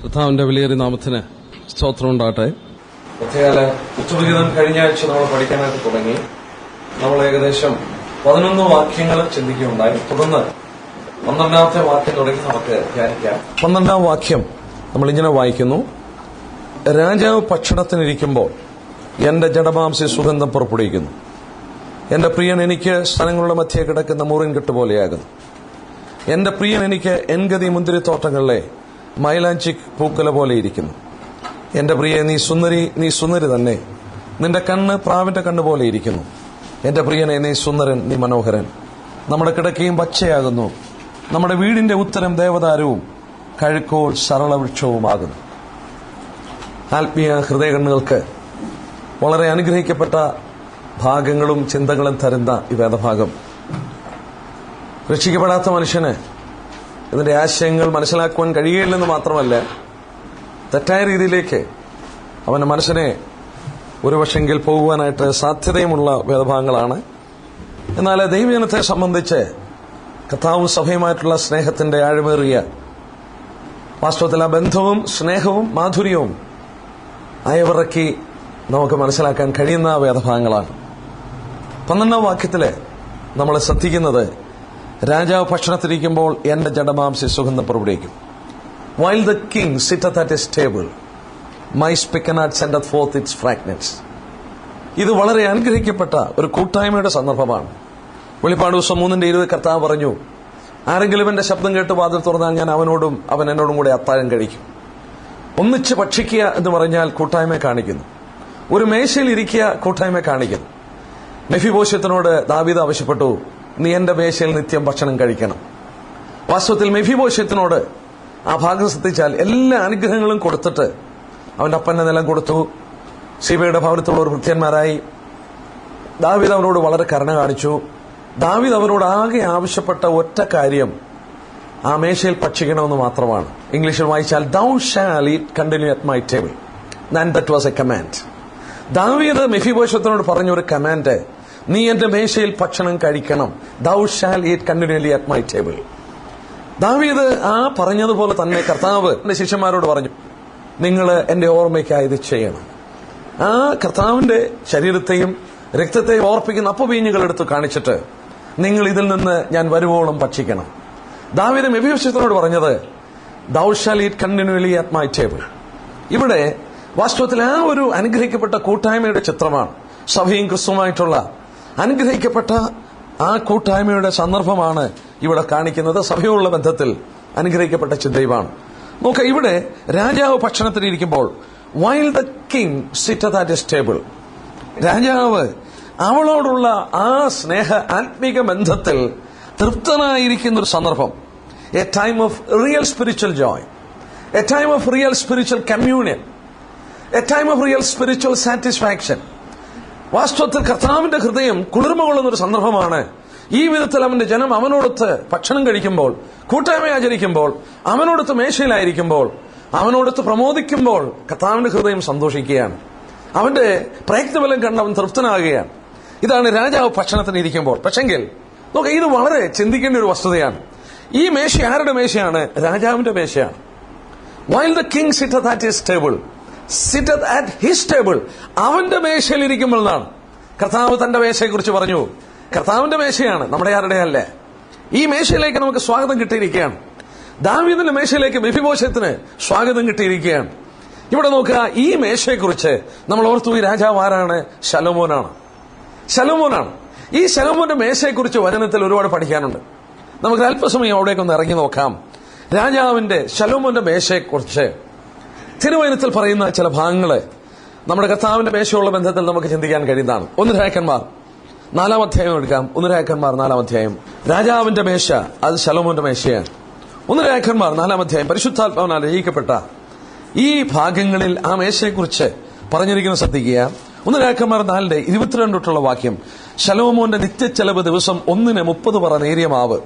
കർത്താവിന്റെ വിലയേറിയ നാമത്തിന് സ്തോത്രം ഉണ്ടാകട്ടെ. പ്രത്യേക ഉച്ചഭുജിതം കഴിഞ്ഞ ആഴ്ച നമ്മൾ പഠിക്കാനായിട്ട് തുടങ്ങി. നമ്മൾ ഏകദേശം 11 വാക്യങ്ങൾ ചിന്തിക്കുകയുണ്ടായി. തുടർന്ന് 12ാമത്തെ വാക്യം തുടങ്ങി നമുക്ക് ധ്യാനിക്കാം. 12ാം വാക്യം നമ്മൾ ഇങ്ങനെ വായിക്കുന്നു: രാജാവ് ഭക്ഷണത്തിനിരിക്കുമ്പോൾ എന്റെ ജഡമാംസി സുഗന്ധം പുറപ്പെടുവിക്കുന്നു. എന്റെ പ്രിയൻ എനിക്ക് സ്ഥലങ്ങളുടെ മധ്യേ കിടക്കുന്ന മൂറിൻകെട്ട് പോലെയാകുന്നു. എന്റെ പ്രിയൻ എനിക്ക് എൻഗതി മുന്തിരിത്തോട്ടങ്ങളിലെ മൈലാഞ്ചി പൂക്കുല പോലെ ഇരിക്കുന്നു. എന്റെ പ്രിയ, നീ സുന്ദരി തന്നെ. നിന്റെ കണ്ണ് പ്രാവിന്റെ കണ്ണ് പോലെ ഇരിക്കുന്നു. എന്റെ പ്രിയനെ, നീ സുന്ദരൻ, നീ മനോഹരൻ. നമ്മുടെ കിടക്കയും പച്ചയാകുന്നു. നമ്മുടെ വീടിന്റെ ഉത്തരം ദേവദാരവും കഴുക്കോൾ സരളവൃക്ഷവുമാകുന്നു. ആത്മീയ ഹൃദയകണ്ണുകൾക്ക് വളരെ അനുഗ്രഹിക്കപ്പെട്ട ഭാഗങ്ങളും ചിന്തകളും തരുന്ന ഈ വേദഭാഗം രക്ഷിക്കപ്പെടാത്ത മനുഷ്യന് ഇതിന്റെ ആശയങ്ങൾ മനസ്സിലാക്കുവാൻ കഴിയുകയില്ലെന്ന് മാത്രമല്ല, തെറ്റായ രീതിയിലേക്ക് അവന്റെ മനസ്സിനെ ഒരു പക്ഷെങ്കിൽ പോകുവാനായിട്ട് സാധ്യതയുമുള്ള വേദഭാഗങ്ങളാണ്. എന്നാൽ ദൈവജനത്തെ സംബന്ധിച്ച് കർത്താവും സഭയുമായിട്ടുള്ള സ്നേഹത്തിന്റെ ആഴമേറിയ വാസ്തവത്തിൽ ആ ബന്ധവും സ്നേഹവും മാധുര്യവും അയവിറക്കി നമുക്ക് മനസ്സിലാക്കാൻ കഴിയുന്ന വേദഭാഗങ്ങളാണ്. 12ാം വാക്യത്തില് നമ്മൾ ശ്രദ്ധിക്കുന്നത്, രാജാവ് ഭക്ഷണത്തിരിക്കുമ്പോൾ എന്റെ ജഡമാംസി സുഗന്ധം പുറപ്പെടുവിക്കും. While the king sitteth at his table, my spikenard sendeth forth its fragrance. ഇത് വളരെ അനുഗ്രഹിക്കപ്പെട്ട ഒരു കൂട്ടായ്മയുടെ സന്ദർഭമാണ്. വെളിപ്പാട് ദിവസം 3:20 കർത്താവ് പറഞ്ഞു, ആരെങ്കിലും എന്റെ ശബ്ദം കേട്ട് വാതിൽ തുറന്നാൽ ഞാൻ അവനോടും അവൻ എന്നോടും കൂടെ അത്താഴം കഴിക്കും. ഒന്നിച്ച് ഭക്ഷിക്കുക എന്ന് പറഞ്ഞാൽ കൂട്ടായ്മയെ കാണിക്കുന്നു. ഒരു മേശയിൽ ഇരിക്കുക കൂട്ടായ്മയെ കാണിക്കുന്നു. മെഫിബോശത്തിനോട് ദാവീദ് ആവശ്യപ്പെട്ടു, നീ എന്റെ മേശയിൽ നിത്യം ഭക്ഷണം കഴിക്കണം. വാസ്തവത്തിൽ മെഫിബോശത്തിനോട് ആ ഭാഗം ശ്രദ്ധിച്ചാൽ എല്ലാ അനുഗ്രഹങ്ങളും കൊടുത്തിട്ട് അവന്റെ അപ്പന്റെ നിലം കൊടുത്തു. സീബയുടെ ഭവനത്തിലുള്ളവർ ഭൃത്യന്മാരായി. ദാവീദ് അവനോട് വളരെ കരുണ കാണിച്ചു. ദാവീദ് അവനോട് ആകെ ആവശ്യപ്പെട്ട ഒറ്റ കാര്യം ആ മേശയിൽ ഭക്ഷിക്കണമെന്ന് മാത്രമാണ്. ഇംഗ്ലീഷിൽ വായിച്ചാൽ thou shall eat continually at my table. And that was a command. ദാവീദ് മെഫിബോശത്തിനോട് പറഞ്ഞ ഒരു കമാൻഡ്, നീ എന്റെ മേശയിൽ ഭക്ഷണം കഴിക്കണം. thou shall eat continually at my table. ദാവീദ് ആ പറഞ്ഞതുപോലെ തന്നെ കർത്താവ് എന്റെ ശിഷ്യന്മാരോട് പറഞ്ഞു, നിങ്ങൾ എന്റെ ഓർമ്മയ്ക്കായി ഇത് ചെയ്യണം. ആ കർത്താവിന്റെ ശരീരത്തെയും രക്തത്തെയും ഓർപ്പിക്കുന്ന അപ്പവീഞ്ഞുകൾ എടുത്ത് കാണിച്ചിട്ട് നിങ്ങൾ ഇതിൽ നിന്ന് ഞാൻ വരുവോളം ഭക്ഷിക്കണം. ദാവീദ് മെഫിബോശത്തിനോട് പറഞ്ഞത് thou shall eat continually at my table. ഇവിടെ വാസ്തവത്തിൽ ആ ഒരു അനുഗ്രഹിക്കപ്പെട്ട കൂട്ടായ്മയുടെ ചിത്രമാണ്. സഭയും ക്രിസ്തുവുമായിട്ടുള്ള അനുഗ്രഹിക്കപ്പെട്ട ആ കൂട്ടായ്മയുടെ സന്ദർഭമാണ് ഇവിടെ കാണിക്കുന്നത്. സഭയോടുള്ള ബന്ധത്തിൽ അനുഗ്രഹിക്കപ്പെട്ട ചിന്തയുമാണ്. നോക്ക, ഇവിടെ രാജാവ് ഭക്ഷണത്തിനിരിക്കുമ്പോൾ while the king sitteth at his table, രാജാവ് അവളോടുള്ള ആ സ്നേഹ ആത്മീക ബന്ധത്തിൽ തൃപ്തനായിരിക്കുന്ന ഒരു സന്ദർഭം. A time of real spiritual Joy, A time of real spiritual communion, A time of real spiritual satisfaction. വാസ്തവത്തിൽ കർത്താവിന്റെ ഹൃദയം കുളിർമ കൊള്ളുന്ന ഒരു സന്ദർഭമാണ്. ഈ വിധത്തിൽ അവന്റെ ജനം അവനോടൊത്ത് ഭക്ഷണം കഴിക്കുമ്പോൾ, കൂട്ടായ്മ ആചരിക്കുമ്പോൾ, അവനോടൊത്ത് മേശയിലായിരിക്കുമ്പോൾ, അവനോടൊത്ത് പ്രമോദിക്കുമ്പോൾ കർത്താവിന്റെ ഹൃദയം സന്തോഷിക്കുകയാണ്. അവന്റെ പ്രയത്നബലം കണ്ട് അവൻ തൃപ്തനാകുകയാണ്. ഇതാണ് രാജാവ് ഭക്ഷണത്തിന് ഇരിക്കുമ്പോൾ. പക്ഷെങ്കിൽ നോക്കാം, ഇത് വളരെ ചിന്തിക്കേണ്ട ഒരു വസ്തുതയാണ്. ഈ മേശ ആരുടെ മേശയാണ്? രാജാവിന്റെ മേശയാണ്. While the king sitteth at his table, sitteth at his table, അവന്റെ മേശയിൽ ഇരിക്കുമ്പോൾ എന്നാണ് കർത്താവ് തന്റെ മേശയെ കുറിച്ച് പറഞ്ഞു. കർത്താവിന്റെ മേശയാണ്, നമ്മുടെ ആരുടെ അല്ലേ. ഈ മേശയിലേക്ക് നമുക്ക് സ്വാഗതം കിട്ടിയിരിക്കുകയാണ്. ദാവീദിന്റെ മേശയിലേക്ക് മെഫിബോശത്തിന് സ്വാഗതം കിട്ടിയിരിക്കുകയാണ്. ഇവിടെ നോക്കുക, ഈ മേശയെക്കുറിച്ച് നമ്മൾ ഓർത്തു, ഈ രാജാവ് ആരാണ്? ശലോമോനാണ്. ശലോമോനാണ്. ഈ ശലോമോന്റെ മേശയെക്കുറിച്ച് വചനത്തിൽ ഒരുപാട് പഠിക്കാനുണ്ട്. നമുക്ക് അല്പസമയം അവിടേക്കൊന്ന് ഇറങ്ങി നോക്കാം. രാജാവിന്റെ ശലോമോന്റെ മേശയെക്കുറിച്ച് തിരുവചനത്തിൽ പറയുന്ന ചില ഭാഗങ്ങള് നമ്മുടെ കർത്താവിന്റെ മേശയുള്ള ബന്ധത്തിൽ നമുക്ക് ചിന്തിക്കാൻ കഴിയുന്നതാണ്. 1 രാജാക്കന്മാർ 4-ാം അധ്യായം എടുക്കാം. 1 രാജാക്കന്മാർ 4-ാം അധ്യായം. രാജാവിന്റെ മേശ അത് ശലോമോന്റെ മേശയാണ്. 1 രാജാക്കന്മാർ 4-ാം അധ്യായം പരിശുദ്ധാത്മാവിനാൽ രചിക്കപ്പെട്ട ഈ ഭാഗങ്ങളിൽ ആ മേശയെക്കുറിച്ച് പറഞ്ഞിരിക്കുന്നത് ശ്രദ്ധിക്കുക. 1 രാജാക്കന്മാർ 4:22 തൊട്ടുള്ള വാക്യം, ശലോമോന്റെ നിത്യച്ചെലവ് ദിവസം 1-ന് 30 പറ നേരിയ മാവ്,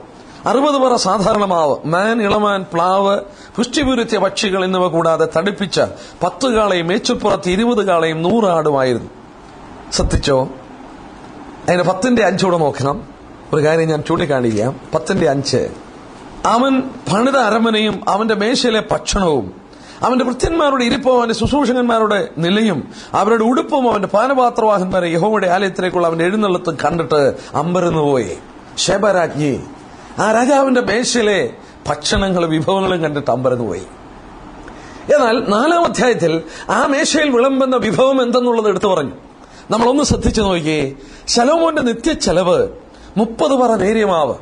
60 പറ സാധാരണ മാവ്, മാൻ, ഇളമാൻ, പ്ലാവ്, പുഷ്ടിപുരുത്തിയ പക്ഷികൾ എന്നിവ കൂടാതെ തടിപ്പിച്ച 10 കാളയും മേച്ചുപ്പുറത്ത് 20 കാളയും 100 ആടുമായിരുന്നു. ശ്രദ്ധിച്ചോ? അതിന് 10:5 കൂടെ നോക്കണം. ഒരു കാര്യം ഞാൻ ചൂണ്ടിക്കാണിക്കാം. 10:5, അവൻ പണിത അരമനയും അവന്റെ മേശയിലെ ഭക്ഷണവും അവന്റെ ഭൃത്യന്മാരുടെ ഇരിപ്പും അവന്റെ ശുശ്രൂഷകന്മാരുടെ നിലയും അവരുടെ ഉടുപ്പും അവന്റെ പാനപാത്രവാഹന്മാരെ യഹോവയുടെ ആലയത്തിലേക്കുള്ള അവന്റെ എഴുന്നള്ളത്തും കണ്ടിട്ട് അമ്പരന്ന് പോയി. ശേബരാജ്ഞി ആ രാജാവിന്റെ മേശയിലെ ഭക്ഷണങ്ങളും വിഭവങ്ങളും കണ്ടിട്ട് അമ്പരന്ന് പോയി. എന്നാൽ 4-ാം അധ്യായത്തിൽ ആ മേശയിൽ വിളമ്പുന്ന വിഭവം എന്തെന്നുള്ളത് എടുത്തു പറഞ്ഞു. നമ്മളൊന്ന് ശ്രദ്ധിച്ചു നോക്കിയേ. ശലോമോന്റെ നിത്യ ചെലവ് 30 പറ നേരിയ മാവ്.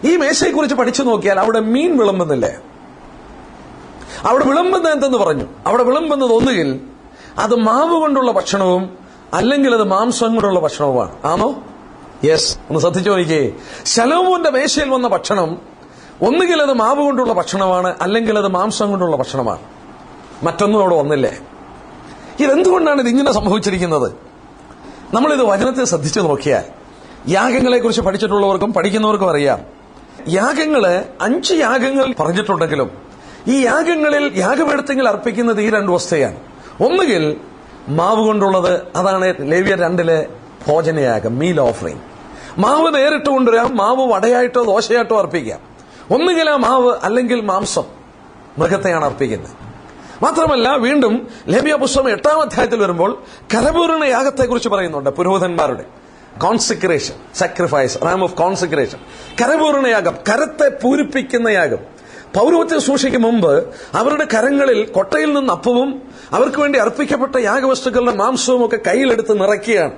ഈ മേശയെക്കുറിച്ച് പഠിച്ചു നോക്കിയാൽ അവിടെ മീൻ വിളമ്പുന്നില്ലേ? അവിടെ വിളമ്പുന്നത് എന്തെന്ന് പറഞ്ഞു. അവിടെ വിളമ്പുന്നത് ഒന്നുകിൽ അത് മാവ് കൊണ്ടുള്ള ഭക്ഷണവും അല്ലെങ്കിൽ അത് മാംസം കൊണ്ടുള്ള ഭക്ഷണവുമാണ്. ആണോ? യെസ്. ഒന്ന് ശ്രദ്ധിച്ചു നോക്കിയേ. ശലോമോന്റെ മേശയിൽ വന്ന ഭക്ഷണം ഒന്നുകിൽ അത് മാവ് കൊണ്ടുള്ള ഭക്ഷണമാണ്, അല്ലെങ്കിൽ അത് മാംസം കൊണ്ടുള്ള ഭക്ഷണമാണ്. മറ്റൊന്നും അവിടെ വന്നില്ലേ? ഇതെന്തുകൊണ്ടാണ് ഇതിങ്ങനെ സംഭവിച്ചിരിക്കുന്നത്? നമ്മളിത് വചനത്തെ ശ്രദ്ധിച്ചു നോക്കിയാൽ യാഗങ്ങളെ കുറിച്ച് പഠിച്ചിട്ടുള്ളവർക്കും പഠിക്കുന്നവർക്കും അറിയാം. 5 യാഗങ്ങൾ പറഞ്ഞിട്ടുണ്ടെങ്കിലും ഈ യാഗങ്ങളിൽ യാഗപീഠത്തിൽ അർപ്പിക്കുന്നത് ഈ 2 വസ്തുതയാണ്. ഒന്നുകിൽ മാവ് കൊണ്ടുള്ളത്, അതാണ് ലേവ്യർ 2 ഭോജനയാഗം, മീൽ ഓഫറിംഗ്. മാവ് നേരിട്ട് കൊണ്ടുവരാം, മാവ് വടയായിട്ടോ ദോശയായിട്ടോ അർപ്പിക്കാം. ഒന്നുകിൽ ആ മാവ് അല്ലെങ്കിൽ മാംസം, മൃഗത്തെയാണ് അർപ്പിക്കുന്നത്. മാത്രമല്ല വീണ്ടും ലേവ്യ പുസ്തകം 8-ാം അധ്യായത്തിൽ വരുമ്പോൾ കരപൂരണ യാഗത്തെക്കുറിച്ച് പറയുന്നുണ്ട്. പുരോഹിതന്മാരുടെ consecration, sacrifice, ram of consecration, കരപൂരണ യാഗം, കരത്തെ പൂരിപ്പിക്കുന്ന യാഗം. പൗരോഹിത്യ ശുശ്രൂഷയ്ക്ക് മുമ്പ് അവരുടെ കരങ്ങളിൽ കൊട്ടയിൽ നിന്ന് അപ്പവും അവർക്ക് വേണ്ടി അർപ്പിക്കപ്പെട്ട യാഗവസ്തുക്കളുടെ മാംസവും ഒക്കെ കയ്യിലെടുത്ത് നിറയ്ക്കുകയാണ്.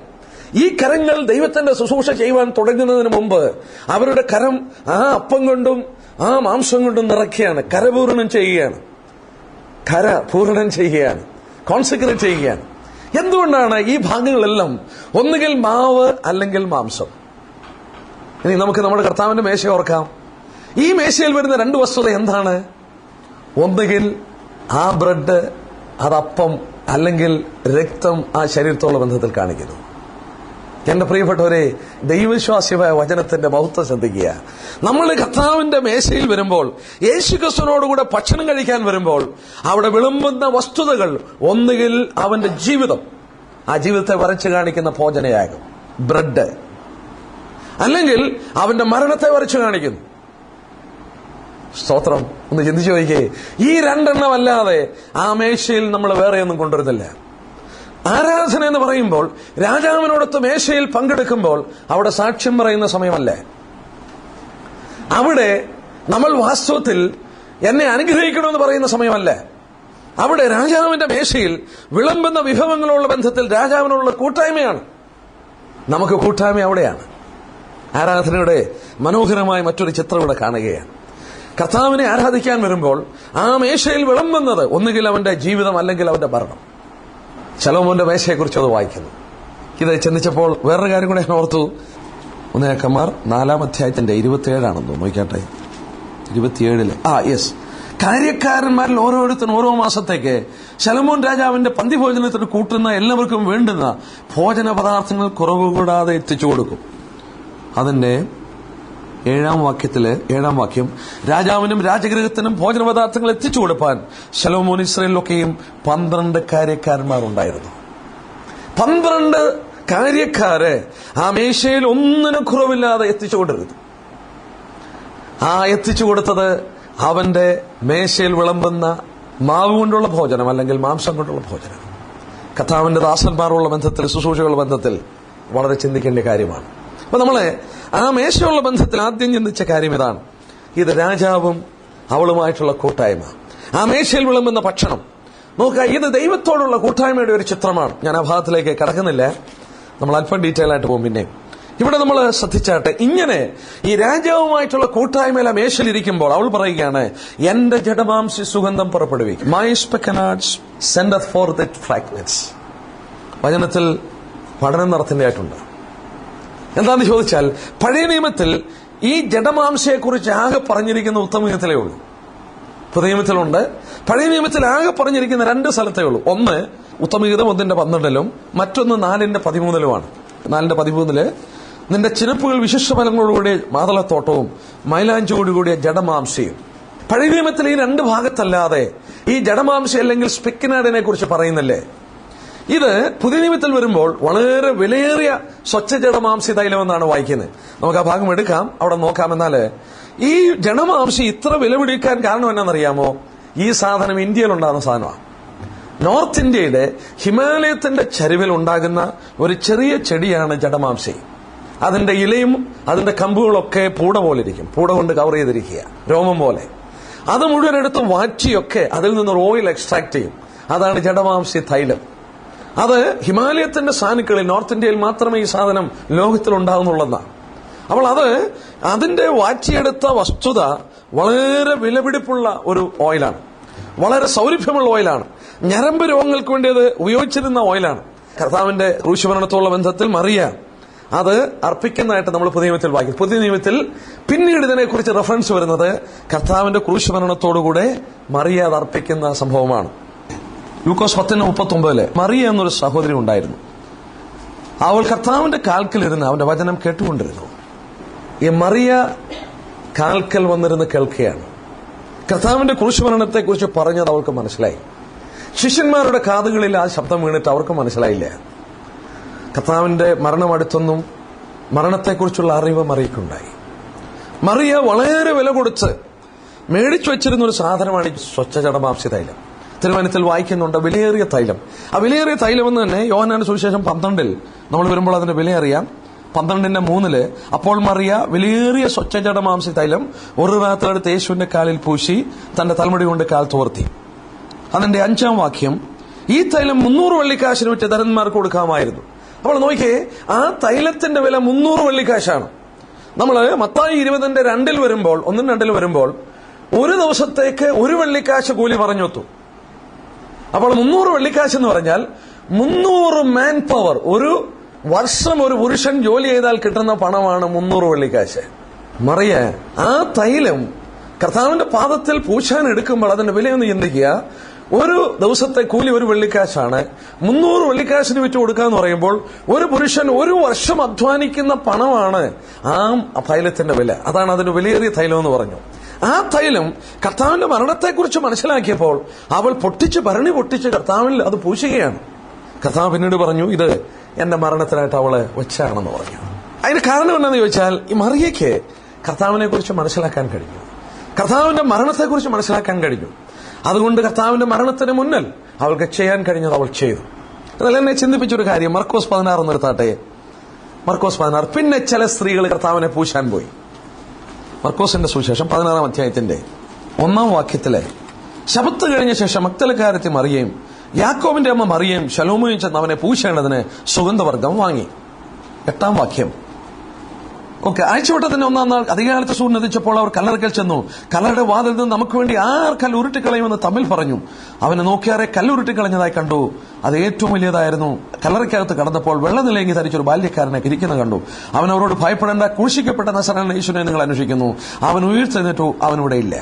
ഈ കരങ്ങൾ ദൈവത്തിന്റെ ശുശ്രൂഷ ചെയ്യുവാൻ തുടങ്ങുന്നതിന് മുമ്പ് അവരുടെ കരം ആ അപ്പം കൊണ്ടും ആ മാംസം കൊണ്ടും നിറയ്ക്കുകയാണ്, കരപൂരണം ചെയ്യുകയാണ്, പൂരണം ചെയ്യുകയാണ്, കോൺസെക്രേറ്റ് ചെയ്യുകയാണ്. എന്തുകൊണ്ടാണ് ഈ ഭാഗങ്ങളെല്ലാം ഒന്നുകിൽ മാവ് അല്ലെങ്കിൽ മാംസം? ഇനി നമുക്ക് നമ്മുടെ കർത്താവിന്റെ മേശ ഓർക്കാം. ഈ മേശയിൽ വരുന്ന 2 വസ്തുത എന്താണ്? ഒന്നുകിൽ ആ ബ്രെഡ്, അതപ്പം, അല്ലെങ്കിൽ രക്തം ആ ശരീരത്തോടുള്ള ബന്ധത്തിൽ കാണിക്കുന്നു. എന്റെ പ്രിയപ്പെട്ടവരെ, ദൈവവിശ്വാസിയായ വചനത്തിന്റെ മഹത്വം ശ്രദ്ധിക്കുക. നമ്മൾ കർത്താവിന്റെ മേശയിൽ വരുമ്പോൾ, യേശുക്രിസ്തുവിനോടുകൂടെ ഭക്ഷണം കഴിക്കാൻ വരുമ്പോൾ അവിടെ വിളമ്പുന്ന വസ്തുതകൾ ഒന്നുകിൽ അവന്റെ ജീവിതം, ആ ജീവിതത്തെ വരച്ചു കാണിക്കുന്ന ഭോജനയാകും ബ്രെഡ്, അല്ലെങ്കിൽ അവന്റെ മരണത്തെ വരച്ചു കാണിക്കുന്നു. സ്തോത്രം. ഒന്ന് ചിന്തിച്ചു നോക്കിയേ. ഈ 2 എണ്ണം അല്ലാതെ ആ മേശയിൽ നമ്മൾ വേറെയൊന്നും കൊണ്ടുവരുന്നില്ല. ആരാധന എന്ന് പറയുമ്പോൾ രാജാവിനോടൊത്ത് മേശയിൽ പങ്കെടുക്കുമ്പോൾ അവിടെ സാക്ഷ്യം പറയുന്ന സമയമല്ലേ? അവിടെ നമ്മൾ വാസ്തവത്തിൽ എന്നെ അനുഗ്രഹിക്കണമെന്ന് പറയുന്ന സമയമല്ലേ? അവിടെ രാജാവിന്റെ മേശയിൽ വിളമ്പുന്ന വിഭവങ്ങളുള്ള ബന്ധത്തിൽ രാജാവിനുള്ള കൂട്ടായ്മയാണ്. നമുക്ക് കൂട്ടായ്മ അവിടെയാണ്. ആരാധനയുടെ മനോഹരമായ മറ്റൊരു ചിത്രം ഇവിടെ കാണുകയാണ്. കർത്താവിനെ ആരാധിക്കാൻ വരുമ്പോൾ ആ മേശയിൽ വിളമ്പുന്നത് ഒന്നുകിൽ അവന്റെ ജീവിതം അല്ലെങ്കിൽ അവന്റെ മരണം. ശലോമോന്റെ മേശയെക്കുറിച്ച് അത് വായിക്കുന്നു. ഇത് ചിന്തിച്ചപ്പോൾ വേറൊരു കാര്യം കൂടെ ഞാൻ ഓർത്തു. 1 രാജാക്കന്മാർ 4-ാം അധ്യായത്തിന്റെ 27 നോക്കട്ടെ. 27 യെസ്. കാര്യക്കാരന്മാരിൽ ഓരോരുത്തരും ഓരോ മാസത്തേക്ക് ശലോമോൻ രാജാവിന്റെ പന്തിഭോജനത്തിന് കൂട്ടുന്ന എല്ലാവർക്കും വേണ്ടുന്ന ഭോജന പദാർത്ഥങ്ങൾ കുറവ് കൂടാതെ എത്തിച്ചു കൊടുക്കും. അതിന്റെ 7-ാം വാക്യം, രാജാവിനും രാജഗൃഹത്തിനും ഭോജന പദാർത്ഥങ്ങൾ എത്തിച്ചു കൊടുപ്പാൻ ശലോമോൻ ഇസ്രായേലിലൊക്കെയും 12 കാര്യക്കാരന്മാരുണ്ടായിരുന്നു. 12 കാര്യക്കാര് ആ മേശയിൽ ഒന്നിനും കുറവില്ലാതെ എത്തിച്ചുകൊണ്ടിരുന്നു. ആ എത്തിച്ചു കൊടുത്തത് അവന്റെ മേശയിൽ വിളമ്പുന്ന മാവ് കൊണ്ടുള്ള ഭോജനം അല്ലെങ്കിൽ മാംസം കൊണ്ടുള്ള ഭോജനം. കർത്താവിന്റെ ദാസന്മാരുള്ള ബന്ധത്തിൽ, ശുശ്രൂഷകളുടെ ബന്ധത്തിൽ വളരെ ചിന്തിക്കേണ്ട കാര്യമാണ്. അപ്പൊ നമ്മളെ ആ മേശയുള്ള ബന്ധത്തിൽ ആദ്യം ചിന്തിച്ച കാര്യം ഇതാണ്. ഇത് രാജാവും അവളുമായിട്ടുള്ള കൂട്ടായ്മ, ആ മേശയിൽ വിളമ്പുന്ന ഭക്ഷണം. നോക്കുക, ഇത് ദൈവത്തോടുള്ള കൂട്ടായ്മയുടെ ഒരു ചിത്രമാണ്. ഞാൻ ആ ഭാഗത്തിലേക്ക് കടക്കുന്നില്ല, നമ്മൾ അല്പം ഡീറ്റെയിൽ ആയിട്ട് പോകും. പിന്നെ ഇവിടെ നമ്മൾ ശ്രദ്ധിച്ചാട്ടെ, ഇങ്ങനെ ഈ രാജാവുമായിട്ടുള്ള കൂട്ടായ്മയിലെ മേശയിലിരിക്കുമ്പോൾ അവൾ പറയുകയാണ്, എന്റെ ജഡമാംസി സുഗന്ധം പുറപ്പെടുവിക്കും. My spikenards sendeth forth it fragrance. വചനത്തിൽ പഠനം നടത്തേണ്ടതായിട്ടുണ്ട്. എന്താന്ന് ചോദിച്ചാൽ, പഴയ നിയമത്തിൽ ഈ ജഡമാംസയെക്കുറിച്ച് ആകെ പറഞ്ഞിരിക്കുന്ന ഉത്തമഗീതത്തിലേ ഉള്ളൂ. പുതിയ നിയമത്തിലുണ്ട്. പഴയ നിയമത്തിൽ ആകെ പറഞ്ഞിരിക്കുന്ന 2 സ്ഥലത്തേ ഉള്ളൂ. ഒന്ന് ഉത്തമഗീതം 1:12 മറ്റൊന്ന് 4:13. 4:13 നിന്റെ ചിനപ്പുകൾ വിശിഷ്ടഫലങ്ങളോടുകൂടിയ മാതളത്തോട്ടവും മൈലാഞ്ചോടുകൂടിയ ജഡമാംസയും. പഴയ നിയമത്തിൽ ഈ 2 ഭാഗത്തല്ലാതെ ഈ ജഡമാംസ അല്ലെങ്കിൽ സ്പെക്കിനാഡിനെ കുറിച്ച് പറയുന്നില്ലേ? ഇത് പുതിയ നിയമത്തിൽ വരുമ്പോൾ വളരെ വിലയേറിയ സ്വച്ഛ ജഡമാംസി തൈലമെന്നാണ് വായിക്കുന്നത്. നമുക്ക് ആ ഭാഗം എടുക്കാം, അവിടെ നോക്കാം. എന്നാൽ ഈ ജഡമാംസി ഇത്ര വില പിടിക്കാൻ കാരണം എന്നാണെന്നറിയാമോ? ഈ സാധനം ഇന്ത്യയിലുണ്ടാകുന്ന സാധനമാണ്. നോർത്ത് ഇന്ത്യയുടെ ഹിമാലയത്തിന്റെ ചരിവിൽ ഉണ്ടാകുന്ന ഒരു ചെറിയ ചെടിയാണ് ജടമാംസി. അതിന്റെ ഇലയും അതിന്റെ കമ്പുകളൊക്കെ പൂട പോലെ ഇരിക്കും, പൂട കൊണ്ട് കവർ ചെയ്തിരിക്കുക, രോമം പോലെ. അത് മുഴുവൻ എടുത്ത് വാറ്റിയൊക്കെ അതിൽ നിന്ന് ഓയിൽ എക്സ്ട്രാക്ട് ചെയ്യും. അതാണ് ജടമാംസി തൈലം. അത് ഹിമാലയത്തിന്റെ സാനുക്കളിൽ നോർത്ത് ഇന്ത്യയിൽ മാത്രമേ ഈ സാധനം ലോകത്തിൽ ഉണ്ടാകുന്നുള്ളതാണ്. അപ്പോൾ അതിന്റെ വാറ്റിയെടുത്ത വസ്തുത വളരെ വിലപിടിപ്പുള്ള ഒരു ഓയിലാണ്, വളരെ സൗരഭ്യമുള്ള ഓയിലാണ്. ഞരമ്പ് രോഗങ്ങൾക്ക് വേണ്ടി അത് ഉപയോഗിച്ചിരുന്ന ഓയിലാണ്. കർത്താവിന്റെ ക്രൂശുമരണത്തോടുള്ള ബന്ധത്തിൽ മറിയ അത് അർപ്പിക്കുന്നതായിട്ട് നമ്മൾ പുതിയ നിയമത്തിൽ വായിക്കും. പുതിയ നിയമത്തിൽ പിന്നീട് ഇതിനെക്കുറിച്ച് റെഫറൻസ് വരുന്നത് കർത്താവിന്റെ ക്രൂശുമരണത്തോടുകൂടെ മറിയ അത് അർപ്പിക്കുന്ന സംഭവമാണ്. ലൂക്കോസ് 10:39 മറിയ എന്നൊരു സഹോദരി ഉണ്ടായിരുന്നു. അവൾ കർത്താവിന്റെ കാൽക്കലിരുന്ന് അവന്റെ വചനം കേട്ടുകൊണ്ടിരുന്നു. ഈ മറിയ കാൽക്കൽ വന്നിരുന്ന് കേൾക്കുകയാണ്. കർത്താവിന്റെ ക്രൂശുമരണത്തെക്കുറിച്ച് പറഞ്ഞത് അവൾക്ക് മനസ്സിലായി. ശിഷ്യന്മാരുടെ കാതുകളിൽ ആ ശബ്ദം വീണിട്ട് അവർക്ക് മനസ്സിലായില്ല. കർത്താവിന്റെ മരണം അടുത്തൊന്നും മരണത്തെക്കുറിച്ചുള്ള അറിവ് മറിയക്കുണ്ടായി. മറിയ വളരെ വില കൊടുത്ത് മേടിച്ചു വെച്ചിരുന്ന ഒരു സാധനമാണ് ഈ സ്വച്ഛജടമാംസി തൈലം. തിരുവചനത്തിൽ വായിക്കുന്നുണ്ട് വിലയേറിയ തൈലം. ആ വിലയേറിയ തൈലം എന്ന് തന്നെ യോഹന്നാന്റെ സുവിശേഷം 12 നമ്മൾ വരുമ്പോൾ അതിന്റെ വില അറിയാം. 12:3 അപ്പോൾ മറിയ വിലയേറിയ സ്വച്ഛജടമാംസി തൈലം ഒരു രാത്രിയെടുത്ത് യേശുവിന്റെ കാലിൽ പൂശി തന്റെ തലമുടി കൊണ്ട് കാൽ തോർത്തി. അതിന്റെ 5-ാം വാക്യം, ഈ തൈലം 300 വെള്ളിക്കാശിന് വിറ്റ് ധനന്മാർക്ക് കൊടുക്കാമായിരുന്നു. അപ്പോൾ നോക്കിയേ, ആ തൈലത്തിന്റെ വില 300 വെള്ളിക്കാശാണ്. നമ്മൾ മത്തായി 20:2 വരുമ്പോൾ 1-2 വരുമ്പോൾ ഒരു ദിവസത്തേക്ക് 1 വെള്ളിക്കാശ് കൂലി പറഞ്ഞൊത്തു. അപ്പോൾ 300 വെള്ളിക്കാശ് എന്ന് പറഞ്ഞാൽ 300 മാൻ പവർ, ഒരു വർഷം ഒരു പുരുഷൻ ജോലി ചെയ്താൽ കിട്ടുന്ന പണമാണ് 300 വെള്ളിക്കാശ്. മറിയ ആ തൈലം കർത്താവിന്റെ പാദത്തിൽ പൂശാൻ എടുക്കുമ്പോൾ അതിന്റെ വിലയൊന്ന് ചിന്തിക്കുക. ഒരു ദിവസത്തെ കൂലി 1 വെള്ളിക്കാശാണ്. 300 വെള്ളിക്കാശിന് വിറ്റ് കൊടുക്കാന്ന് പറയുമ്പോൾ ഒരു പുരുഷൻ ഒരു വർഷം അധ്വാനിക്കുന്ന പണമാണ് ആ തൈലത്തിന്റെ വില. അതാണ് അതിന് വിലയേറിയ തൈലം എന്ന് പറഞ്ഞു. ആ തൈലം കർത്താവിന്റെ മരണത്തെക്കുറിച്ച് മനസ്സിലാക്കിയപ്പോൾ അവൾ ഭരണി പൊട്ടിച്ച് കർത്താവിൽ അത് പൂശുകയാണ്. കർത്താവ് പിന്നീട് പറഞ്ഞു, ഇത് എന്റെ മരണത്തിനായിട്ട് അവള് വെച്ചാണെന്ന് പറഞ്ഞു. അതിന് കാരണം എന്താണെന്ന് ചോദിച്ചാൽ, ഈ മറിയയ്ക്ക് കർത്താവിനെ കുറിച്ച് മനസ്സിലാക്കാൻ കഴിഞ്ഞു, കർത്താവിന്റെ മരണത്തെക്കുറിച്ച് മനസ്സിലാക്കാൻ കഴിഞ്ഞു. അതുകൊണ്ട് കർത്താവിന്റെ മരണത്തിന് മുന്നിൽ അവൾക്ക് ചെയ്യാൻ കഴിഞ്ഞത് അവൾ ചെയ്തു. എന്നാൽ എന്നെ ചിന്തിപ്പിച്ചൊരു കാര്യം മർക്കോസ് 16 നിർത്താട്ടെ. മർക്കോസ് 16. പിന്നെ ചില സ്ത്രീകൾ കർത്താവിനെ പൂശാൻ പോയി. മർക്കോസിന്റെ സുവിശേഷം 16-ാം അധ്യായത്തിന്റെ 1-ാം വാക്യത്തിലെ ശബത്ത് കഴിഞ്ഞ ശേഷം മഗ്ദലക്കാരത്തി മറിയയും യാക്കോബിന്റെ അമ്മ മറിയയും ശലോമോയും ചെന്ന് അവനെ പൂശേണ്ടതിന് സുഗന്ധവർഗം വാങ്ങി. 8-ാം വാക്യം. ആഴ്ചവട്ടത്തിന്റെ 1-ാം നാൾ അധികാലത്ത് സൂര്യൻ ഉദിച്ചപ്പോൾ അവർ കല്ലറക്കൽ ചെന്നു. കല്ലറയുടെ വാതിൽ നിന്ന് നമുക്ക് വേണ്ടി 6 കല്ല് ഉരുട്ടിക്കളയുമെന്ന് തമ്മിൽ പറഞ്ഞു. അവനെ നോക്കിയാറെ കല്ലുരുട്ടിക്കളഞ്ഞതായി കണ്ടു. അത് ഏറ്റവും വലിയതായിരുന്നു. കല്ലറയ്ക്കകത്ത് കടന്നപ്പോൾ വെള്ളനിലയെങ്കി ധരിച്ചൊരു ബാല്യക്കാരനെ ഇരിക്കുന്നത് കണ്ടു. അവൻ അവരോട് ഭയപ്പെടേണ്ട, ക്രൂശിക്കപ്പെട്ട നസറേനായ യേശുവിനെ നിങ്ങൾ അന്വേഷിക്കുന്നു. അവൻ ഉയർത്തെഴുന്നേറ്റു, അവനിവിടെ ഇല്ല.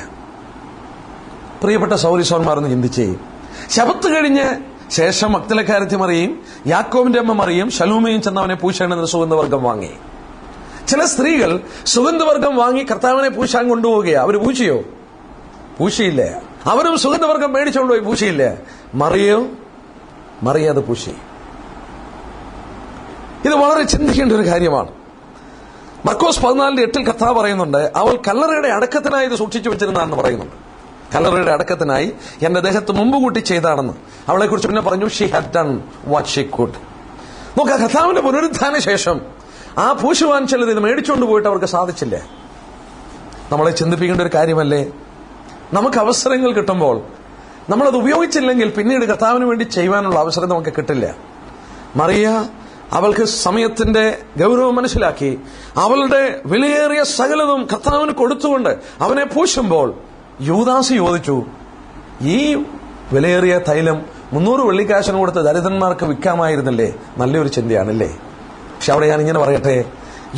പ്രിയപ്പെട്ട സൗരിസോന്മാരെന്ന് ചിന്തിച്ചേ, ശബത്ത് കഴിഞ്ഞ് ശേഷം മഗ്ദലക്കാരത്തി മറിയയും യാക്കോബിന്റെ അമ്മ മറിയയും ശലോമയും ചെന്ന് അവനെ പൂശേണ്ടതിന് സുഗന്ധവർഗം വാങ്ങി. ചില സ്ത്രീകൾ സുഗന്ധവർഗം വാങ്ങി കർത്താവിനെ പൂശാൻ കൊണ്ടുപോവുകയാ. അവര് പൂശിയോ? പൂശിയില്ല. അവരും സുഗന്ധവർഗം മേടിച്ചുകൊണ്ടുപോയി, പൂശിയില്ല. മറിയ അത് പൂശി. ഇത് വളരെ ചിന്തിക്കേണ്ട ഒരു കാര്യമാണ്. മർക്കോസ് 14:8 കർത്താവ് പറയുന്നുണ്ട്, അവൾ കല്ലറയുടെ അടക്കത്തിനായി ഇത് സൂക്ഷിച്ചു വെച്ചിരുന്നാണെന്ന് പറയുന്നുണ്ട്. കല്ലറയുടെ അടക്കത്തിനായി എന്റെ ദേഹത്ത് മുമ്പ് കൂട്ടി ചെയ്താണെന്ന്. അവളെ കുറിച്ച് പിന്നെ പറഞ്ഞു, she had done what she could. നോക്കാം, കർത്താവിന്റെ പുനരുത്ഥാന ശേഷം ആ പൂശുവാൻ ചിലർ ഇത് മേടിച്ചുകൊണ്ട് പോയിട്ട് അവർക്ക് സാധിച്ചില്ല. നമ്മളെ ചിന്തിപ്പിക്കേണ്ട ഒരു കാര്യമല്ലേ? നമുക്ക് അവസരങ്ങൾ കിട്ടുമ്പോൾ നമ്മളത് ഉപയോഗിച്ചില്ലെങ്കിൽ പിന്നീട് കർത്താവിന് വേണ്ടി ചെയ്യുവാനുള്ള അവസരം നമുക്ക് കിട്ടില്ല. മറിയ അവൾക്ക് സമയത്തിന്റെ ഗൗരവം മനസ്സിലാക്കി അവളുടെ വിലയേറിയ സകലതും കർത്താവിന് കൊടുത്തുകൊണ്ട് അവനെ പൂശുമ്പോൾ യൂദാസ് ചോദിച്ചു, ഈ വിലയേറിയ തൈലം 300 വെള്ളിക്കാശിന് കൊടുത്ത് ദരിദ്രന്മാർക്ക് വിൽക്കാമായിരുന്നില്ലേ? നല്ലൊരു ചിന്തയാണല്ലേ? പക്ഷെ അവിടെ ഞാൻ ഇങ്ങനെ പറയട്ടെ,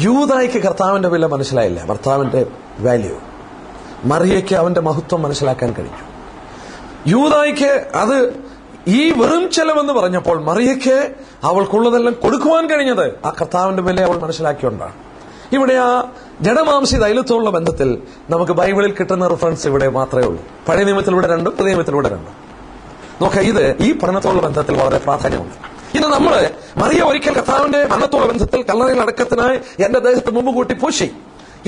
യൂദായ്ക്ക് കർത്താവിന്റെ വില മനസ്സിലായില്ല, ഭർത്താവിന്റെ വാല്യൂ. മറിയയ്ക്ക് അവന്റെ മഹത്വം മനസ്സിലാക്കാൻ കഴിഞ്ഞു. യൂദായ്ക്ക് അത് ഈ വെറും ചെലവെന്ന് പറഞ്ഞപ്പോൾ മറിയയ്ക്ക് അവൾക്കുള്ളതെല്ലാം കൊടുക്കുവാൻ കഴിഞ്ഞത് ആ കർത്താവിന്റെ വില അവൾ മനസ്സിലാക്കിയോണ്ടാണ്. ഇവിടെ ആ ജഡമാംസി തൈലത്തോടുള്ള ബന്ധത്തിൽ നമുക്ക് ബൈബിളിൽ കിട്ടുന്ന റെഫറൻസ് ഇവിടെ മാത്രമേ ഉള്ളൂ. പഴയ നിയമത്തിലൂടെ 2, പുതിയ നിയമത്തിലൂടെ 2. നോക്കാം, ഇത് ഈ പഠനത്തോടുള്ള ബന്ധത്തിൽ വളരെ പ്രാധാന്യമുണ്ട്. ഇന്ന് നമ്മള് മറിയ ഒരിക്കൽ കർത്താവിന്റെ മരണത്തോടുള്ള ബന്ധത്തിൽ കല്ലറയിൽ അടക്കത്തിനായി എന്റെ ദേഹത്ത് മുമ്പ് കൂട്ടി പൂശി.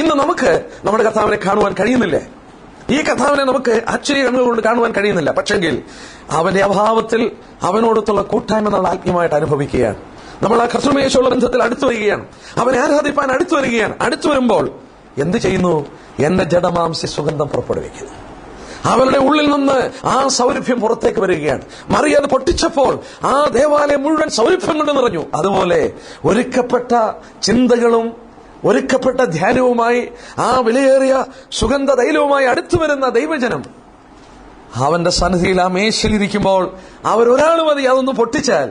ഇന്ന് നമുക്ക് നമ്മുടെ കർത്താവിനെ കാണുവാൻ കഴിയുന്നില്ലേ? ഈ കർത്താവിനെ നമുക്ക് ആശ്ചര്യ കണ്ണുകൊണ്ട് കാണുവാൻ കഴിയുന്നില്ല. പക്ഷെങ്കിൽ അവന്റെ അഭാവത്തിൽ അവനോടൊത്തുള്ള കൂട്ടായ്മ നമ്മൾ ആത്മീയമായിട്ട് അനുഭവിക്കുകയാണ്. നമ്മൾ ആ കർത്തൃമേശയുള്ള ബന്ധത്തിൽ അടുത്തു വരികയാണ്. അവനെ ആരാധിപ്പാൻ അടുത്തു വരികയാണ്. അടുത്തു വരുമ്പോൾ എന്ത് ചെയ്യുന്നു? എന്റെ ജഡമാംസി സുഗന്ധം പുറപ്പെടുവിക്കുന്നു. അവരുടെ ഉള്ളിൽ നിന്ന് ആ സൗരഭ്യം പുറത്തേക്ക് വരികയാണ്. മറിയ അത് പൊട്ടിച്ചപ്പോൾ ആ ദേവാലയം മുഴുവൻ സൗരഭ്യം കൊണ്ട് നിറഞ്ഞു. അതുപോലെ ഒരുക്കപ്പെട്ട ചിന്തകളും ഒരുക്കപ്പെട്ട ധ്യാനവുമായി ആ വിലയേറിയ സുഗന്ധ തൈലവുമായി അടുത്തു വരുന്ന ദൈവജനം അവന്റെ സന്നിധിയിൽ ആ മേശയിലിരിക്കുമ്പോൾ അവരൊരാൾ മതി അതൊന്ന് പൊട്ടിച്ചാൽ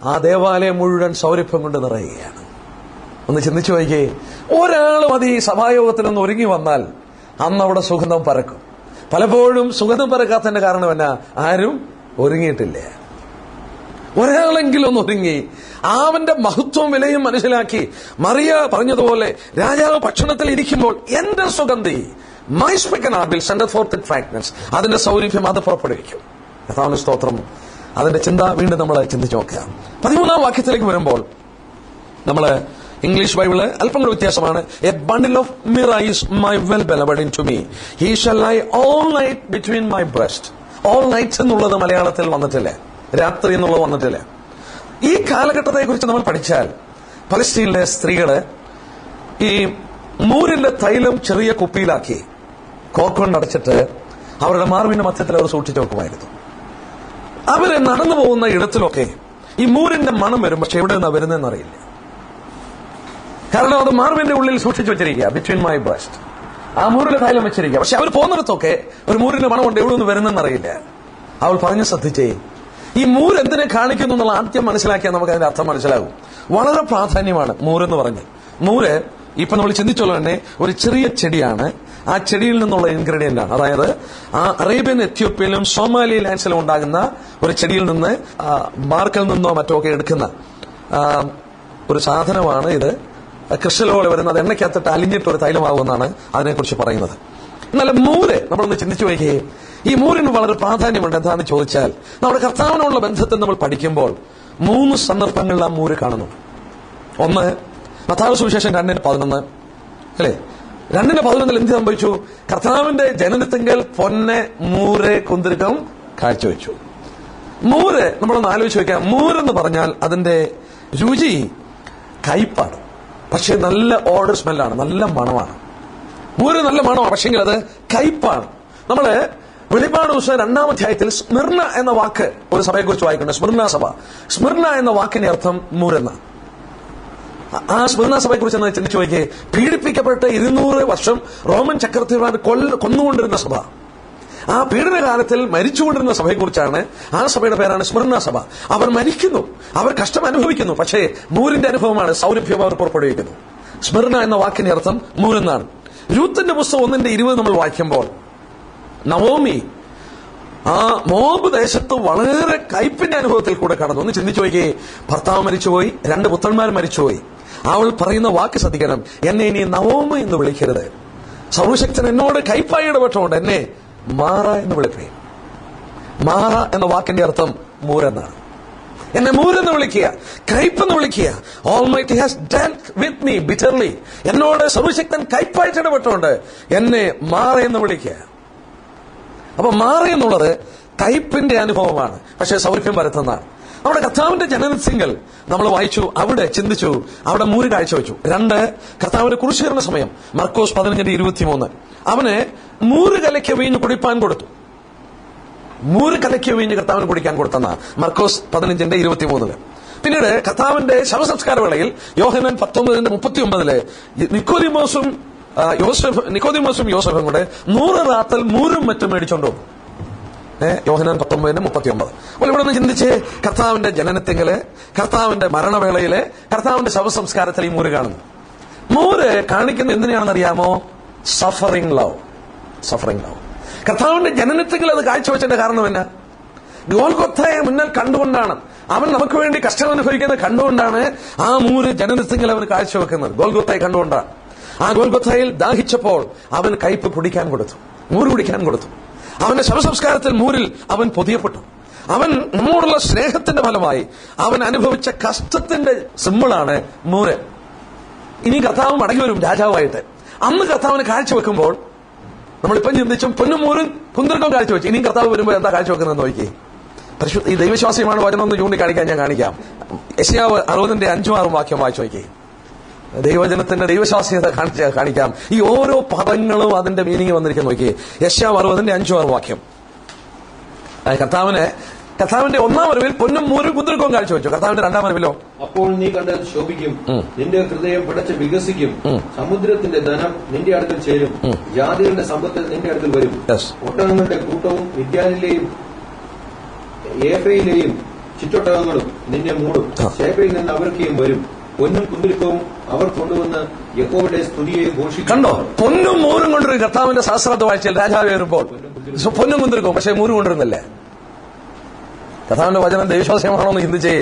ആ ദേവാലയം മുഴുവൻ സൗരഭ്യം കൊണ്ട് നിറയുകയാണ്. ഒന്ന് ചിന്തിച്ചു നോക്കിയേ, ഒരാൾ മതി സഭായോഗത്തിൽ നിന്ന് ഒരുങ്ങി വന്നാൽ അന്ന് അവിടെ സുഗന്ധം പരക്കും. പലപ്പോഴും സുഗന്ധം പരക്കാത്തതിന്റെ കാരണം എന്നാ? ആരും ഒരുങ്ങിയിട്ടില്ല. ഒരാളെങ്കിലും ഒന്ന് ഒരുങ്ങി അവന്റെ മഹത്വം വിലയും മനസ്സിലാക്കി. മറിയ പറഞ്ഞതുപോലെ രാജാവ് ഭക്ഷണത്തിൽ ഇരിക്കുമ്പോൾ എന്റെ സുഗന്ധി my spikenard will send forth it fragrance, അതിന്റെ സൗരഭ്യം അത് പുറപ്പെടുവിക്കും. കർത്താവിന്റെ സ്തോത്രം. അതിന്റെ ചിന്ത വീണ്ടും നമ്മൾ ചിന്തിച്ചു നോക്കുക. 13-ാം വാക്യത്തിലേക്ക് വരുമ്പോൾ നമ്മള് ഇംഗ്ലീഷ് ബൈബിള് അല്പം കൂടി വ്യത്യാസമാണ്. A bundle of myrrh is my well beloved in to me, he shall lie all night between my breast. All night എന്നുള്ളത് മലയാളത്തിൽ വന്നിട്ടില്ല, രാത്രി എന്നുള്ളത് വന്നിട്ടില്ല. ഈ കാലഘട്ടത്തെ കുറിച്ച് നമ്മൾ പഠിച്ചാൽ പലസ്തീനിലെ സ്ത്രീകള് ഈ മൂരിന്റെ തൈലം ചെറിയ കുപ്പിയിലാക്കി കോർക്കൊണ്ടടച്ചിട്ട് അവരുടെ മാർവിന്റെ മധ്യത്തിൽ അവർ സൂക്ഷിച്ചു വെക്കുമായിരുന്നു. അവര് നടന്നു പോകുന്ന ഇടത്തിലൊക്കെ ഈ മൂരിന്റെ മണം വരും. പക്ഷെ എവിടെ നിന്നാ വരുന്നതെന്ന് അറിയില്ല. കാരണം അത് മാർവിന്റെ ഉള്ളിൽ സൂക്ഷിച്ചു വെച്ചിരിക്കുക, ബിറ്റ്വീൻ മൈ ബ്രസ്റ്റ്. ആ മൂരിന്റെ തൈലം വെച്ചിരിക്കുക. പക്ഷെ അവർ പോകുന്നിടത്തൊക്കെ ഒരു മൂരിന്റെ മണം കൊണ്ട് എവിടെ നിന്ന് വരുന്നെന്ന് അറിയില്ല. അവൾ പറഞ്ഞു ശ്രദ്ധിച്ചേ, ഈ മൂര് എന്തിനെ കാണിക്കുന്നു എന്നുള്ള ആദ്യം മനസ്സിലാക്കിയാൽ നമുക്ക് അതിന്റെ അർത്ഥം മനസ്സിലാകും. വളരെ പ്രാധാന്യമാണ് മൂരെന്ന് പറഞ്ഞ്. മൂര് ഇപ്പൊ നമ്മൾ ചിന്തിച്ചോളൂ തന്നെ ഒരു ചെറിയ ചെടിയാണ്. ആ ചെടിയിൽ നിന്നുള്ള ഇൻഗ്രീഡിയന്റ് ആണ്. അതായത് ആ അറേബ്യൻ എത്യോപ്യയിലും സോമാലി ലാൻഡ്സിലും ഉണ്ടാകുന്ന ഒരു ചെടിയിൽ നിന്ന് ബാർക്കിൽ നിന്നോ മറ്റോ ഒക്കെ എടുക്കുന്ന ഒരു സാധനമാണ് ഇത്. ക്രിസ്റ്റലോടെ വരുന്ന അത് എണ്ണയ്ക്കകത്തിട്ട് അലിഞ്ഞിട്ട് ഒരു തൈലമാകുമെന്നാണ് അതിനെക്കുറിച്ച് പറയുന്നത്. എന്നാൽ മൂര് നമ്മളൊന്ന് ചിന്തിച്ചു വയ്ക്കുകയും ഈ മൂരിന് വളരെ പ്രാധാന്യമുണ്ട്. എന്താണെന്ന് ചോദിച്ചാൽ നമ്മുടെ കർത്താവിനുള്ള ബന്ധത്തിൽ നമ്മൾ പഠിക്കുമ്പോൾ 3 സന്ദർഭങ്ങളിൽ ആ മൂര് കാണുന്നു. ഒന്ന് മത്തായി സുവിശേഷം 2:11 അല്ലേ? 2:11 എന്ത് സംഭവിച്ചു? കർത്താവിന്റെ ജനനത്തിങ്കൽ പൊന്നെ മൂരെ കുന്തിരിക്കം കാഴ്ചവെച്ചു. മൂര് നമ്മളൊന്ന് ആലോചിച്ച് വെക്കാം. മൂരെന്ന് പറഞ്ഞാൽ അതിന്റെ രുചി കയ്പാണ്, പക്ഷെ നല്ല ഓർഡർ സ്മെല്ലാണ്, നല്ല മണമാണ്. മൂര് നല്ല മണമാണ്, പക്ഷെങ്കിൽ അത് കയ്പാണ്. നമ്മള് വെളിപ്പാട് പുസ്തകം 2-ാം അധ്യായത്തിൽ സ്മിർന എന്ന വാക്ക് ഒരു സഭയെക്കുറിച്ച് വായിക്കുന്നുണ്ട്. സ്മിർന സഭ. സ്മിർന എന്ന വാക്കിന്റെ അർത്ഥം മൂരെന്ന. ആ സ്മിർന സഭയെ കുറിച്ച് ചിന്തിച്ചു നോക്കിയേ. പീഡിപ്പിക്കപ്പെട്ട് 200 വർഷം റോമൻ ചക്രവർത്തിമാർ കൊന്നുകൊണ്ടിരുന്ന സഭ. ആ പീഡനകാലത്തിൽ മരിച്ചുകൊണ്ടിരുന്ന സഭയെക്കുറിച്ചാണ്. ആ സഭയുടെ പേരാണ് സ്മിർന സഭ. അവർ മരിക്കുന്നു, അവർ കഷ്ടം അനുഭവിക്കുന്നു, പക്ഷേ മൂരിന്റെ അനുഭവമാണ്, സൗരഭ്യം അവർ പുറപ്പെടുവിക്കുന്നു. സ്മിർന എന്ന വാക്കിന്റെ അർത്ഥം മൂരെന്നാണ്. രൂത്തിന്റെ പുസ്തകം 1:20 നമ്മൾ വായിക്കുമ്പോൾ നവോമി ആ മോബ് ദേശത്ത് വളരെ കയ്പിന്റെ അനുഭവത്തിൽ കൂടെ കടന്നു. ഒന്ന് ചിന്തിച്ചു നോക്കിയേ. ഭർത്താവ് മരിച്ചുപോയി, 2 പുത്രന്മാർ മരിച്ചുപോയി. അവൾ പറയുന്ന വാക്ക് ശ്രദ്ധിക്കണം, എന്നെ ഇനി നവോമി എന്ന് വിളിക്കരുത്. സർവശക്തൻ എന്നോട് കയ്പായി ഇടപെട്ടുകൊണ്ട് എന്നെ മാറ എന്ന് വിളിക്കുകയും. മാറ എന്ന വാക്കിന്റെ അർത്ഥം മൂരെന്നാണ്. എന്നെ മൂരെന്ന് വിളിക്കുക, കയ്പെന്ന് വിളിക്കുക. Almighty has delt with me bitterly. എന്നോട് സർവശക്തൻ കയ്പായിട്ട് ഇടപെട്ടുകൊണ്ട് എന്നെ മാറ എന്ന് വിളിക്കുക. അപ്പൊ മാറി എന്നുള്ളത് കയ്പിന്റെ അനുഭവമാണ്, പക്ഷെ സൗരഭ്യം പരത്തുന്നതാണ്. നമ്മുടെ കർത്താവിന്റെ ജനനത്തിങ്കൽ നമ്മൾ വായിച്ചു, അവിടെ ചിന്തിച്ചു, അവിടെ മൂര് കാഴ്ചവെച്ചു. 2 കർത്താവിന്റെ കുരിശുകരണ സമയം മർക്കോസ് 15:23 അവന് മൂര് കലയ്ക്ക് വീഞ്ഞ് കുടിപ്പാൻ കൊടുത്തു. മൂര് കലയ്ക്ക് വീഞ്ഞ് കർത്താവിന് കുടിക്കാൻ കൊടുത്തെന്ന മർക്കോസ് 15:23. പിന്നീട് കർത്താവിന്റെ ശവസംസ്കാര വേളയിൽ യോഹന്നാൻ 19:39 നിക്കോദിമോസും യോസഫും കൂടെ 100 റാത്തൽ മൂരും മറ്റും മേടിച്ചോണ്ടു. യോഹന്നാൻ 19:39. അപ്പോൾ ഇവിടെ നിന്ന് ചിന്തിച്ച് കർത്താവിന്റെ ജനനത്തിങ്കല്, കർത്താവിന്റെ മരണവേളയില്, കർത്താവിന്റെ ശവസംസ്കാരത്തിൽ ഈ മൂര് കാണുന്നു. മൂര് കാണിക്കുന്ന എന്തിനാണെന്ന് അറിയാമോ? Suffering love. Suffering love. കർത്താവിന്റെ ജനനത്തിങ്കൽ അത് കാഴ്ചവെച്ചതിന്റെ കാരണം എന്നാ? ഗോൽഗൊത്തയെ മുന്നിൽ കണ്ടുകൊണ്ടാണ്, അവൻ നമുക്ക് വേണ്ടി കഷ്ടം അനുഭവിക്കുന്നത് കണ്ടുകൊണ്ടാണ് ആ മൂര് ജനനത്തിങ്കൽ അവൻ കാഴ്ചവെക്കുന്നത്. ഗോൽഗൊത്തയെ കണ്ടുകൊണ്ടാണ്. ആ ഗോൽഗൊത്തയിൽ ദാഹിച്ചപ്പോൾ അവൻ കയ്പ് കുടിക്കാൻ കൊടുത്തു, മൂര് കുടിക്കാൻ കൊടുത്തു. അവന്റെ ശവസംസ്കാരത്തിൽ മൂരിൽ അവൻ പൊതിയപ്പെട്ടു. അവൻ നമ്മോടുള്ള സ്നേഹത്തിന്റെ ഫലമായി അവൻ അനുഭവിച്ച കഷ്ടത്തിന്റെ സിമ്പിളാണ് മൂര്. ഇനി കർത്താവ് മടങ്ങി വരും രാജാവായിട്ട്. അന്ന് കർത്താവിന് കാഴ്ചവെക്കുമ്പോൾ നമ്മളിപ്പം ചിന്തിച്ചും പൊന്നും മൂരും കുന്തിർക്കം കാഴ്ചവെച്ചു. ഇനിയും കർത്താവ് വരുമ്പോൾ എന്താ കാഴ്ചവെക്കുന്നത് നോക്കി. ഈ ദൈവവിശ്വാസിയാണ് വചനം ഒന്ന് ചൂണ്ടിക്കാണിക്കാൻ ഞാൻ കാണിക്കാം. യെശയ്യാവ് 60:5-6 വാക്യം വായിച്ചു നോക്കി. ദൈവജനത്തിന്റെ ദൈവശാസ്ത്രീയത കാണിക്കാം. ഈ ഓരോ പദങ്ങളും അതിന്റെ മീനിങ് വന്നിരിക്കുന്നു നോക്കി. യെശയ്യാവ് 60:5-6 വാക്യം. കർത്താവിന്റെ ഒന്നാം വരവിൽ പൊന്നും മൂരും കുന്തിർക്കവും കാഴ്ചവെച്ചു. കർത്താവിന്റെ രണ്ടാം വരവിലോ? അപ്പോൾ നീ കണ്ടാൽ ശോഭിക്കും, നിന്റെ ഹൃദയം പടച്ച് വികസിക്കും, സമുദ്രത്തിന്റെ ധനം നിന്റെ അടുക്കൽ ചേരും, ജാതികളുടെ സമ്പത്ത് നിന്റെ അടുക്കൽ വരും. ഒട്ടകങ്ങളുടെ കൂട്ടവും മിദ്യാനിലെയും ഏഫയിലെയും ചുറ്റൊട്ടകങ്ങളും നിന്നെ മൂടും. ശേബയിൽ നിന്ന് അവർക്കെയും വരും. പൊന്നും കുന്തിരിക്കവും അവർ കൊണ്ടുവന്ന് യഹോവയുടെ സ്തുതിയെ ഘോഷിക്കും. കണ്ടോ, പൊന്നും മൂരും കൊണ്ടൊരു കർത്താവിന്റെ ശാസ്ത്രാർത്ഥ വാഴ്ചയിൽ രാജാവ് കയറുമ്പോൾ പൊന്നും കുന്തിരിക്കവും, പക്ഷെ മൂരും കൊണ്ടിരുന്നില്ലേ? കർത്താവിന്റെ വചനം ദൈവവിശ്വാസമാണോ എന്ന് ചിന്തിച്ചേ.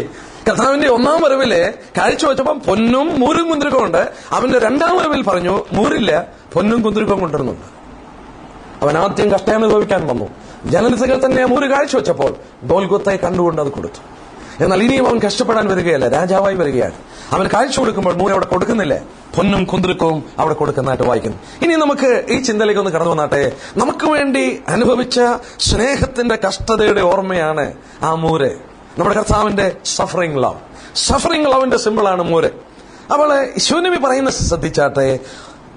കർത്താവിന്റെ ഒന്നാം വരവില് കാഴ്ചവെച്ചപ്പം പൊന്നും മൂരും കുന്തിരിക്കവും ഉണ്ട്. അവന്റെ രണ്ടാം വരവിൽ പറഞ്ഞു മൂരില്ല, പൊന്നും കുന്തിരിക്കവും കൊണ്ടിരുന്നുണ്ട്. അവൻ ആദ്യം കഷ്ടാനുഭവിക്കാൻ വന്നു. ജനലസകൾ തന്നെ മൂര് കാഴ്ചവെച്ചപ്പോൾ ഗോൽഗൊത്തയെ കണ്ടുകൊണ്ട് അത് കൊടുത്തു. എന്നാൽ ഇനിയും അവൻ കഷ്ടപ്പെടാൻ വരികയല്ല, രാജാവായി വരികയാണ്. അവൻ കാഴ്ച കൊടുക്കുമ്പോൾ മൂര് അവിടെ കൊടുക്കുന്നില്ലേ, പൊന്നും കുന്തിരിക്കവും അവിടെ കൊടുക്കുന്നതായിട്ട് വായിക്കുന്നു. ഇനി നമുക്ക് ഈ ചിന്തയിലേക്ക് ഒന്ന് കടന്നു വന്നാട്ടെ. നമുക്ക് വേണ്ടി അനുഭവിച്ച സ്നേഹത്തിന്റെ കഷ്ടതയുടെ ഓർമ്മയാണ് ആ മൂര്. നമ്മുടെ കർത്താവിന്റെ സഫറിംഗ് ലവിന്റെ സിമ്പിളാണ് മൂര്. അവള് ശൂന്യമി പറയുന്ന ശ്രദ്ധിച്ചാട്ടെ.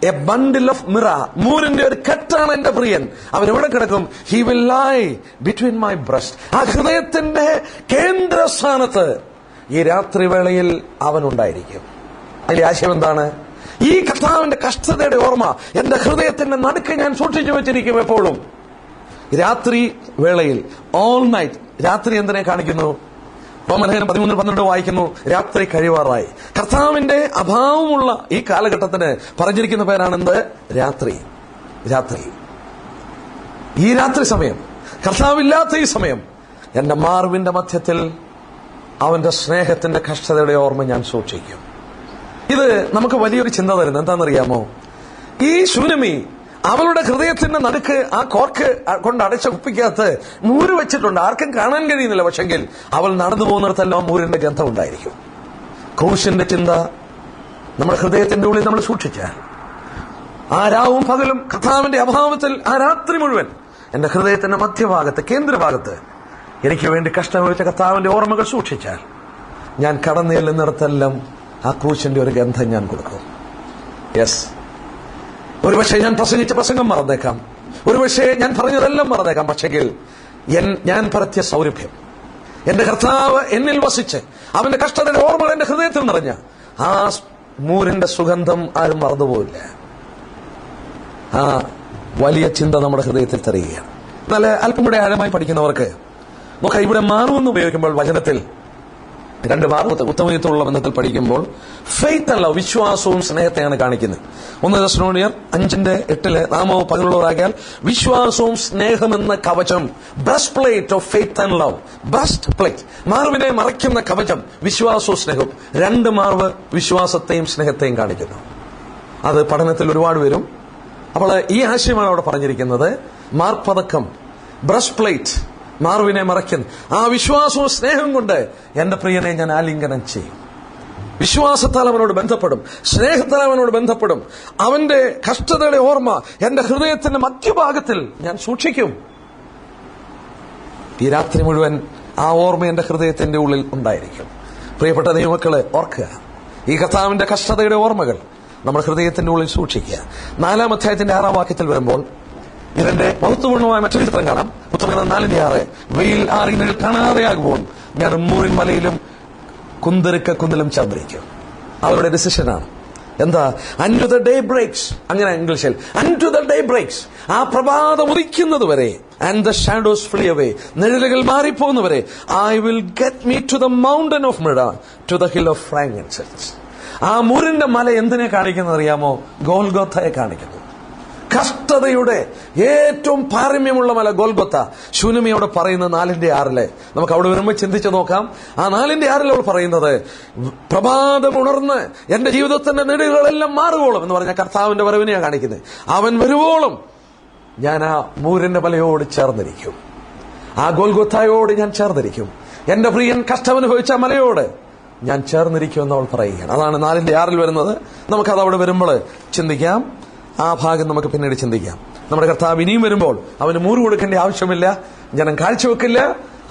എ ബണ്ടിൽ ഓഫ് മിറ, മൂരിന്റെ ഒരു കെട്ടാണ് എന്റെ പ്രിയൻ. അവൻ എവിടെ കിടക്കും? He will lie between my breast. ആ ഹൃദയത്തിന്റെ കേന്ദ്രസ്ഥാനത്ത് ഈ രാത്രിവേളയിൽ അവനുണ്ടായിരിക്കും. അതിന്റെ ആശയം എന്താണ്? ഈ കർത്താവിന്റെ കഷ്ടതയുടെ ഓർമ്മ എന്റെ ഹൃദയത്തിന്റെ നടുക്ക് ഞാൻ സൂക്ഷിച്ചു വെച്ചിരിക്കും എപ്പോഴും. രാത്രി വേളയിൽ, ഓൾ നൈറ്റ്. രാത്രി എന്തിനെ കാണിക്കുന്നു? റോമലേഖനം 13:12 വായിക്കുന്നു, രാത്രി കഴിവാറായി. കർത്താവിന്റെ അഭാവമുള്ള ഈ കാലഘട്ടത്തിന് പറഞ്ഞിരിക്കുന്ന പേരാണെന്ത്? രാത്രി. ഈ രാത്രി സമയം, കർത്താവില്ലാത്ത ഈ സമയം, എന്റെ മാർവിന്റെ മധ്യത്തിൽ അവന്റെ സ്നേഹത്തിന്റെ കഷ്ടതയുടെ ഓർമ്മ ഞാൻ സൂക്ഷിക്കും. ഇത് നമുക്ക് വലിയൊരു ചിന്ത തരുന്നത് എന്താണെന്നറിയാമോ? ഈ ശൂന്യമി അവളുടെ ഹൃദയത്തിന്റെ നടുക്ക് ആ കോർക്ക് കൊണ്ട് അടച്ച കുപ്പിക്കകത്ത് മൂര് വെച്ചിട്ടുണ്ട്. ആർക്കും കാണാൻ കഴിയുന്നില്ല. പക്ഷെങ്കിൽ അവൾ നടന്നു പോകുന്നിടത്തെല്ലാം മൂരിന്റെ ഗന്ധം ഉണ്ടായിരിക്കും. ക്രൂശിന്റെ ചിന്ത നമ്മുടെ ഹൃദയത്തിന്റെ ഉള്ളിൽ നമ്മൾ സൂക്ഷിച്ചാൽ, ആ രാവും പകലും കർത്താവിന്റെ അഭാവത്തിൽ ആ രാത്രി മുഴുവൻ എന്റെ ഹൃദയത്തിന്റെ മധ്യഭാഗത്ത്, കേന്ദ്രഭാഗത്ത് എനിക്ക് വേണ്ടി കഷ്ടമൊഴിച്ച കർത്താവിന്റെ ഓർമ്മകൾ സൂക്ഷിച്ചാൽ, ഞാൻ കടന്നു ചെല്ലുന്നിടത്തെല്ലാം ആ ക്രൂശിന്റെ ഒരു ഗന്ധം ഞാൻ കൊടുക്കും. യെസ്, ഒരുപക്ഷെ ഞാൻ പ്രസംഗിച്ച പ്രസംഗം മറന്നേക്കാം, ഒരുപക്ഷെ ഞാൻ പറഞ്ഞതെല്ലാം മറന്നേക്കാം. പക്ഷെങ്കിൽ ഞാൻ പരത്തിയ സൗരഭ്യം, എന്റെ കർത്താവ് എന്നിൽ വസിച്ച് അവന്റെ കഷ്ടതയുടെ ഓർമ്മകൾ എന്റെ ഹൃദയത്തിൽ നിറഞ്ഞ ആ മൂരിന്റെ സുഗന്ധം ആരും മറന്നുപോയില്ല. ആ വലിയ ചിന്ത നമ്മുടെ ഹൃദയത്തിൽ തരികയാണ്. എന്നാൽ അല്പം കൂടെ ആഴമായി പഠിക്കുന്നവർക്ക് നോക്കാം. ഇവിടെ മാറുമെന്ന് ഉപയോഗിക്കുമ്പോൾ വചനത്തിൽ രണ്ട് മാർഗത്തെ ഉത്തമയുത്തുള്ള ബന്ധത്തിൽ പഠിക്കുമ്പോൾ ഫെയ്ത്ത് അല്ല, വിശ്വാസവും സ്നേഹത്തെയാണ് കാണിക്കുന്നത്. 1 തെസ്സലോനിയർ 5:8 നാമോ 11 വിശ്വാസവും സ്നേഹമെന്ന കവചം, breast plate of faith and love. Breast plate, മാർവിനെ മറയ്ക്കുന്ന കവചം, വിശ്വാസവും സ്നേഹവും. രണ്ട് മാർവ് വിശ്വാസത്തെയും സ്നേഹത്തെയും കാണിക്കുന്നു. അത് പഠനത്തിൽ ഒരുപാട് വരും. അപ്പോൾ ഈ ആശയമാണ് അവിടെ പറഞ്ഞിരിക്കുന്നത്. മാർപ്പതക്കം, ബ്രസ്റ്റ് പ്ലേറ്റ്, മാർവിനെ മറയ്ക്കുന്നു. ആ വിശ്വാസവും സ്നേഹം കൊണ്ട് എന്റെ പ്രിയനെ ഞാൻ ആലിംഗനം ചെയ്യും. വിശ്വാസത്താൽ അവനോട് ബന്ധപ്പെടും, സ്നേഹത്താൽ അവനോട് ബന്ധപ്പെടും. അവന്റെ കഷ്ടതയുടെ ഓർമ്മ എന്റെ ഹൃദയത്തിന്റെ മധ്യഭാഗത്തിൽ ഞാൻ സൂക്ഷിക്കും. ഈ രാത്രി മുഴുവൻ ആ ഓർമ്മ എന്റെ ഹൃദയത്തിന്റെ ഉള്ളിൽ ഉണ്ടായിരിക്കും. പ്രിയപ്പെട്ട ദൈവമക്കളെ, ഓർക്കുക, ഈ കർത്താവിന്റെ കഷ്ടതയുടെ ഓർമ്മകൾ നമ്മുടെ ഹൃദയത്തിന്റെ ഉള്ളിൽ സൂക്ഷിക്കുക. 4-ാം അധ്യായത്തിന്റെ 6-ാം വാക്യത്തിൽ വരുമ്പോൾ ഇതിന്റെ മഹത്വപൂർണ്ണമായ മറ്റൊരു ചിത്രം കാണാം. ഉത്തമഗീതം 4:6 വെയിൽ ആറിനിൽ കാണാതെയാകുമ്പോൾ ഞാൻ മൂരിൻ മലയിലും കുന്തിലും ചേർന്നിരിക്കും. അവരുടെ ഡിസിഷനാണ്. എന്താ? അൻറ്റു ദ ഡേ ബ്രേക്സ്, അങ്ങനെ ഇംഗ്ലീഷിൽ അൻറ്റു ദ ഡേ ബ്രേക്സ്, ആ പ്രഭാതം ഉദിക്കുന്നത് വരെ, and the shadows flee away, നിഴലുകൾ മാറിപ്പോകുന്നവരെ, I will get me to the mountain of myrrh, to the hill of frankincense. ആ മൂരിന്റെ മല എന്തിനെ കാണിക്കുന്നത് അറിയാമോ? ഗോൽഗോഥയെ കാണിക്കുന്നു. കഷ്ടതയുടെ ഏറ്റവും പാരമ്യമുള്ള മല ഗോൽഗോത്ത. ശൂന്യമിയോട് പറയുന്നത് 4:6. നമുക്ക് അവിടെ വരുമ്പോൾ ചിന്തിച്ചു നോക്കാം. ആ 4:6 അവൾ പറയുന്നത്, പ്രഭാതം ഉണർന്ന് എന്റെ ജീവിതത്തിന്റെ നെടുകളെല്ലാം മാറുവോളും എന്ന് പറഞ്ഞ കർത്താവിന്റെ വരവിനെയാണ് കാണിക്കുന്നത്. അവൻ വരുവോളും ഞാൻ ആ മൂരിന്റെ മലയോട് ചേർന്നിരിക്കും, ആ ഗോൽഗോത്തായോട് ഞാൻ ചേർന്നിരിക്കും. എന്റെ പ്രിയൻ കഷ്ടമനുഭവിച്ച മലയോട് ഞാൻ ചേർന്നിരിക്കുമെന്ന് അവൾ പറയുകയാണ്. അതാണ് 4:6 വരുന്നത്. നമുക്കത് അവിടെ വരുമ്പോൾ ചിന്തിക്കാം. ആ ഭാഗം നമുക്ക് പിന്നീട് ചിന്തിക്കാം. നമ്മുടെ കർത്താവ് ഇനിയും വരുമ്പോൾ അവന് മൂറ് കൊടുക്കേണ്ട ആവശ്യമില്ല. ജനം കാഴ്ചവെക്കില്ല.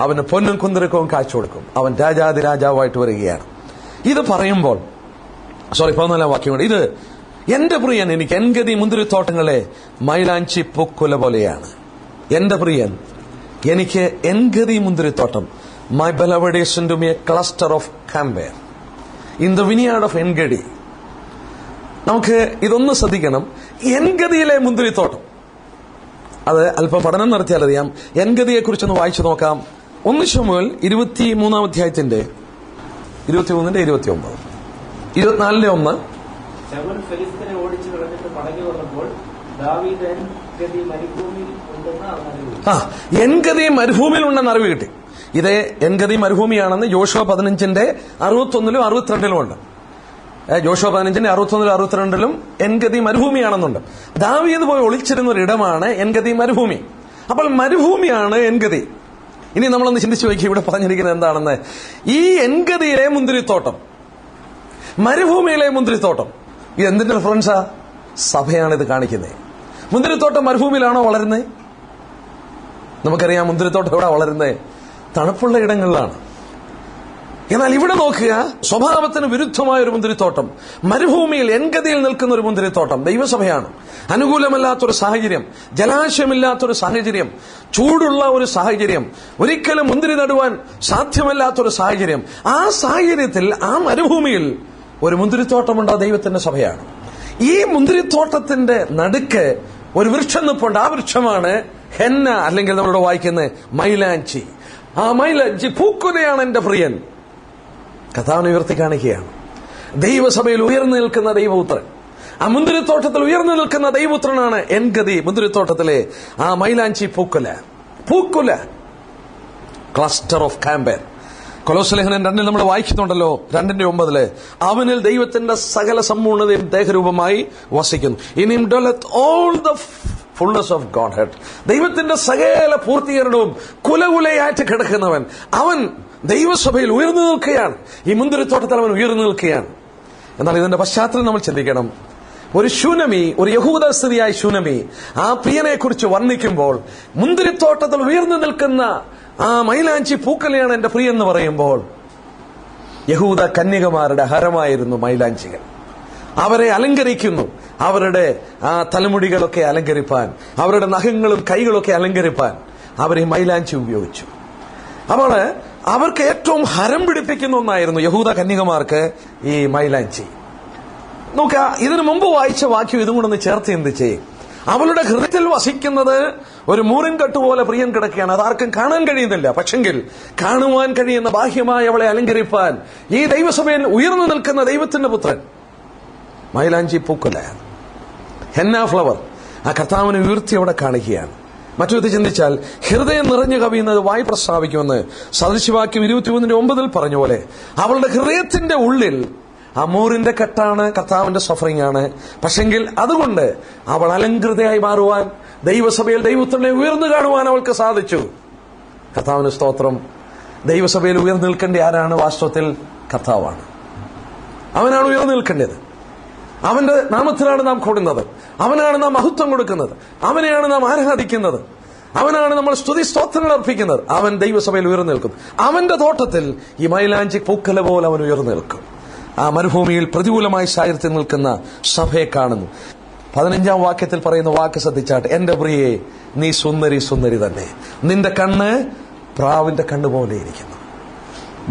അവന് പൊന്നും കുന്തിരക്കവും കാഴ്ച അവൻ രാജാതി രാജാവായിട്ട് വരികയാണ്. ഇത് പറയുമ്പോൾ 14 വാക്യമുണ്ട്. ഇത് എന്റെ പ്രിയൻ എനിക്ക് എൻഗതി മുന്തിരിത്തോട്ടങ്ങളെ മൈലാഞ്ചി പൂക്കുല പോലെയാണ്. എന്റെ പ്രിയൻ എനിക്ക് എൻഗതി മുന്തിരിത്തോട്ടം. My beloved is unto me a cluster of camber in the vineyard of എൻഗതി. നമുക്ക് ഇതൊന്ന് ശ്രദ്ധിക്കണം. എൻഗതിയിലെ മുന്തിരിത്തോട്ടം, അത് അല്പം പഠനം നടത്തിയാൽ അറിയാം. എൻഗതിയെ കുറിച്ചൊന്ന് വായിച്ചു നോക്കാം. 1 ശമൂവേൽ 23 അധ്യായത്തിന്റെ 23-29, 24-1. ശമൂവേൽ ഫെലിസ്ത്യനെ ഓടിച്ചു കളഞ്ഞിട്ട് മടങ്ങി വന്നപ്പോൾ ദാവീദ് എൻഗദി മരുഭൂമിയിൽ ഉണ്ടെന്ന് അവൻ അറിവ്. എൻഗദി മരുഭൂമിയിൽ ഉണ്ടെന്ന് അറിവ് കിട്ടി. ഇതേ എൻഗദി മരുഭൂമിയാണെന്ന് യോശുവ 15:61-ലും 62-ലും ഉണ്ട്. യോശുവ 15:61-ലും 62-ലും എൻഗദി മരുഭൂമിയാണെന്നുണ്ട്. ദാവീദ് പോയി ഒളിച്ചിരുന്ന ഒരിടമാണ് എൻഗദി മരുഭൂമി. അപ്പോൾ മരുഭൂമിയാണ് എൻഗദി. ഇനി നമ്മളൊന്ന് ചിന്തിച്ചു നോക്കി ഇവിടെ പറഞ്ഞിരിക്കുന്നത് എന്താണെന്ന്. ഈ എൻഗദിയിലെ മുന്തിരിത്തോട്ടം, മരുഭൂമിയിലെ മുന്തിരിത്തോട്ടം, ഇത് എന്തിന്റെ റെഫറൻസാ? സഭയാണിത് കാണിക്കുന്നത്. മുന്തിരിത്തോട്ടം മരുഭൂമിയിലാണോ വളരുന്നത്? നമുക്കറിയാം മുന്തിരിത്തോട്ടം എവിടെ വളരുന്നത്? തണുപ്പുള്ള ഇടങ്ങളിലാണ്. എന്നാൽ ഇവിടെ നോക്കുക, സ്വഭാവത്തിന് വിരുദ്ധമായ ഒരു മുന്തിരിത്തോട്ടം, മരുഭൂമിയിൽ എൻഗതിയിൽ നിൽക്കുന്ന ഒരു മുന്തിരിത്തോട്ടം ദൈവസഭയാണ്. അനുകൂലമല്ലാത്തൊരു സാഹചര്യം, ജലാശയമില്ലാത്തൊരു സാഹചര്യം, ചൂടുള്ള ഒരു സാഹചര്യം, ഒരിക്കലും മുന്തിരി നടുവാൻ സാധ്യമല്ലാത്തൊരു സാഹചര്യം. ആ സാഹചര്യത്തിൽ ആ മരുഭൂമിയിൽ ഒരു മുന്തിരിത്തോട്ടമുണ്ട്. ദൈവത്തിന്റെ സഭയാണ്. ഈ മുന്തിരിത്തോട്ടത്തിന്റെ നടുക്ക് ഒരു വൃക്ഷം നിൽപ്പുണ്ട്. ആ വൃക്ഷമാണ് ഹെന്ന, അല്ലെങ്കിൽ നമ്മളിവിടെ വായിക്കുന്നത് മൈലാഞ്ചി. ആ മൈലാഞ്ചി പൂക്കുലയാണ് എന്റെ പ്രിയൻ. കർത്താവിനെ ഉയർത്തി കാണിക്കുകയാണ്. ദൈവസഭയിൽ ഉയർന്നു നിൽക്കുന്ന ദൈവപുത്രൻ, ആ മുന്തിരിത്തോട്ടത്തിൽ ഉയർന്നു നിൽക്കുന്ന ദൈവപുത്രനാണ് എൻഗതി മുന്തിരിത്തോട്ടത്തിലെ ആ മൈലാഞ്ചി പൂക്കുല, ക്ലസ്റ്റർ ഓഫ് കാമ്പർ. കൊലോസ്യലേഖനം 2 നമ്മൾ വായിക്കുന്നുണ്ടല്ലോ, 2:9, അവനിൽ ദൈവത്തിന്റെ സകല സമ്പൂർണ്ണതയും ദേഹരൂപമായി വസിക്കുന്നു. In him dwelleth all the fullness of Godhead. ദൈവത്തിന്റെ സകല പൂർത്തീകരണവും കുലകുലയായിട്ട് കിടക്കുന്നവൻ അവൻ ദൈവസഭയിൽ ഉയർന്നു നിൽക്കുകയാണ്. ഈ മുന്തിരിത്തോട്ടത്തിൽ അവൻ ഉയർന്നു നിൽക്കുകയാണ്. എന്നാൽ ഇതിന്റെ പശ്ചാത്തലം നമ്മൾ ചിന്തിക്കണം. ഒരു ശൂനമി, ഒരു യഹൂദ സ്ത്രീയായ ശൂനമി ആ പ്രിയനെ കുറിച്ച് വർണ്ണിക്കുമ്പോൾ മുന്തിരിത്തോട്ടത്തിൽ ഉയർന്നു നിൽക്കുന്ന ആ മൈലാഞ്ചി പൂക്കലയാണ് എന്റെ പ്രിയൻ എന്ന് പറയുമ്പോൾ, യഹൂദ കന്യകമാരുടെ ഹരമായിരുന്നു മൈലാഞ്ചികൾ. അവരെ അലങ്കരിക്കുന്നു. അവരുടെ ആ തലമുടികളൊക്കെ അലങ്കരിപ്പാൻ, അവരുടെ നഖങ്ങളും കൈകളൊക്കെ അലങ്കരിപ്പാൻ അവർ ഈ മൈലാഞ്ചി ഉപയോഗിച്ചു. അപ്പോൾ അവർക്ക് ഏറ്റവും ഹരം പിടിപ്പിക്കുന്ന ഒന്നായിരുന്നു യഹൂദ കന്യകമാർക്ക് ഈ മൈലാഞ്ചി. നോക്കുക, ഇതിനു മുമ്പ് വായിച്ച വാക്യം ഇതും കൂടെ ഒന്ന് ചേർത്ത് ചിന്തിച്ചേ. അവളുടെ ഹൃദയത്തിൽ വസിക്കുന്നത് ഒരു മൂറിൻകെട്ട് പോലെ പ്രിയൻ കിടക്കുകയാണ്. അതാർക്കും കാണാൻ കഴിയുന്നില്ല. പക്ഷെങ്കിൽ കാണുവാൻ കഴിയുന്ന ബാഹ്യമായി അവളെ അലങ്കരിപ്പാൻ ഈ ദൈവസഭയിൽ ഉയർന്നു നിൽക്കുന്ന ദൈവത്തിന്റെ പുത്രൻ മൈലാഞ്ചി പൂക്കുല, ഹെന്ന ഫ്ലവർ, ആ കർത്താവിനെ ഉയർത്തി അവിടെ കാണിക്കുകയാണ്. മറ്റൊരു ചിന്തിച്ചാൽ ഹൃദയം നിറഞ്ഞു കവിയുന്നത് വായി പ്രസ്താവിക്കുമെന്ന് സദൃശവാക്യം 23:9 പറഞ്ഞ പോലെ അവളുടെ ഹൃദയത്തിന്റെ ഉള്ളിൽ ആ മൂറിന്റെ കെട്ടാണ്, കർത്താവിന്റെ സഫറിംഗ് ആണ്. പക്ഷെങ്കിൽ അതുകൊണ്ട് അവൾ അലങ്കൃതയായി മാറുവാൻ, ദൈവസഭയിൽ ദൈവത്തിനെ ഉയർന്നു കാണുവാൻ അവൾക്ക് സാധിച്ചു. കർത്താവിന് സ്തോത്രം. ദൈവസഭയിൽ ഉയർന്നു നിൽക്കേണ്ട ആരാണ്? വാസ്തവത്തിൽ കർത്താവാണ്. അവനാണ് ഉയർന്നു നിൽക്കേണ്ടത്. അവന്റെ നാമത്തിലാണ് നാം കൂടുന്നത്. അവനാണ് നാം മഹത്വം കൊടുക്കുന്നത്. അവനെയാണ് നാം ആരാധിക്കുന്നത്. അവനാണ് നമ്മൾ സ്തുതി സ്തോത്രങ്ങൾ അർപ്പിക്കുന്നത്. അവൻ ദൈവസഭയിൽ ഉയർന്നു നിൽക്കും. അവന്റെ തോട്ടത്തിൽ ഈ മൈലാഞ്ചി പൂക്കല പോലെ അവൻ ഉയർന്നു നിൽക്കും. ആ മരുഭൂമിയിൽ പ്രതികൂലമായി സാഹചര്യത്തിൽ നിൽക്കുന്ന സഭയെ കാണുന്നു. 15-ാം വാക്യത്തിൽ പറയുന്ന വാക്ക് ശ്രദ്ധിച്ചാട്ട്, എന്റെ പ്രിയേ നീ സുന്ദരി സുന്ദരി തന്നെ, നിന്റെ കണ്ണ് പ്രാവിന്റെ കണ്ണ് പോലെ ഇരിക്കുന്നു.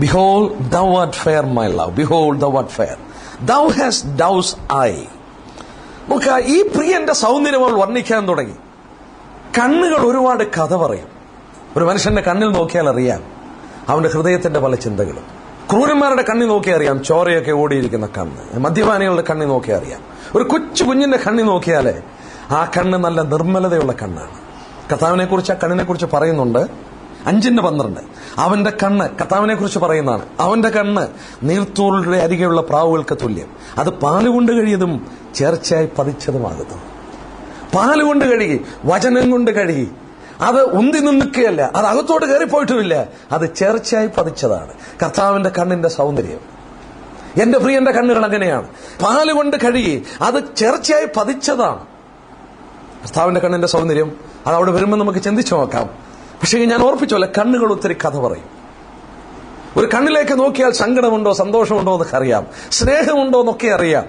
Behold thou art fair my love, behold thou art fair, thou hast dove's eye. നോക്കുക, ഈ പ്രിയന്റെ സൗന്ദര്യം അവൾ വർണ്ണിക്കാൻ തുടങ്ങി. കണ്ണുകൾ ഒരുപാട് കഥ പറയും. ഒരു മനുഷ്യന്റെ കണ്ണിൽ നോക്കിയാൽ അറിയാം അവന്റെ ഹൃദയത്തിന്റെ പല ചിന്തകളും. ക്രൂരന്മാരുടെ കണ്ണി നോക്കിയാൽ അറിയാം ചോരയൊക്കെ ഓടിയിരിക്കുന്ന കണ്ണ്. മദ്യപാനികളുടെ കണ്ണി നോക്കിയാൽ അറിയാം. ഒരു കൊച്ചു കുഞ്ഞിന്റെ കണ്ണി നോക്കിയാലേ ആ കണ്ണ് നല്ല നിർമ്മലതയുള്ള കണ്ണാണ്. കർത്താവിനെ കുറിച്ച് ആ കണ്ണിനെ കുറിച്ച് പറയുന്നുണ്ട്. 5:12 അവന്റെ കണ്ണ്, കർത്താവിനെ കുറിച്ച് പറയുന്നതാണ്, അവന്റെ കണ്ണ് നീർത്തൂളുടെ അരികെയുള്ള പ്രാവുകൾക്ക് തുല്യം, അത് പാലുകൊണ്ട് കഴിയതും ചേർച്ചയായി പതിച്ചതുമാകുന്നു. പാലുകൊണ്ട് കഴുകി, വചനം കൊണ്ട് കഴുകി, അത് ഉന്തി നിൽക്കുകയല്ല, അത് അകത്തോട്ട് കയറിപ്പോയിട്ടുമില്ല, അത് ചേർച്ചയായി പതിച്ചതാണ് കർത്താവിന്റെ കണ്ണിന്റെ സൗന്ദര്യം. എന്റെ പ്രിയന്റെ കണ്ണുകൾ അങ്ങനെയാണ്. പാലുകൊണ്ട് കഴുകി, അത് ചേർച്ചയായി പതിച്ചതാണ്. കർത്താവിന്റെ കണ്ണിന്റെ സൗന്ദര്യം അത് അവിടെ വരുമ്പോൾ നമുക്ക് ചിന്തിച്ചു നോക്കാം. പക്ഷേ ഞാൻ ഓർപ്പിച്ചോലെ, കണ്ണുകൾ ഒത്തിരി കഥ പറയും. ഒരു കണ്ണിലേക്ക് നോക്കിയാൽ സങ്കടമുണ്ടോ സന്തോഷമുണ്ടോ എന്നൊക്കെ അറിയാം, സ്നേഹമുണ്ടോ എന്നൊക്കെ അറിയാം.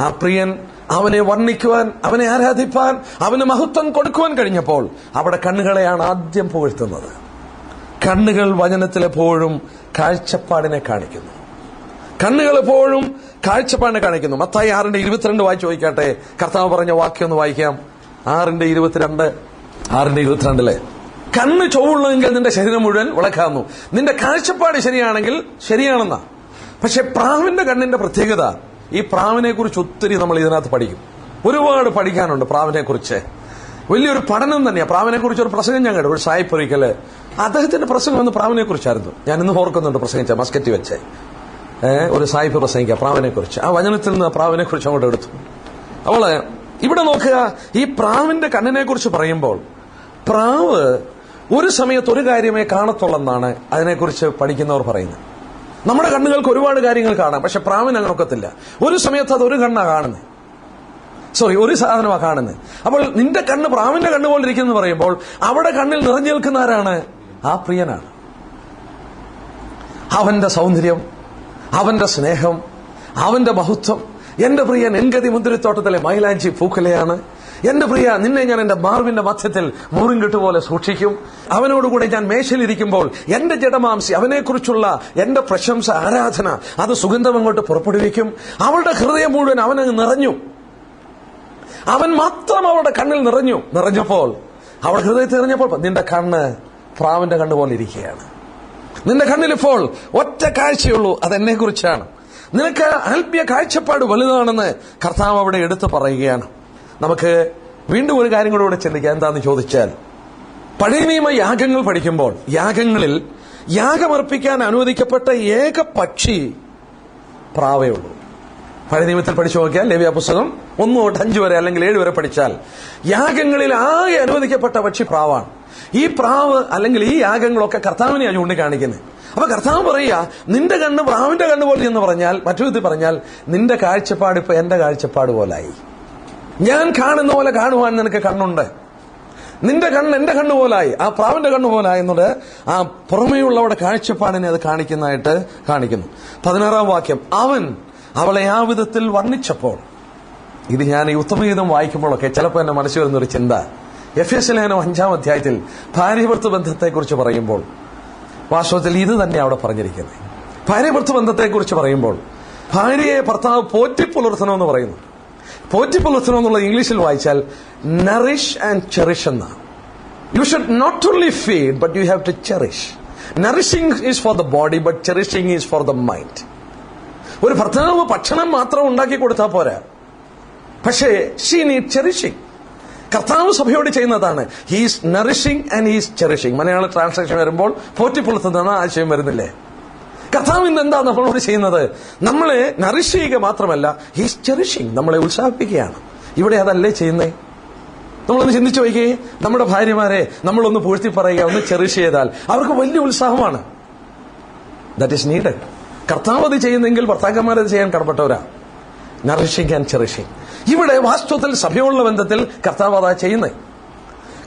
ആ പ്രിയൻ അവനെ വർണ്ണിക്കുവാൻ, അവനെ ആരാധിപ്പാൻ, അവന് മഹത്വം കൊടുക്കുവാൻ കഴിഞ്ഞപ്പോൾ അവിടെ കണ്ണുകളെയാണ് ആദ്യം പുകഴ്ത്തുന്നത്. കണ്ണുകൾ വചനത്തിലെപ്പോഴും കാഴ്ചപ്പാടിനെ കാണിക്കുന്നു. കണ്ണുകൾ എപ്പോഴും കാഴ്ചപ്പാടിനെ കാണിക്കുന്നു. മത്തായി 6:22 വായിച്ചു ചോദിക്കട്ടെ. കർത്താവ് പറഞ്ഞ വാക്യം ഒന്ന് വായിക്കാം. 6:22 കണ്ണ് ചൊവ്വുള്ളെങ്കിൽ നിന്റെ ശരീരം മുഴുവൻ വിളക്കാന്നു. നിന്റെ കാഴ്ചപ്പാട് ശരിയാണെങ്കിൽ ശരിയാണെന്നാ. പക്ഷെ പ്രാവിന്റെ കണ്ണിന്റെ പ്രത്യേകത, ഈ പ്രാവിനെ കുറിച്ച് ഒത്തിരി നമ്മൾ ഇതിനകത്ത് പഠിക്കും. ഒരുപാട് പഠിക്കാനുണ്ട് പ്രാവിനെ കുറിച്ച്. വലിയൊരു പഠനം തന്നെയാണ്. പ്രാവിനെ കുറിച്ച് ഒരു പ്രസംഗം ഞാൻ കേട്ടു. ഒരു സായിപ്പൊരിക്കല് അദ്ദേഹത്തിന്റെ പ്രസംഗം ഒന്ന് പ്രാവിനെ കുറിച്ചായിരുന്നു. ഞാൻ ഇന്ന് ഓർക്കുന്നുണ്ട് പ്രസംഗിച്ച മസ്കറ്റ് വെച്ച് ഒരു സായിപ്പ് പ്രസംഗിക്കുക പ്രാവിനെ കുറിച്ച്. ആ വചനത്തിൽ നിന്ന് പ്രാവിനെ കുറിച്ച് അങ്ങോട്ട് എടുത്തു. അവള് ഇവിടെ നോക്കുക, ഈ പ്രാവിന്റെ കണ്ണിനെ കുറിച്ച് പറയുമ്പോൾ പ്രാവ് ഒരു സമയത്ത് ഒരു കാര്യമേ കാണത്തുള്ളെന്നാണ് അതിനെക്കുറിച്ച് പഠിക്കുന്നവർ പറയുന്നത്. നമ്മുടെ കണ്ണുകൾക്ക് ഒരുപാട് കാര്യങ്ങൾ കാണാം, പക്ഷെ പ്രാവിന് അങ്ങനെ ഒക്കത്തില്ല. ഒരു സമയത്ത് അത് ഒരു കണ്ണാ കാണുന്നത്, ഒരു സാധനമാണ് കാണുന്നത്. അപ്പോൾ നിന്റെ കണ്ണ് പ്രാവിന്റെ കണ്ണ് പോലെ ഇരിക്കുന്നു പറയുമ്പോൾ അവിടെ കണ്ണിൽ നിറഞ്ഞു നിൽക്കുന്ന ആരാണ്? ആ പ്രിയനാണ്. അവന്റെ സൗന്ദര്യം, അവന്റെ സ്നേഹം, അവന്റെ മഹത്വം. എന്റെ പ്രിയൻ എൻഗതി മുന്തിരിത്തോട്ടത്തിലെ മൈലാഞ്ചി പൂക്കലയാണ്. എന്റെ പ്രിയ, നിന്നെ ഞാൻ എന്റെ മാർവിന്റെ മധ്യത്തിൽ മൂറിൻകെട്ടുപോലെ സൂക്ഷിക്കും. അവനോടുകൂടെ ഞാൻ മേശയിലിരിക്കുമ്പോൾ എന്റെ ജഡമാംസി, അവനെക്കുറിച്ചുള്ള എന്റെ പ്രശംസ, ആരാധന, അത് സുഗന്ധം അങ്ങോട്ട് പുറപ്പെടുവിക്കും. അവളുടെ ഹൃദയം മുഴുവൻ അവനങ്ങ് നിറഞ്ഞു. അവൻ മാത്രം അവളുടെ കണ്ണിൽ നിറഞ്ഞപ്പോൾ, അവൾ ഹൃദയത്തിൽ നിറഞ്ഞപ്പോൾ, നിന്റെ കണ്ണ് പ്രാവിന്റെ കണ്ണ് പോലെ ഇരിക്കുകയാണ്. നിന്റെ കണ്ണിൽ ഇപ്പോൾ ഒറ്റ കാഴ്ചയുള്ളൂ, അതെന്നെ കുറിച്ചാണ്. നിനക്ക് ആത്മീയ കാഴ്ചപ്പാട് വലുതാണെന്ന് കർത്താവ് അവിടെ എടുത്തു പറയുകയാണ്. നമുക്ക് വീണ്ടും ഒരു കാര്യം കൂടെ ചിന്തിക്കാം. എന്താന്ന് ചോദിച്ചാൽ, പഴയ നിയമ യാഗങ്ങൾ പഠിക്കുമ്പോൾ യാഗങ്ങളിൽ യാഗമർപ്പിക്കാൻ അനുവദിക്കപ്പെട്ട ഏക പക്ഷി പ്രാവേ ഉള്ളൂ. പഴയ നിയമത്തിൽ പഠിച്ചു നോക്കിയാൽ ലേവ്യ പുസ്തകം 1 തൊട്ട് 5 വരെ അല്ലെങ്കിൽ 7 വരെ പഠിച്ചാൽ യാഗങ്ങളിൽ ആകെ അനുവദിക്കപ്പെട്ട പക്ഷി പ്രാവാണ്. ഈ പ്രാവ് അല്ലെങ്കിൽ ഈ യാഗങ്ങളൊക്കെ കർത്താവിനെയാണ് ചൂണ്ടിക്കാണിക്കുന്നത്. അപ്പൊ കർത്താവ് പറയുക, നിന്റെ കണ്ണ് പ്രാവിന്റെ കണ്ണ് പോലെ എന്ന് പറഞ്ഞാൽ, മറ്റു വിധത്തിൽ പറഞ്ഞാൽ, നിന്റെ കാഴ്ചപ്പാട് ഇപ്പൊ എന്റെ കാഴ്ചപ്പാട് പോലായി. ഞാൻ കാണുന്ന പോലെ കാണുവാൻ നിനക്ക് കണ്ണുണ്ട്. നിന്റെ കണ്ണ് എന്റെ കണ്ണ് പോലായി, ആ പ്രാവിന്റെ കണ്ണ് പോലായി എന്നത് ആ പുറമേയുള്ളവരുടെ കാഴ്ചപ്പാടിനെ അത് കാണിക്കുന്നതായിട്ട് കാണിക്കുന്നു. 16-ാം വാക്യം, അവൻ അവളെ ആ വിധത്തിൽ വർണ്ണിച്ചപ്പോൾ. ഇത് ഞാൻ ഈ ഉത്തമഗീതം വായിക്കുമ്പോഴൊക്കെ ചിലപ്പോൾ എന്റെ മനസ്സിൽ വരുന്നൊരു ചിന്ത, എഫേസ്യ ലേഖനം 5-ാം അധ്യായത്തിൽ ഭാര്യ-ഭർത്തൃ ബന്ധത്തെക്കുറിച്ച് പറയുമ്പോൾ വാസ്തവത്തിൽ ഇത് തന്നെ അവിടെ പറഞ്ഞിരിക്കുന്നത്. ഭാര്യ-ഭർത്തൃ ബന്ധത്തെക്കുറിച്ച് പറയുമ്പോൾ ഭാര്യയെ ഭർത്താവ് പോറ്റിപ്പുലർത്തണമെന്ന് പറയുന്നു. പോറ്റിപ്പുലർത്തണം എന്നുള്ളത് ഇംഗ്ലീഷിൽ വായിച്ചാൽ നറിഷ് ആൻഡ് ചെറിഷ് എന്നാണ്. You should not only feed but you have to cherish. Nourishing is for the body but cherishing is for the mind. ഒരു ഭർത്താവ് ഭക്ഷണം മാത്രം ഉണ്ടാക്കി കൊടുത്താൽ പോരാ, പക്ഷേ ഷീ നീഡ് ചെറിഷിംഗ്. കർത്താവ് സഭയോട് ചെയ്യുന്നതാണ്. He's nourishing and he's cherishing. Malayala translation വരുമ്പോൾ പോറ്റിപ്പുലർത്തുന്ന ആശയം വരുന്നില്ലേ? കർത്താവ് ഇന്ന് എന്താ നമ്മളോട് ചെയ്യുന്നത്? നമ്മളെ നറിഷ് ചെയ്യുക മാത്രമല്ല, ഹീസ് ചെറിഷിംഗ്, നമ്മളെ ഉത്സാഹിപ്പിക്കുകയാണ്. ഇവിടെ അതല്ലേ ചെയ്യുന്നേ? നമ്മളൊന്ന് ചിന്തിച്ചു വയ്ക്കേ, നമ്മുടെ ഭാര്യമാരെ നമ്മളൊന്ന് പൂഴ്ത്തി പറയുക, ഒന്ന് ചെറിഷ് ചെയ്താൽ അവർക്ക് വലിയ ഉത്സാഹമാണ്. That is needed. കർത്താവ് അത് ചെയ്യുന്നെങ്കിൽ ഭർത്താക്കന്മാരത് ചെയ്യാൻ കടപ്പെട്ടവരാ. Nourishing and cherishing. ഇവിടെ വാസ്തവത്തിൽ സഭയുള്ള ബന്ധത്തിൽ കർത്താവ് അതാ ചെയ്യുന്നേ.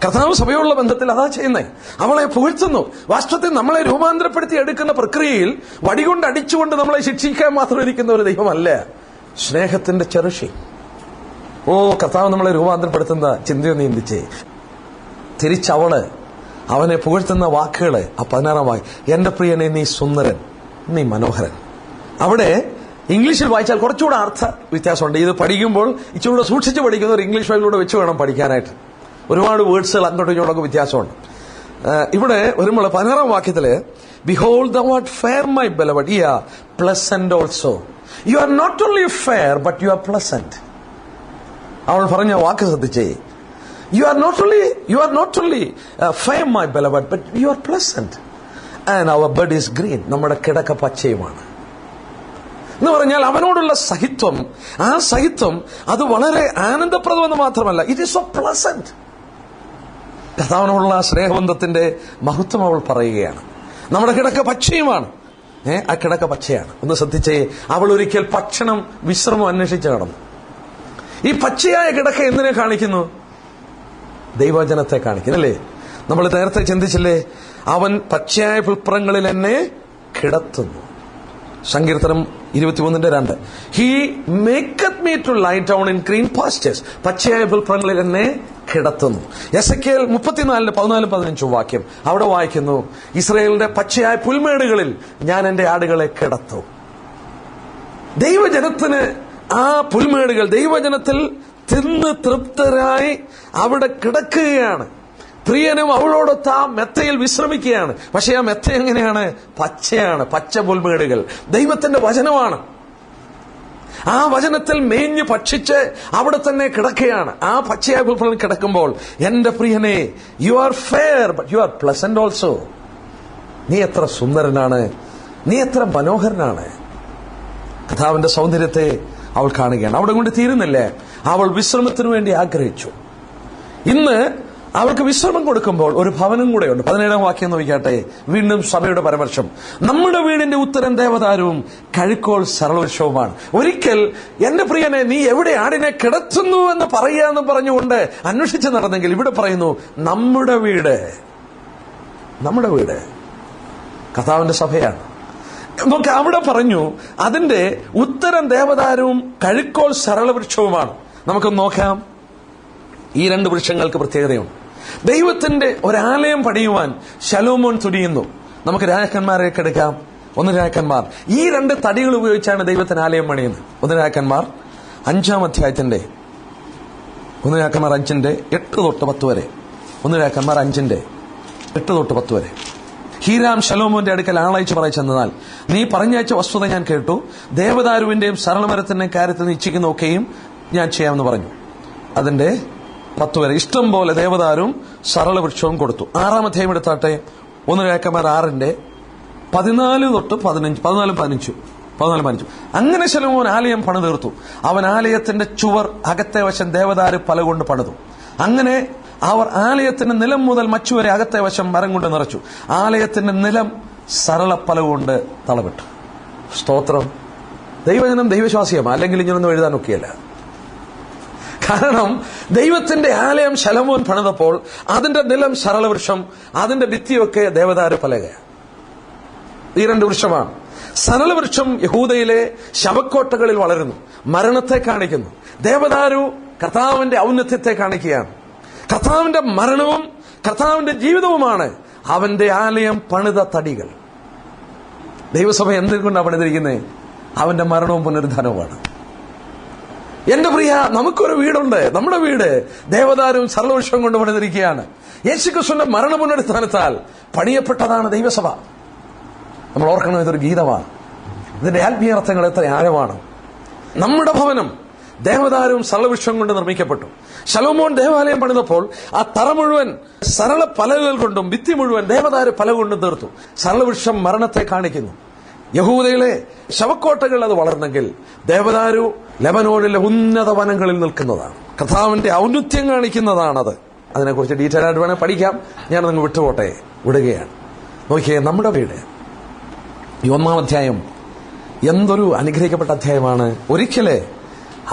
കർത്താവ് സഭയുള്ള ബന്ധത്തിൽ അതാ ചെയ്യുന്നേ. അവളെ പുകഴ്ത്തുന്നു. വാസ്തവത്തിൽ നമ്മളെ രൂപാന്തരപ്പെടുത്തി എടുക്കുന്ന പ്രക്രിയയിൽ വടികൊണ്ട് അടിച്ചുകൊണ്ട് നമ്മളെ ശിക്ഷിക്കാൻ മാത്രം ഇരിക്കുന്ന ഒരു ദൈവമല്ല. സ്നേഹത്തിന്റെ ചെറിഷിംഗ്. കർത്താവ് നമ്മളെ രൂപാന്തരപ്പെടുത്തുന്ന ചിന്തയൊന്ന് ചിന്തിച്ചേ. തിരിച്ചവള് അവനെ പുകഴ്ത്തുന്ന വാക്കുകള് ആ 16-ാം വാക്യം, എന്റെ പ്രിയനെ നീ സുന്ദരൻ, നീ മനോഹരൻ. അവിടെ ഇംഗ്ലീഷിൽ വായിച്ചാൽ കുറച്ചുകൂടെ അർത്ഥ വ്യത്യാസമുണ്ട്. ഇത് പഠിക്കുമ്പോൾ ഇച്ചിരൂടെ സൂക്ഷിച്ച് പഠിക്കുന്നവർ ഇംഗ്ലീഷ് ബൈബിളിലൂടെ വെച്ച് വേണം പഠിക്കാനായിട്ട്. ഒരുപാട് വേർഡ്സുകൾ അങ്ങോട്ടും ഇങ്ങോട്ടൊക്കെ വ്യത്യാസമുണ്ട്. ഇവിടെ വരുമ്പോൾ 16-ാം വാക്യത്തില്, behold the what fair my beloved, you are pleasant also. You are not only fair but you are pleasant. അവൾ പറഞ്ഞ വാക്ക് ശ്രദ്ധിച്ചേ. You are not only fair my beloved but you are pleasant and our bed is green. നമ്മുടെ കിടക്ക പച്ചയുമാണ് എന്ന് പറഞ്ഞാൽ അവനോടുള്ള സഹിത്വം, ആ സഹിത്വം അത് വളരെ ആനന്ദപ്രദമെന്ന് മാത്രമല്ല, ഇറ്റ് ഈസ് സോ പ്ലസന്റ്. കർത്താവിനോടുള്ള സ്നേഹബന്ധത്തിന്റെ മഹത്വം അവൾ പറയുകയാണ്. നമ്മുടെ കിടക്ക പച്ചയുമാണ്. ആ കിടക്ക പച്ചയാണ്. ഒന്ന് ശ്രദ്ധിച്ചേ. അവൾ ഒരിക്കൽ ഭക്ഷണം, വിശ്രമം അന്വേഷിച്ച് നടന്നു. ഈ പച്ചയായ കിടക്ക എന്തിനെ കാണിക്കുന്നു? ദൈവജനത്തെ കാണിക്കുന്നല്ലേ? നമ്മൾ നേരത്തെ ചിന്തിച്ചില്ലേ, അവൻ പച്ചയായ പുൽപ്പുറങ്ങളിൽ എന്നെ കിടത്തുന്നു. സങ്കീർത്തനം 23:2. He maketh me to lie down in green pastures. പച്ചയായ പുൽപ്പുറങ്ങളിൽ എന്നെ കിടത്തുന്നു. എസെക്കിയേൽ 34:14-15 വാക്യം അവിടെ വായിക്കുന്നു, ഇസ്രായേലിന്റെ പച്ചയായ പുൽമേടുകളിൽ ഞാൻ എന്റെ ആടുകളെ കിടത്തും. ദൈവജനത്തിന് ആ പുൽമേടുകൾ, ദൈവജനത്തിൽ തിന്ന് തൃപ്തരായി അവിടെ കിടക്കുകയാണ്. പ്രിയനും അവളോടൊത്ത് ആ മെത്തയിൽ വിശ്രമിക്കുകയാണ്. പക്ഷെ ആ മെത്ത എങ്ങനെയാണ്? പച്ചയാണ്, പച്ച പുൽമേടുകൾ. ദൈവത്തിന്റെ വചനമാണ്. ആ വചനത്തിൽ മേഞ്ഞു ഭക്ഷിച്ച് അവിടെ തന്നെ കിടക്കുകയാണ്. ആ പച്ചയായ പുൽപ്പുറങ്ങളിൽ കിടക്കുമ്പോൾ, എന്റെ പ്രിയനെ, you are fair but you are pleasant also. നീ എത്ര സുന്ദരനാണ്, നീ എത്ര മനോഹരനാണ്. കഥാവിന്റെ സൗന്ദര്യത്തെ അവൾ കാണുകയാണ്. അവിടെ കൊണ്ട് തീരുന്നില്ലേ, അവൾ വിശ്രമത്തിനു വേണ്ടി ആഗ്രഹിച്ചു. ഇന്ന് അവർക്ക് വിശ്രമം കൊടുക്കുമ്പോൾ ഒരു ഭവനം കൂടെയുണ്ട്. 17-ാം വാക്യം നോക്കിയാട്ടെ. വീണ്ടും സഭയുടെ പരാമർശം. നമ്മുടെ വീടിന്റെ ഉത്തരം ദേവദാരുവും കഴുക്കോൾ സരളവൃക്ഷവുമാണ്. ഒരിക്കൽ എന്റെ പ്രിയനെ, നീ എവിടെ ആടിനെ കിടത്തുന്നു എന്ന് പറയാന്ന് പറഞ്ഞുകൊണ്ട് അന്വേഷിച്ച് നടന്നെങ്കിൽ ഇവിടെ പറയുന്നു, നമ്മുടെ വീട്, നമ്മുടെ വീട് കർത്താവിന്റെ സഭയാണ്. നമുക്ക് അവിടെ പറഞ്ഞു, അതിന്റെ ഉത്തരം ദേവദാരുവും കഴുക്കോൾ സരളവൃക്ഷവുമാണ്. നമുക്ക് നോക്കാം. ഈ രണ്ട് വൃക്ഷങ്ങൾക്ക് പ്രത്യേകതയുണ്ട്. ദൈവത്തിന്റെ ഒരാലയം പണിയുവാൻ ശലോമോൻ തുനിയുന്നു. നമുക്ക് രാജാക്കന്മാരെയൊക്കെ എടുക്കാം. 1 രാജാക്കന്മാർ. ഈ രണ്ട് തടികൾ ഉപയോഗിച്ചാണ് ദൈവത്തിന് ആലയം പണിയുന്നത്. 1 രാജാക്കന്മാർ 5-ാം അധ്യായത്തിന്റെ 1 രാജാക്കന്മാർ 5:8-10 വരെ. 1 രാജാക്കന്മാർ 5:8-10 വരെ. ഹീരാം ശലോമോന്റെ അടുക്കൽ ആളയച്ച് പറയിച്ചെന്നാൽ, നീ പറഞ്ഞയച്ച വസ്തുത ഞാൻ കേട്ടു. ദേവദാരുവിന്റെയും സരളമരത്തിന്റെയും കാര്യത്തിൽ നീ ഇച്ഛിക്കുന്നതൊക്കെയും ഞാൻ ചെയ്യാമെന്ന് പറഞ്ഞു. അതിന്റെ 10 വരെ. ഇഷ്ടം പോലെ ദേവദാരും സരളവൃക്ഷവും കൊടുത്തു. 6-ാം അധ്യായം എടുത്താട്ടെ. 1 രാജാക്കന്മാർ 6:14-15. അങ്ങനെ ശലോമോൻ ആലയം പണി തീർത്തു. അവൻ ആലയത്തിന്റെ ചുവർ അകത്തെ വശം ദേവദാരു പല കൊണ്ട് പണിതു. അങ്ങനെ അവർ ആലയത്തിന്റെ നിലം മുതൽ മച്ചുവരെ അകത്തെ വശം മരം കൊണ്ട് നിറച്ചു. ആലയത്തിന്റെ നിലം സരളപ്പല കൊണ്ട് തളവിട്ടു. സ്തോത്രം. ദൈവജനം ദൈവശ്വാസിയമാണ്, അല്ലെങ്കിൽ ഇങ്ങനൊന്നും എഴുതാനൊക്കെയല്ല. കാരണം ദൈവത്തിന്റെ ആലയം ശലോമോൻ പണിതപ്പോൾ അതിന്റെ നിലം സരളവൃക്ഷം, അതിന്റെ ഭിത്തിയൊക്കെ ദേവദാരു പലകയാണ്. ഈ രണ്ട് വൃക്ഷമാണ്. സരളവൃക്ഷം യഹൂദയിലെ ശവക്കോട്ടകളിൽ വളരുന്നു, മരണത്തെ കാണിക്കുന്നു. ദേവദാരു കർത്താവിന്റെ ഔന്നത്യത്തെ കാണിക്കുകയാണ്. കർത്താവിന്റെ മരണവും കർത്താവിന്റെ ജീവിതവുമാണ് അവന്റെ ആലയം പണിത തടികൾ. ദൈവസഭ എന്തുകൊണ്ടാണ് പണിതിരിക്കുന്നത്? അവന്റെ മരണവും പുനരുദ്ധാനവുമാണ്. എന്റെ പ്രിയ, നമുക്കൊരു വീടുണ്ട്. നമ്മുടെ വീട് ദേവദാരും സരളവൃക്ഷവും കൊണ്ട് പണിതിരിക്കുകയാണ്. യേശുക്രിസ്തുവിന്റെ മരണ പുനരുദ്ധാനത്താൽ പണിയപ്പെട്ടതാണ് ദൈവസഭ. നമ്മൾ ഓർക്കണം, ഇതൊരു ഗീതമാണ്. ഇതിന്റെ ആത്മീയാർത്ഥങ്ങൾ എത്ര ആഴമാണ്. നമ്മുടെ ഭവനം ദേവദാരും സരളവൃക്ഷം കൊണ്ട് നിർമ്മിക്കപ്പെട്ടു. ശലോമോൻ ദേവാലയം പണിതപ്പോൾ ആ തറ മുഴുവൻ സരള പലകൾ കൊണ്ടും ഭിത്തി മുഴുവൻ ദേവദാരു പല കൊണ്ടും തീർത്തു. സരളവൃക്ഷം മരണത്തെ കാണിക്കുന്നു. യഹൂദയിലെ ശവക്കോട്ടകൾ അത് വളർന്നെങ്കിൽ ദേവദാരു ലെബനോണിലെ ഉന്നത വനങ്ങളിൽ നിൽക്കുന്നതാണ്. കർത്താവിന്റെ ഔന്നത്യം കാണിക്കുന്നതാണത്. അതിനെക്കുറിച്ച് ഡീറ്റെയിൽ ആയിട്ട് വേണേൽ പഠിക്കാം. ഞാൻ നിങ്ങൾ വിടുകയാണ്. നോക്കിയേ, നമ്മുടെ വീട്. ഈ 1-ാം അധ്യായം എന്തൊരു അനുഗ്രഹിക്കപ്പെട്ട അധ്യായമാണ്. ഒരിക്കലേ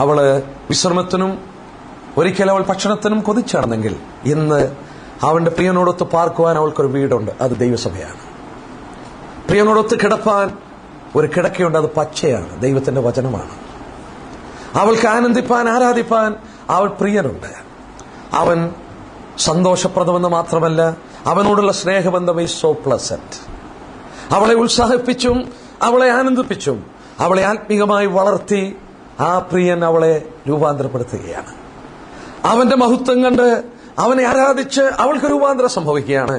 അവള് വിശ്രമത്തിനും ഒരിക്കൽ അവൾ ഭക്ഷണത്തിനും കൊതിച്ചടന്നെങ്കിൽ ഇന്ന് അവന്റെ പ്രിയനോടൊത്ത് പാർക്കുവാൻ അവൾക്കൊരു വീടുണ്ട്. അത് ദൈവസഭയാണ്. പ്രിയനോടൊത്ത് കിടപ്പാൻ ഒരു കിടക്കയുണ്ട്. അത് പച്ചയാണ്, ദൈവത്തിന്റെ വചനമാണ്. അവൾക്ക് ആനന്ദിപ്പാൻ, ആരാധിപ്പാൻ അവൾ പ്രിയനുണ്ട്. അവൻ സന്തോഷപ്രദമെന്ന് മാത്രമല്ല, അവനോടുള്ള സ്നേഹബന്ധം ഈസ് സോ പ്ലസന്റ്. അവളെ ഉത്സാഹിപ്പിച്ചും അവളെ ആനന്ദിപ്പിച്ചും അവളെ ആത്മീകമായി വളർത്തി ആ പ്രിയൻ അവളെ രൂപാന്തരപ്പെടുത്തുകയാണ്. അവന്റെ മഹത്വം കണ്ട് അവനെ ആരാധിച്ച് അവൾക്ക് രൂപാന്തരം സംഭവിക്കുകയാണ്.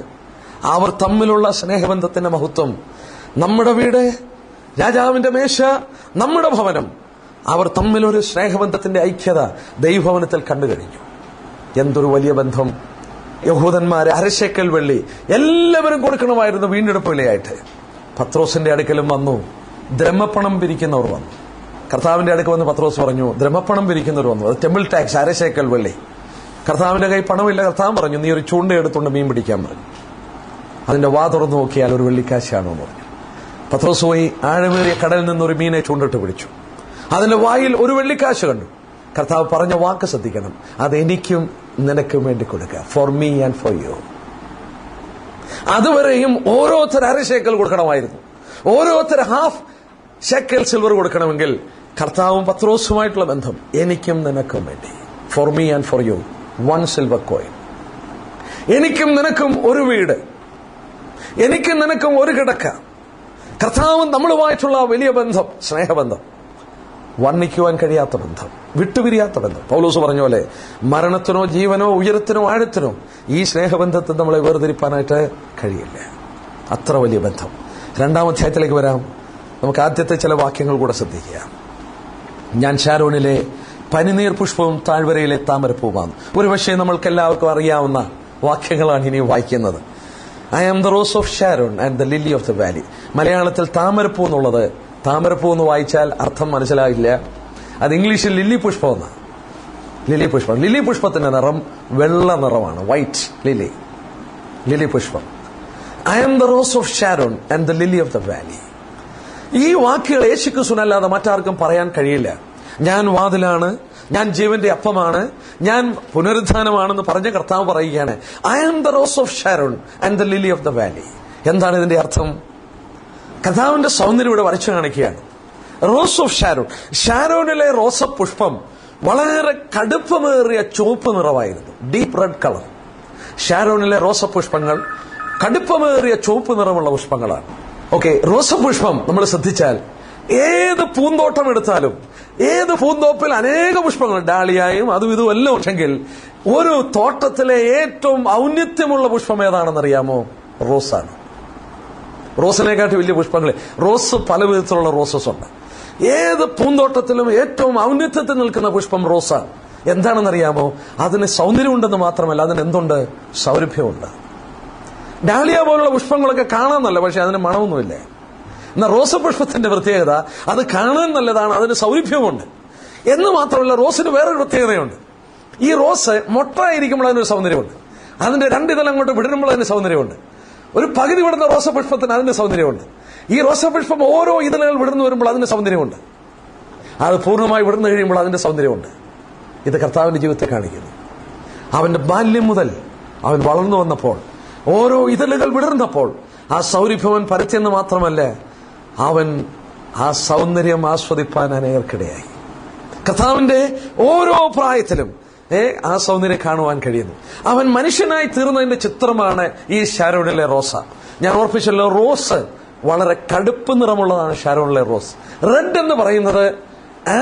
അവർ തമ്മിലുള്ള സ്നേഹബന്ധത്തിന്റെ മഹത്വം. നമ്മുടെ വീട്, രാജാവിന്റെ മേശ, നമ്മുടെ ഭവനം, അവർ തമ്മിലൊരു സ്നേഹബന്ധത്തിന്റെ ഐക്യത ദൈവഭവനത്തിൽ കണ്ടുകഴിഞ്ഞു. എന്തൊരു വലിയ ബന്ധം. യഹൂദന്മാര് 1/2 ശേക്കൽ വെള്ളി എല്ലാവരും കൊടുക്കണമായിരുന്നു വീണ്ടെടുപ്പ് വിലയായിട്ട്. പത്രോസിന്റെ അടുക്കലും വന്നു, ദ്രഹ്മപ്പണം പിരിക്കുന്നവർ വന്നു. കർത്താവിന്റെ അടുക്ക് വന്ന് പത്രോസ് പറഞ്ഞു, ദ്രഹ്മപ്പണം പിരിക്കുന്നവർ വന്നു. അത് ടെമ്പിൾ ടാക്സ്, 1/2 ശേക്കൽ വെള്ളി. കർത്താവിന്റെ കൈ പണമില്ല. കർത്താവ് പറഞ്ഞു, നീ ഒരു ചൂണ്ടയെടുത്തുകൊണ്ട് മീൻ പിടിക്കാൻ പറഞ്ഞു. അതിന്റെ വാ തുറന്നു നോക്കിയാൽ ഒരു വെള്ളിക്കാശാണോ എന്ന് പറഞ്ഞു. പത്രോസ് പോയി ആഴമേറിയ കടലിൽ നിന്നൊരു മീനെ ചൂണ്ടിട്ട് പിടിച്ചു. അതിന്റെ വായിൽ ഒരു വെള്ളിക്കാശ് കണ്ടു. കർത്താവ് പറഞ്ഞ വാക്ക് ശ്രദ്ധിക്കണം, അതെനിക്കും നിനക്ക് വേണ്ടി കൊടുക്കുക. For me and for you. അതുവരെയും ഓരോരുത്തർ 1/2 ശേക്കൽ കൊടുക്കണമായിരുന്നു. ഓരോരുത്തർ 1/2 ശേക്കൽ സിൽവർ കൊടുക്കണമെങ്കിൽ കർത്താവും പത്രോസുമായിട്ടുള്ള ബന്ധം എനിക്കും നിനക്കും വേണ്ടി. For me and for you 1 silver coin. എനിക്കും നിനക്കും ഒരു വീട്, എനിക്കും നിനക്കും ഒരു കിടക്ക. കർത്താവും നമ്മളുമായിട്ടുള്ള വലിയ ബന്ധം, സ്നേഹബന്ധം, വർണ്ണിക്കുവാൻ കഴിയാത്ത ബന്ധം, വിട്ടുപിരിയാത്ത ബന്ധം. പൗലോസ് പറഞ്ഞ പോലെ മരണത്തിനോ ജീവനോ ഉയരത്തിനോ ആഴത്തിനോ ഈ സ്നേഹബന്ധത്തിൽ നമ്മളെ വേർതിരിപ്പാനായിട്ട് കഴിയില്ല. അത്ര വലിയ ബന്ധം. 2-ാം അധ്യായത്തിലേക്ക് വരാം. നമുക്ക് ആദ്യത്തെ ചില വാക്യങ്ങൾ കൂടെ ശ്രദ്ധിക്കുക. ഞാൻ ഷാരോണിലെ പനിനീർ പുഷ്പവും താഴ്വരയിലെ താമരപ്പൂവാണ്. ഒരുപക്ഷെ നമ്മൾക്ക് എല്ലാവർക്കും അറിയാവുന്ന വാക്യങ്ങളാണ് ഇനി വായിക്കുന്നത്. I am the rose of Sharon and the lily of the valley. മലയാളത്തിൽ താമരപ്പൂ എന്നുള്ളത്, താമരപ്പൂ എന്ന് വായിച്ചാൽ അർത്ഥം മനസ്സിലാകില്ല. അത് ഇംഗ്ലീഷിൽ ലില്ലി പുഷ്പം എന്നാണ്. ലില്ലി പുഷ്പം. ലില്ലി പുഷ്പത്തിന്റെ നിറം വെള്ള നിറമാണ്, വൈറ്റ് ലില്ലി, ലില്ലി പുഷ്പം. I am the rose of Sharon and the lily of the valley. ഈ വാക്കുകൾ യേശുക്രിസ്തുവിനല്ലാതെ മറ്റാർക്കും പറയാൻ കഴിയില്ല. ഞാൻ വാതിലാണ്, ഞാൻ ജീവന്റെ അപ്പമാണ്, ഞാൻ പുനരുദ്ധാനമാണെന്ന് പറഞ്ഞ കർത്താവ് പറയുകയാണ്, I am the rose of Sharon and the lily of the valley. എന്താണ് ഇതിന്റെ അർത്ഥം? കർത്താവിന്റെ സൗന്ദര്യം ഇവിടെ വരച്ചു കാണിക്കുകയാണ്. Rose of Sharon. ഷാരോണിലെ റോസപ്പുഷ്പം വളരെ കടുപ്പമേറിയ ചുവപ്പ് നിറമായിരുന്നു, ഡീപ്പ് റെഡ് കളർ. ഷാരോണിലെ റോസപ്പുഷ്പങ്ങൾ കടുപ്പമേറിയ ചുവപ്പ് നിറമുള്ള പുഷ്പങ്ങളാണ്. ഓക്കെ, റോസപ്പുഷ്പം നമ്മൾ ശ്രദ്ധിച്ചാൽ ഏത് പൂന്തോട്ടം എടുത്താലും, ഏത് പൂന്തോപ്പിൽ അനേക പുഷ്പങ്ങൾ, ഡാളിയായും അതും ഇതും എല്ലാം ഉണ്ടെങ്കിൽ ഒരു തോട്ടത്തിലെ ഏറ്റവും ഔന്നത്യമുള്ള പുഷ്പം ഏതാണെന്നറിയാമോ? റോസാണ്. റോസിനെക്കാട്ടി വലിയ പുഷ്പങ്ങളെ, റോസ് പല വിധത്തിലുള്ള റോസസ് ഉണ്ട്. ഏത് പൂന്തോട്ടത്തിലും ഏറ്റവും ഔന്നത്യത്തിൽ നിൽക്കുന്ന പുഷ്പം റോസാണ്. എന്താണെന്നറിയാമോ? അതിന് സൗന്ദര്യമുണ്ടെന്ന് മാത്രമല്ല, അതിന് എന്തുണ്ട്? സൗരഭ്യമുണ്ട്. ഡാലിയ പോലുള്ള പുഷ്പങ്ങളൊക്കെ കാണാൻ നല്ല, പക്ഷെ അതിന് മണമൊന്നുമില്ല. എന്നാൽ റോസപുഷ്പത്തിന്റെ പ്രത്യേകത അത് കാണാൻ നല്ലതാണ്, അതിന് സൗരഭ്യമുണ്ട്. എന്ന് മാത്രമല്ല, റോസിന് വേറൊരു പ്രത്യേകതയുണ്ട്. ഈ റോസ് മൊട്ടായിരിക്കുമ്പോൾ അതിനൊരു സൗന്ദര്യമുണ്ട്. അതിന്റെ 2 ഇതൾ അങ്ങോട്ട് വിടരുമ്പോൾ അതിന് സൗന്ദര്യമുണ്ട്. ഒരു പകുതി വിടുന്ന റോസപുഷ്പത്തിന് അതിന്റെ സൗന്ദര്യമുണ്ട്. ഈ റോസപുഷ്പം ഓരോ ഇതളുകൾ വിടർന്നു വരുമ്പോൾ അതിന്റെ സൗന്ദര്യമുണ്ട്. അത് പൂർണ്ണമായി വിടർന്നു കഴിയുമ്പോൾ അതിന്റെ സൗന്ദര്യമുണ്ട്. ഇത് കർത്താവിന്റെ ജീവിതത്തെ കാണിക്കുന്നു. അവന്റെ ബാല്യം മുതൽ അവൻ വളർന്നു വന്നപ്പോൾ, ഓരോ ഇതളുകൾ വിടർന്നപ്പോൾ ആ സൗരഭ്യവൻ പരത്തിയെന്ന് മാത്രമല്ല, അവൻ ആ സൗന്ദര്യം ആസ്വദിപ്പാൻ അനേകർക്കിടയായി. കർത്താവിന്റെ ഓരോ പ്രായത്തിലും ആ സൗന്ദര്യം കാണുവാൻ കഴിയുന്നു. അവൻ മനുഷ്യനായി തീർന്നതിന്റെ ചിത്രമാണ് ഈ ഷാരോണിലെ റോസ. ഞാൻ ഓർപ്പിച്ചല്ലോ, റോസ് വളരെ കടുപ്പ് നിറമുള്ളതാണ് ഷാരോണിലെ റോസ്. റെഡ് എന്ന് പറയുന്നത്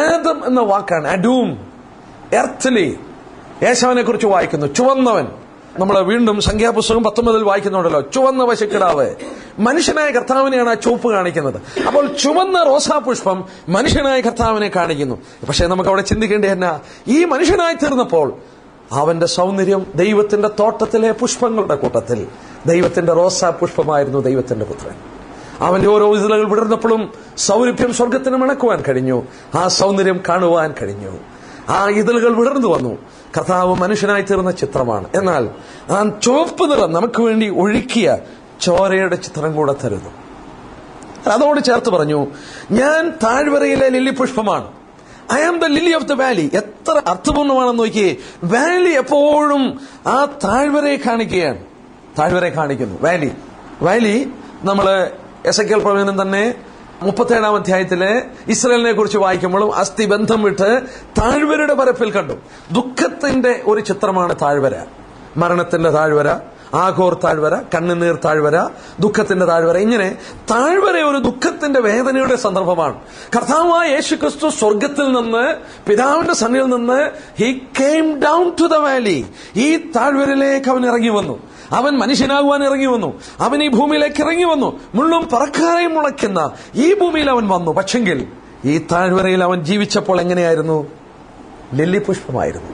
ആദം എന്ന വാക്കാണ്, അഡൂം, എർത്തലി. യേശുവിനെ കുറിച്ച് വായിക്കുന്നു, ചുവന്നവൻ. നമ്മൾ വീണ്ടും സംഖ്യാപുസ്തകം 19 വായിക്കുന്നുണ്ടല്ലോ, ചുവന്ന പശുക്കിടാവ്. മനുഷ്യനായ കർത്താവിനെയാണ് ആ ചുവപ്പ് കാണിക്കുന്നത്. അപ്പോൾ ചുവന്ന റോസാപുഷ്പം മനുഷ്യനായ കർത്താവിനെ കാണിക്കുന്നു. പക്ഷെ നമുക്ക് അവിടെ ചിന്തിക്കേണ്ടി തന്നെ, ഈ മനുഷ്യനായി തീർന്നപ്പോൾ അവന്റെ സൗന്ദര്യം ദൈവത്തിന്റെ തോട്ടത്തിലെ പുഷ്പങ്ങളുടെ കൂട്ടത്തിൽ ദൈവത്തിന്റെ റോസാപുഷ്പമായിരുന്നു ദൈവത്തിന്റെ പുത്രൻ. അവന്റെ ഓരോ ഇതളുകൾ വിടർന്നപ്പോഴും സൗരഭ്യം സ്വർഗത്തിന് മണക്കുവാൻ കഴിഞ്ഞു, ആ സൗന്ദര്യം കാണുവാൻ കഴിഞ്ഞു. ആ ഇതളുകൾ വിടർന്നു വന്നു. കർത്താവ് മനുഷ്യനായി തീർന്ന ചിത്രമാണ്. എന്നാൽ ആ ചുവപ്പ് നിറം നമുക്ക് വേണ്ടി ഒഴുക്കിയ ചോരയുടെ ചിത്രം കൂടെ തരുന്നു. അതോട് ചേർത്ത് പറഞ്ഞു, ഞാൻ താഴ്വരയിലെ ലില്ലി പുഷ്പമാണ്. I am the lily of the valley. എത്ര അർത്ഥപൂർണ്ണമാണെന്ന് നോക്കിയേ. വാലി എപ്പോഴും ആ താഴ്വരയെ കാണിക്കുകയാണ്, താഴ്വരയെ കാണിക്കുന്നു. വാലി, വാലി നമ്മള് എസെക്കിയേൽ പ്രവചനം തന്നെ 37-ാം അധ്യായത്തിലെ ഇസ്രായേലിനെ കുറിച്ച് വായിക്കുമ്പോഴും അസ്ഥി ബന്ധം വിട്ട് താഴ്വരയുടെ പരപ്പിൽ കണ്ടു. ദുഃഖത്തിന്റെ ഒരു ചിത്രമാണ് താഴ്വര. മരണത്തിന്റെ താഴ്വര, ആഘോർ താഴ്വര, കണ്ണുനീർ താഴ്വര, ദുഃഖത്തിന്റെ താഴ്വര. ഇങ്ങനെ താഴ്വര ഒരു ദുഃഖത്തിന്റെ വേദനയുടെ സന്ദർഭമാണ്. കർത്താവായ യേശുക്രിസ്തു സ്വർഗത്തിൽ നിന്ന്, പിതാവിന്റെ സന്നിധിയിൽ നിന്ന് he came down to the valley. ഈ താഴ്വരയിലേക്ക് അവൻ ഇറങ്ങി വന്നു. അവൻ മനുഷ്യനാകുവാൻ ഇറങ്ങി വന്നു. അവൻ ഈ ഭൂമിയിലേക്ക് ഇറങ്ങി വന്നു. മുള്ളും പറക്കായും മുളയ്ക്കുന്ന ഈ ഭൂമിയിൽ അവൻ വന്നു. പക്ഷെങ്കിൽ ഈ താഴ്വരയിൽ അവൻ ജീവിച്ചപ്പോൾ എങ്ങനെയായിരുന്നു? ലില്ലി പുഷ്പമായിരുന്നു.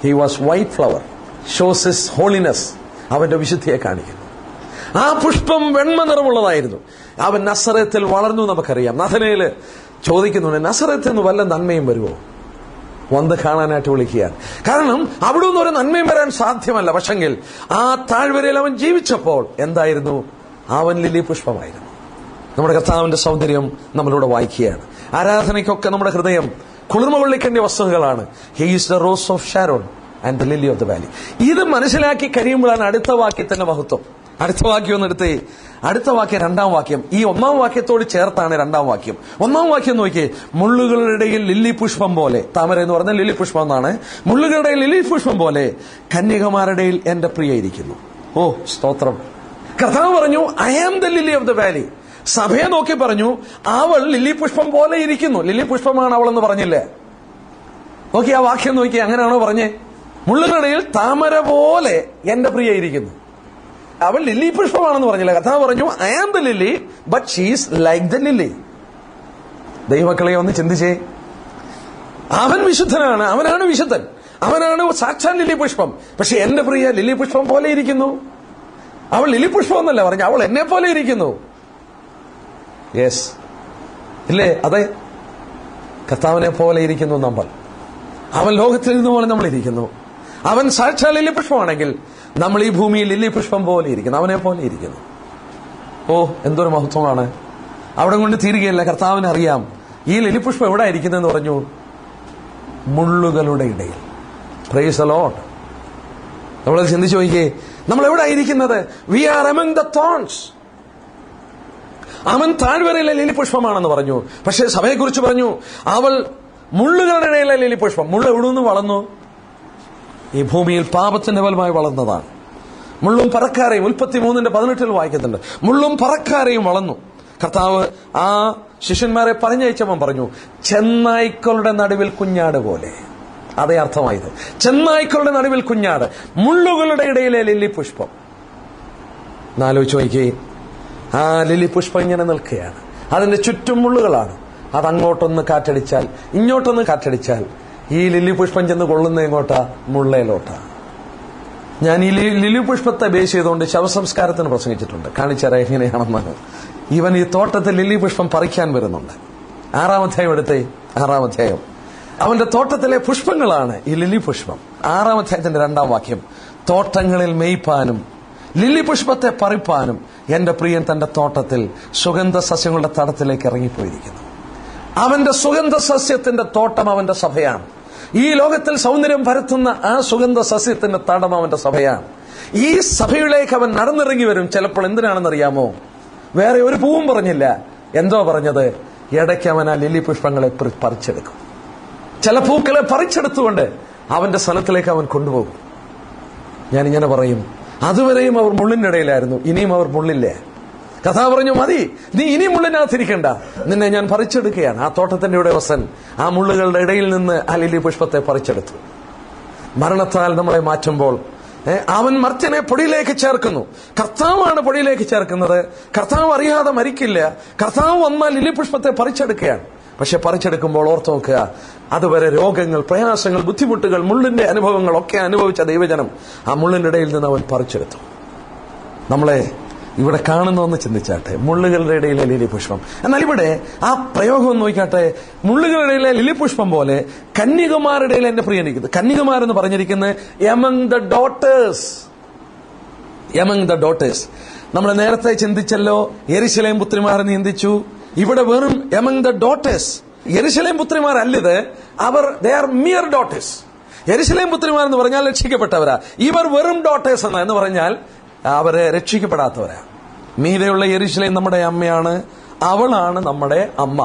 He was white flower, shows his holiness. അവന്റെ വിശുദ്ധിയെ കാണിക്കുന്നു. ആ പുഷ്പം വെണ്മ നിറമുള്ളതായിരുന്നു. അവൻ നസറത്തിൽ വളർന്നു. നമുക്കറിയാം, നഥനയേല് ചോദിക്കുന്നുണ്ട്, നസറത്തിൽ നിന്ന് വല്ല നന്മയും വരുമോ? വന്ന് കാണാനായിട്ട് വിളിക്കുകയാണ്. കാരണം അവിടെ നിന്ന് ഒരു നന്മയും വരാൻ സാധ്യമല്ല. പക്ഷെങ്കിൽ ആ താഴ്വരയിൽ അവൻ ജീവിച്ചപ്പോൾ എന്തായിരുന്നു? അവൻ ലില്ലി പുഷ്പമായിരുന്നു. നമ്മുടെ കർത്താവിന്റെ സൗന്ദര്യം നമ്മളിവിടെ വായിക്കുകയാണ്. ആരാധനയ്ക്കൊക്കെ നമ്മുടെ ഹൃദയം കുളിർമ കൊള്ളിക്കേണ്ട വസ്തുക്കളാണ്. He is the rose of Sharon and the lily of the valley. ഇത് മനസ്സിലാക്കി കഴിയുമ്പോഴാണ് അടുത്ത വാക്യത്തിന്റെ മഹത്വം. അടുത്ത വാക്യം ഒന്ന് എടുത്തേ. അടുത്ത വാക്യം 2-ാം വാക്യം. ഈ 1-ാം വാക്യത്തോട് ചേർത്താണ് 2-ാം വാക്യം. 1-ാം വാക്യം നോക്കിയേ. മുള്ളുകളുടെ ഇടയിൽ ലില്ലി പുഷ്പം പോലെ, താമര എന്ന് പറഞ്ഞാൽ ലില്ലി പുഷ്പം എന്നാണ്. മുള്ളുകളുടെ ഇടയിൽ ലില്ലി പുഷ്പം പോലെ കന്യകമാരുടെ ഇടയിൽ എന്റെ പ്രിയ ഇരിക്കുന്നു. ഓ സ്തോത്രം. കർത്താവ് പറഞ്ഞു, I am the lily of the valley. സഭയെ നോക്കി പറഞ്ഞു, അവൾ ലില്ലി പുഷ്പം പോലെ ഇരിക്കുന്നു. ലില്ലി പുഷ്പമാണ് അവളെന്ന് പറഞ്ഞില്ലേ? നോക്കി ആ വാക്യം നോക്കി, അങ്ങനെയാണോ പറഞ്ഞേ? മുള്ളുകളുടെ ഇടയിൽ താമര പോലെ എന്റെ പ്രിയ ഇരിക്കുന്നു. അവൾ ലില്ലി പുഷ്പമാണെന്ന് പറഞ്ഞില്ല. കർത്താവ് പറഞ്ഞു, I am the lily but she's like the lily. ദൈവമക്കളെ ഒന്ന് ചിന്തിച്ചേ. അവൻ വിശുദ്ധനാണ്, അവനാണ് വിശുദ്ധൻ, അവനാണ് സാക്ഷാൽ ലില്ലി പുഷ്പം. പക്ഷെ എന്റെ പ്രിയ ലില്ലി പുഷ്പം പോലെ ഇരിക്കുന്നു. അവൾ ലില്ലി പുഷ്പം എന്നല്ല പറഞ്ഞു, അവൾ എന്നെ പോലെ ഇരിക്കുന്നു. യെസ്, ഇല്ലേ? അതെ, കർത്താവിനെ പോലെ ഇരിക്കുന്നു നമ്മൾ. അവൻ ലോകത്തിൽ ഇരുന്ന പോലെ നമ്മൾ ഇരിക്കുന്നു. അവൻ സാക്ഷാൽ ലില്ലി പുഷ്പമാണെങ്കിൽ നമ്മൾ ഈ ഭൂമിയിൽ ലില്ലി പുഷ്പം പോലെ ഇരിക്കുന്നു, അവനെ പോലെ ഇരിക്കുന്നു. ഓ എന്തൊരു മഹത്വമാണ്. അവിടെ കൊണ്ട് തീരുകയല്ല. കർത്താവിന് അറിയാം ഈ ലില്ലി പുഷ്പം എവിടെ ഇരിക്കുന്നതെന്ന് പറഞ്ഞു. മുള്ളുകളുടെ ഇടയിൽ. Praise the Lord. നമ്മളത് ചിന്തിച്ചു നോക്കിയേ, നമ്മൾ എവിടെ ഇരിക്കുന്നത്? We are among the thorns. അവൻ താഴ്വരയിലെ ലില്ലി പുഷ്പമാണെന്ന് പറഞ്ഞു. പക്ഷേ സഭയെക്കുറിച്ച് പറഞ്ഞു, അവൾ മുള്ളുകളുടെ ഇടയിലെ ലില്ലി പുഷ്പം. മുള്ള എവിടെ നിന്ന് വളർന്നു? ഈ ഭൂമിയിൽ പാപത്തിന്റെ ഫലമായി വളർന്നതാണ്. മുള്ളും പറക്കാരെയും, 33:18 വായിക്കുന്നുണ്ട്. മുള്ളും പറക്കാരെയും വളർന്നു. കർത്താവ് ആ ശിഷ്യന്മാരെ പറഞ്ഞയച്ചവൻ പറഞ്ഞു, ചെന്നായ്ക്കളുടെ നടുവിൽ കുഞ്ഞാട് പോലെ. അതേ അർത്ഥമായത്. ചെന്നായ്ക്കളുടെ നടുവിൽ കുഞ്ഞാട്, മുള്ളുകളുടെ ഇടയിലെ ലില്ലി പുഷ്പം. എന്നാലോചിച്ച് നോക്കിയേ, ആ ലില്ലി പുഷ്പം ഇങ്ങനെ നിൽക്കുകയാണ്. അതിന്റെ ചുറ്റും മുള്ളുകളാണ്. അതങ്ങോട്ടൊന്ന് കാറ്റടിച്ചാൽ, ഇങ്ങോട്ടൊന്ന് കാറ്റടിച്ചാൽ ഈ ലില്ലി പുഷ്പം ചെന്ന് കൊള്ളുന്ന എങ്ങോട്ടാ? മുള്ളയിലോട്ടാ. ഞാൻ ഈ ലില്ലി പുഷ്പത്തെ ബേസ് ചെയ്തുകൊണ്ട് ശവസംസ്കാരത്തിന് പ്രസംഗിച്ചിട്ടുണ്ട്. കാണിച്ചേരാ എങ്ങനെയാണെന്ന്. ഇവൻ ഈ തോട്ടത്തിൽ ലില്ലി പുഷ്പം പറിക്കാൻ വരുന്നുണ്ട്. 6-ാം അധ്യായം എടുത്തേ. 6-ാം അധ്യായം. അവന്റെ തോട്ടത്തിലെ പുഷ്പങ്ങളാണ് ഈ ലില്ലി പുഷ്പം. 6-ാം അധ്യായത്തിന്റെ 2-ാം വാക്യം. തോട്ടങ്ങളിൽ മേയ്പ്പാനും ലില്ലി പുഷ്പത്തെ പറിപ്പാനും എന്റെ പ്രിയൻ തന്റെ തോട്ടത്തിൽ സുഗന്ധ സസ്യങ്ങളുടെ തടത്തിലേക്ക് ഇറങ്ങിപ്പോയിരിക്കുന്നു. അവന്റെ സുഗന്ധ സസ്യത്തിന്റെ തോട്ടം അവന്റെ സഭയാണ്. ഈ ലോകത്തിൽ സൗന്ദര്യം പരത്തുന്ന ആ സുഗന്ധ സസ്യത്തിന്റെ തടം അവന്റെ സഭയാണ്. ഈ സഭയിലേക്ക് അവൻ നടന്നിറങ്ങി വരും. ചിലപ്പോൾ എന്തിനാണെന്നറിയാമോ? വേറെ ഒരു പൂവും പറഞ്ഞില്ല. എന്തോ പറഞ്ഞത്? ഇടയ്ക്ക് അവൻ ആ ലില്ലി പുഷ്പങ്ങളെ പറിച്ചെടുക്കും. ചില പൂക്കളെ പറിച്ചെടുത്തുകൊണ്ട് അവന്റെ സ്ഥലത്തിലേക്ക് അവൻ കൊണ്ടുപോകും. ഞാനിങ്ങനെ പറയും, അതുവരെയും അവർ മുള്ളിന്റെ ഇടയിലായിരുന്നു, ഇനിയും അവർ മുള്ളില്ലേ. കർത്താവ് പറഞ്ഞു, മതി, നീ ഇനി മുള്ളിനകത്തിരിക്കണ്ട, നിന്നെ ഞാൻ പറിച്ചെടുക്കുകയാണ്. ആ തോട്ടത്തിന്റെ ഉടമസ്ഥൻ ആ മുള്ളുകളുടെ ഇടയിൽ നിന്ന് ആ ലില്ലി പുഷ്പത്തെ പറിച്ചെടുത്തു. മരണത്താൽ നമ്മളെ മാറ്റുമ്പോൾ അവൻ മർത്യനെ പൊടിയിലേക്ക് ചേർക്കുന്നു. കർത്താവാണ് പൊടിയിലേക്ക് ചേർക്കുന്നത്. കർത്താവ് അറിയാതെ മരിക്കില്ല. കർത്താവ് വന്നാൽ ലില്ലി പുഷ്പത്തെ പറിച്ചെടുക്കുകയാണ്. പക്ഷെ പറിച്ചെടുക്കുമ്പോൾ ഓർത്ത് നോക്കുക, അതുവരെ രോഗങ്ങൾ, പ്രയാസങ്ങൾ, ബുദ്ധിമുട്ടുകൾ, മുള്ളിന്റെ അനുഭവങ്ങളൊക്കെ അനുഭവിച്ച ദൈവജനം ആ മുള്ളിന്റെ ഇടയിൽ നിന്ന് അവൻ പറിച്ചെടുത്തു. നമ്മളെ ഇവിടെ കാണുന്നതെന്ന് ചിന്തിച്ചാട്ടെ, മുള്ളുകളുടെ ഇടയിലെ ലില്ലി പുഷ്പം. എന്നാൽ ഇവിടെ ആ പ്രയോഗം ഒന്ന് നോക്കിയാട്ടെ. മുള്ളുകളുടെ ഇടയിലെ ലില്ലി പുഷ്പം പോലെ കന്യകമാരുടെ ഇടയിൽ എന്റെ പ്രിയനിരിക്കുന്നത്. കന്യകമാരെന്ന് പറഞ്ഞിരിക്കുന്നത് among the daughters. Among the daughters. നമ്മൾ നേരത്തെ ചിന്തിച്ചല്ലോ, യെരുശലേം പുത്രിമാരെന്ന് ചിന്തിച്ചു. ഇവിടെ വെറും എമംഗ് ദ ഡോട്ടേഴ്സ്. യെരുശലേം പുത്രിമാരല്ലിത്, അവർ ദേ ആർ മിയർ ഡോട്ടേഴ്സ്. യെരുശലേം പുത്രിമാരെന്ന് പറഞ്ഞാൽ രക്ഷിക്കപ്പെട്ടവരാ. ഇവർ വെറും ഡോട്ടേഴ്സ് എന്ന് പറഞ്ഞാൽ അവരെ രക്ഷിക്കപ്പെടാത്തവരാ. മീതെയുള്ള യെരുശലേം നമ്മുടെ അമ്മയാണ്, അവളാണ് നമ്മുടെ അമ്മ.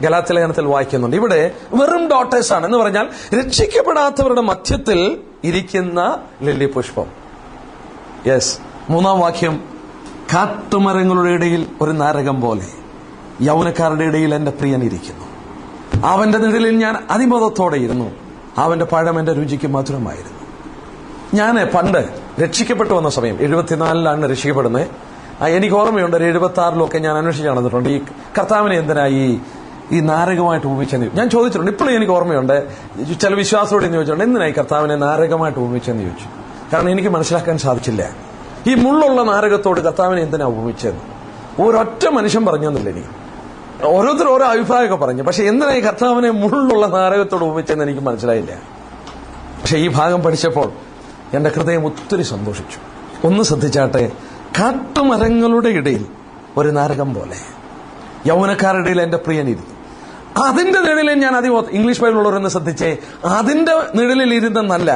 ഗലാത്യ ലേഖനത്തിൽ വായിക്കുന്നുണ്ട്. ഇവിടെ വെറും ഡോട്ടേഴ്സ് ആണ് എന്ന് പറഞ്ഞാൽ രക്ഷിക്കപ്പെടാത്തവരുടെ മധ്യത്തിൽ ഇരിക്കുന്ന ലില്ലി പുഷ്പം. യെസ്. 3-ാം വാക്യം. കാട്ടുമരങ്ങളുടെ ഇടയിൽ ഒരു നാരകം പോലെ യൗവനക്കാരുടെ ഇടയിൽ എന്റെ പ്രിയൻ ഇരിക്കുന്നു. അവന്റെ നിഴലിൽ ഞാൻ അതിമതത്തോടെ ഇരുന്നു. അവന്റെ പഴം എന്റെ രുചിക്ക് മധുരമായിരുന്നു. ഞാൻ പണ്ട് രക്ഷിക്കപ്പെട്ടു വന്ന സമയം 74-ലാണ് രക്ഷിക്കപ്പെടുന്നത്. എനിക്ക് ഓർമ്മയുണ്ട്, ഒരു 76-ലൊക്കെ ഞാൻ അന്വേഷിച്ച് നടന്നിട്ടുണ്ട്. ഈ കർത്താവിനെ എന്തിനാ ഈ നാരകമായിട്ട് ഉപയോഗിച്ചെന്ന് ഞാൻ ചോദിച്ചിട്ടുണ്ട്. ഇപ്പോഴും എനിക്ക് ഓർമ്മയുണ്ട്. ചില വിശ്വാസത്തോടെ ചോദിച്ചിട്ടുണ്ട്, എന്തിനായി കർത്താവിനെ നാരകമായിട്ട് ഉപയോഗിച്ചെന്ന് ചോദിച്ചു. കാരണം എനിക്ക് മനസ്സിലാക്കാൻ സാധിച്ചില്ല, ഈ മുള്ളുള്ള നാരകത്തോട് കർത്താവിനെ എന്തിനാ ഉപയോഗിച്ചതെന്ന്. ഒരൊറ്റ മനുഷ്യൻ പറഞ്ഞെന്നില്ല. എനിക്ക് ഓരോരുത്തർ ഓരോ അഭിപ്രായമൊക്കെ പറഞ്ഞു. പക്ഷെ എന്തിനായി കർത്താവിനെ മുള്ളുള്ള നാരകത്തോട് ഉപയോഗിച്ചെന്ന് എനിക്ക് മനസ്സിലായില്ല. പക്ഷെ ഈ ഭാഗം പഠിച്ചപ്പോൾ എന്റെ ഹൃദയം ഒത്തിരി സന്തോഷിച്ചു. ഒന്ന് ശ്രദ്ധിച്ചാട്ടെ. കാട്ടുമരങ്ങളുടെ ഇടയിൽ ഒരു നാരകം പോലെ യൗവനക്കാരുടെ ഇടയിൽ എന്റെ പ്രിയനിരുന്നു. അതിന്റെ നിഴലിൽ ഞാൻ ഇംഗ്ലീഷ് ബൈബിളുള്ളവരെന്ന് ശ്രദ്ധിച്ചേ, അതിന്റെ നിഴലിൽ ഇരുന്നെന്നല്ല.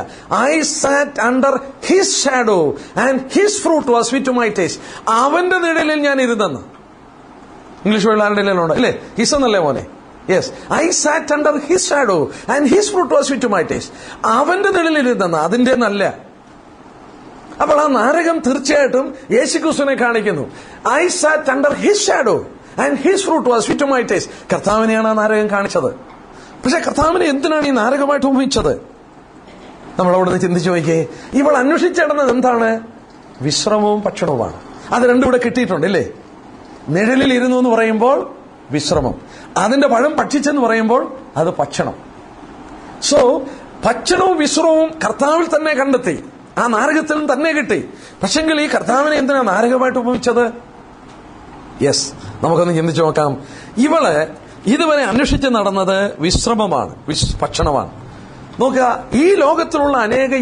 I sat under his shadow and his fruit was sweet to my taste. അവന്റെ നിഴലിൽ ഞാൻ ഇരുന്നെന്ന്. ഇംഗ്ലീഷ് ബൈബിൾ ആരുടെ നിഴലുണ്ട് അല്ലേ? ഹിസ് എന്നല്ലേ മോനെ? Yes. I sat under his shadow and his fruit was sweet to my taste. അവന്റെ നിഴലിൽ ഇരുന്നെന്ന്, അതിന്റെ നല്ല. അപ്പോൾ ആ നാരകം തീർച്ചയായിട്ടും യേശുക്രിസ്തുവിനെ കാണിക്കുന്നു. I sat under his shadow and his fruit was sweet to my taste. കർത്താവിനെയാണ് ആ നാരകം കാണിച്ചത്. പക്ഷെ കർത്താവിനെ എന്തിനാണ് ഈ നാരകമായിട്ട് ഉപയോഗിച്ചത്? നമ്മളവിടെ ചിന്തിച്ചു നോക്കിയേ. ഇവൾ അന്വേഷിച്ചിടുന്നത് എന്താണ്? വിശ്രമവും ഭക്ഷണവുമാണ്. അത് രണ്ടും ഇവിടെ കിട്ടിയിട്ടുണ്ട് ഇല്ലേ? നിഴലിൽ ഇരുന്നു എന്ന് പറയുമ്പോൾ വിശ്രമം, അതിന്റെ പഴം ഭക്ഷിച്ചെന്ന് പറയുമ്പോൾ അത് ഭക്ഷണം. സോ ഭക്ഷണവും വിശ്രമവും കർത്താവിൽ തന്നെ കണ്ടെത്തി, ആ നാരകത്തിൽ തന്നെ കിട്ടി. പക്ഷെങ്കിൽ ഈ കർത്താവിനെ എന്തിനാ നാരകമായിട്ട് ഉപയോഗിച്ചത്? യെസ്, നമുക്കൊന്ന് ചിന്തിച്ചു നോക്കാം. ഇവള് ഇതുവരെ അന്വേഷിച്ച് നടന്നത് വിശ്രമമാണ്, ഭക്ഷണമാണ്. നോക്കുക, ഈ ലോകത്തിലുള്ള അനേക